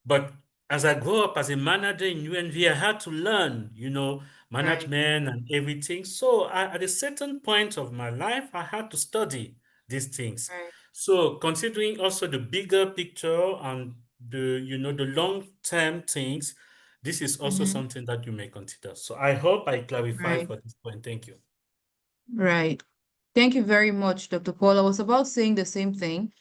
But as I grew up as a manager in UNV, I had to learn, you know, Right. management and everything. So at a certain point of my life, I had to study these things. Right. So considering also the bigger picture and the, you know, the long-term things, this is also Mm-hmm. something that you may consider. So I hope I clarify Right. for this point. Thank you. Right. Thank you very much, Dr. Paul. I was about saying the same thing.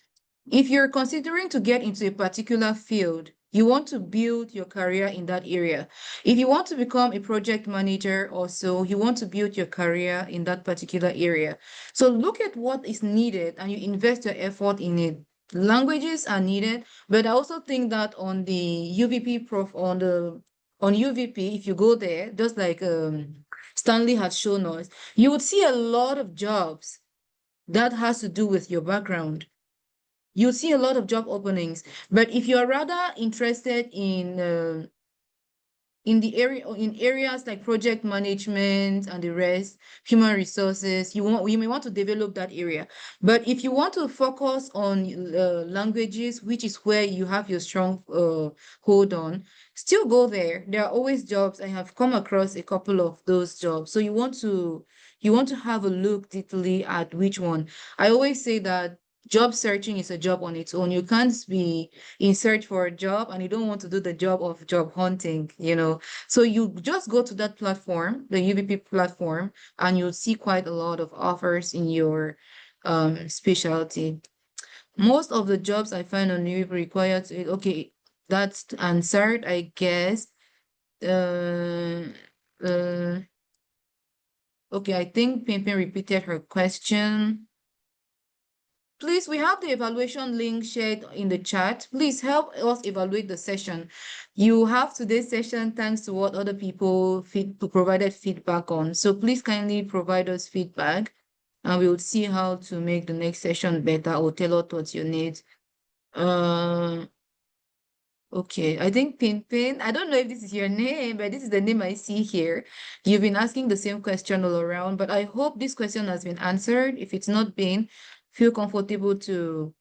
If you're considering to get into a particular field, you want to build your career in that area. If you want to become a project manager also, you want to build your career in that particular area. So look at what is needed and you invest your effort in it. Languages are needed, but I also think that on the UVP prof on UVP, if you go there, just like Stanley had shown us, you would see a lot of jobs that has to do with your background. You see a lot of job openings, but if you're rather interested in the area in areas like project management and the rest, human resources, you may want to develop that area. But if you want to focus on languages, which is where you have your strong hold on, still go there. There are always jobs. I have come across a couple of those jobs. So you want to have a look deeply at which one. I always say that job searching is a job on its own. You can't be in search for a job and you don't want to do the job of job hunting, you know. So you just go to that platform, the UVP platform, and you'll see quite a lot of offers in your specialty. Most of the jobs I find on UVP require to, okay, that's answered, I guess. Uh, uh, okay, I think Pimpin repeated her question. Please, we have the evaluation link shared in the chat. Please help us evaluate the session. You have today's session thanks to what other people provided feedback on. So please kindly provide us feedback and we'll see how to make the next session better or tailor towards your needs. Okay, I think Pimpin, I don't know if this is your name, but this is the name I see here. You've been asking the same question all around, but I hope this question has been answered. If it's not been, feel comfortable to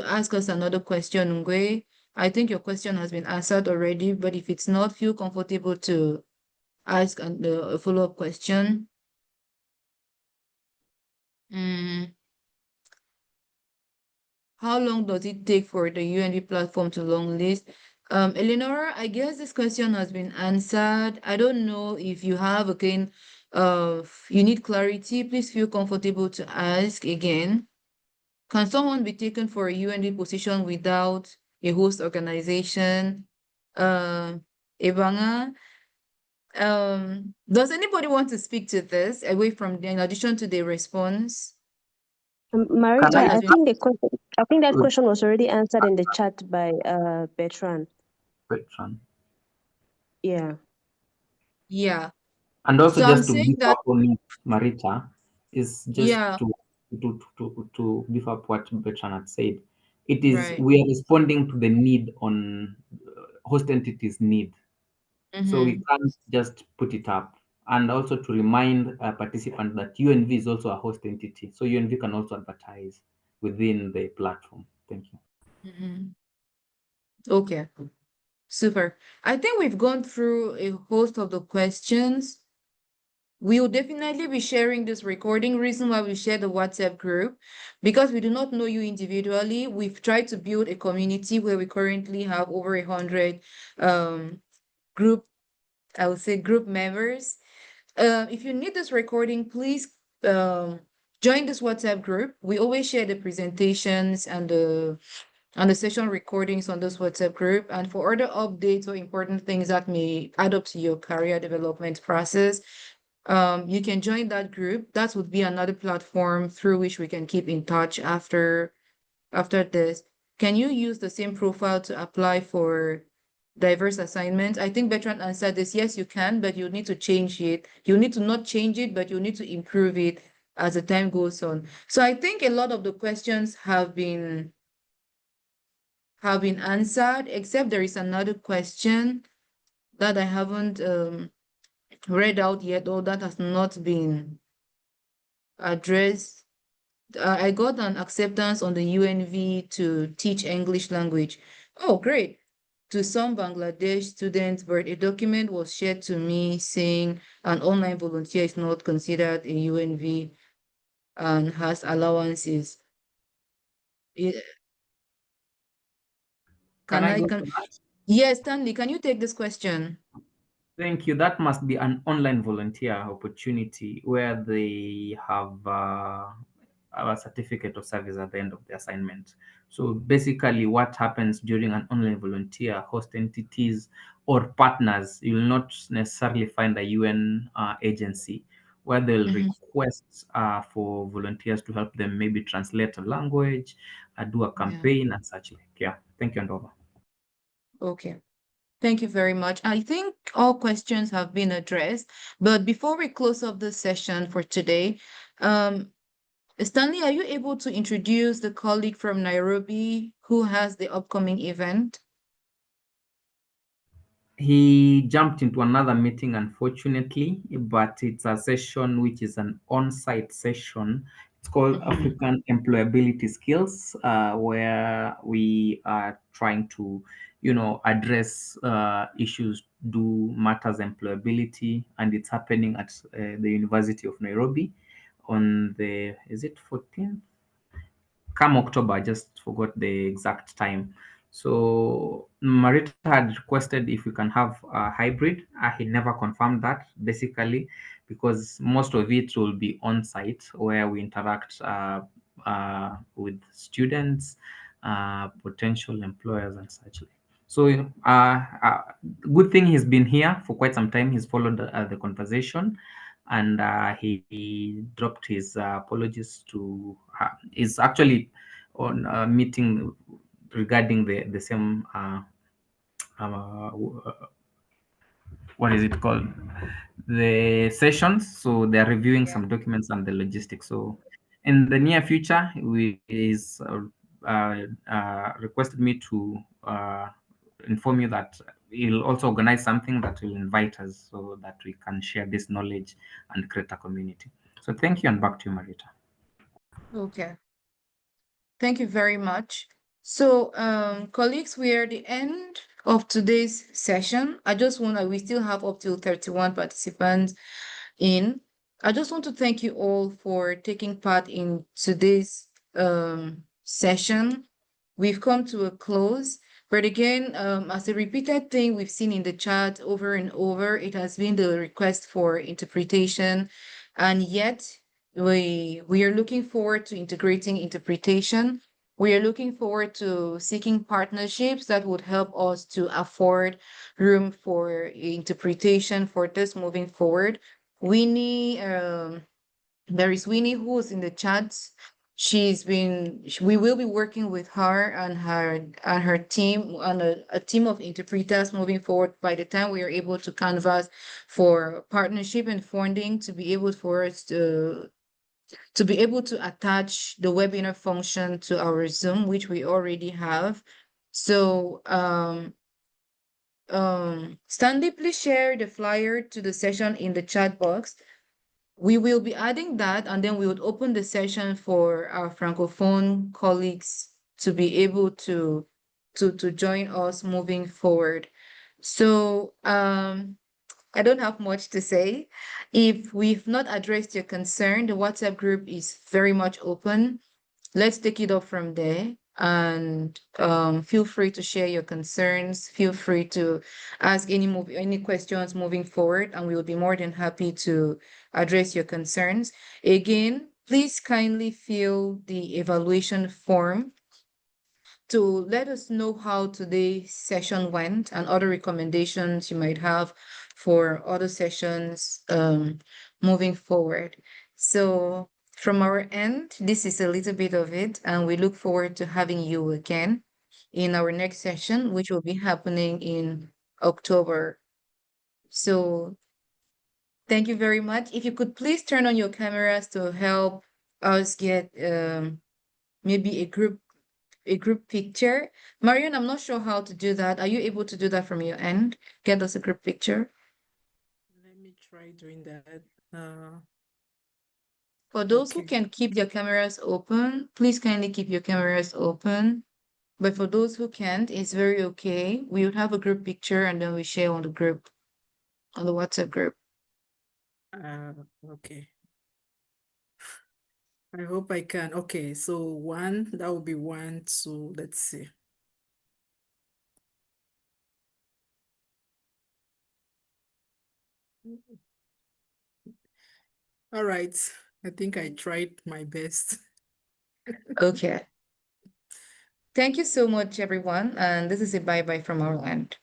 ask us another question, Ngwe. I think your question has been answered already, but if it's not, feel comfortable to ask a follow-up question. Mm, how long does it take for the UND platform to long list? Eleanor, I guess this question has been answered. I don't know if you have, again, you need clarity, please feel comfortable to ask again. Can someone be taken for a UND position without a host organization? Ibanga, does anybody want to speak to this away from in addition to the response? Can Marita, That I has I been think I think that with question was already answered in the chat by Betrand. Betrand? Yeah. yeah. And also So I'm just to saying brief that up on it, Marita, is just yeah. to to beef up what Betrand had said, it is Right. we are responding to the need on host entities' need. So we can't just put it up. And also to remind participants that UNV is also a host entity. So UNV can also advertise within the platform. Thank you. Okay, super. I think we've gone through a host of the questions. We will definitely be sharing this recording. Reason why we share the WhatsApp group, because we do not know you individually. We've tried to build a community where we currently have over 100 group, I would say group members. If you need this recording, please join this WhatsApp group. We always share the presentations and the session recordings on this WhatsApp group. And for other updates or important things that may add up to your career development process, you can join that group. That would be another platform through which we can keep in touch after this. Can you use the same profile to apply for diverse assignments? I think Bertrand answered this. Yes, you can, but you need to change it. You need to not change it, but you need to improve it as the time goes on. So I think a lot of the questions have been answered, except there is another question that I haven't read out yet, or that has not been addressed. I got an acceptance on the UNV to teach English language. Oh, great. To some Bangladesh students, but a document was shared to me saying an online volunteer is not considered a UNV and has allowances. Can I go to that? Yes, Stanley, can you take this question? Thank you. That must be an online volunteer opportunity where they have a certificate of service at the end of the assignment. So basically, what happens during an online volunteer, host entities or partners, you will not necessarily find a UN agency where they'll request for volunteers to help them maybe translate a language, do a campaign, and such like. Yeah. Thank you, and over. Okay. Thank you very much. I think all questions have been addressed, but before we close up this session for today, Stanley, are you able to introduce the colleague from Nairobi who has the upcoming event? He jumped into another meeting, unfortunately, but it's a session which is an on-site session. It's called African Employability Skills, where we are trying to, address issues do matters employability, and it's happening at the University of Nairobi on the, is it 14th? Come October, I just forgot the exact time. So Marita had requested if we can have a hybrid. He never confirmed that, basically, because most of it will be on site where we interact with students, potential employers, and such like. So, good thing he's been here for quite some time. He's followed the conversation, and he dropped his apologies to. He's actually on a meeting regarding the same. Uh, what is it called? The sessions. So they are reviewing some documents and the logistics. So in the near future, we is requested me to inform you that he'll also organize something that will invite us so that we can share this knowledge and create a community. So thank you, and back to you, Marita. Okay. Thank you very much. So, colleagues, we are at the end of today's session. We still have up to 31 participants in. I just want to thank you all for taking part in today's session. We've come to a close, but again, as a repeated thing we've seen in the chat over and over, it has been the request for interpretation, and yet we are looking forward to integrating interpretation. We are looking forward to seeking partnerships that would help us to afford room for interpretation for this moving forward. Winnie, there is Winnie who's in the chat. We will be working with her and her team on a team of interpreters moving forward by the time we are able to canvas for partnership and funding to be able for us to to be able to attach the webinar function to our Zoom, which we already have. So Stanley, please share the flyer to the session in the chat box. We will be adding that, and then we would open the session for our Francophone colleagues to be able to join us moving forward. So I don't have much to say. If we've not addressed your concern, the WhatsApp group is very much open. Let's take it up from there. And feel free to share your concerns. Feel free to ask any questions moving forward, and we will be more than happy to address your concerns. Again, please kindly fill the evaluation form to let us know how today's session went and other recommendations you might have for other sessions moving forward. So from our end, this is a little bit of it, and we look forward to having you again in our next session, which will be happening in October. So thank you very much. If you could please turn on your cameras to help us get maybe a group picture. Marriane, I'm not sure how to do that. Are you able to do that from your end? Get us a group picture. Let me try doing that. For those who Okay. can keep their cameras open, please kindly keep your cameras open. But for those who can't, it's very okay. We would have a group picture and then we share on the group, on the WhatsApp group. Okay. I hope I can. Okay, so one, that would be 1, 2, let's see. All right, I think I tried my best. Okay. Thank you so much, everyone. And this is a bye-bye from our end.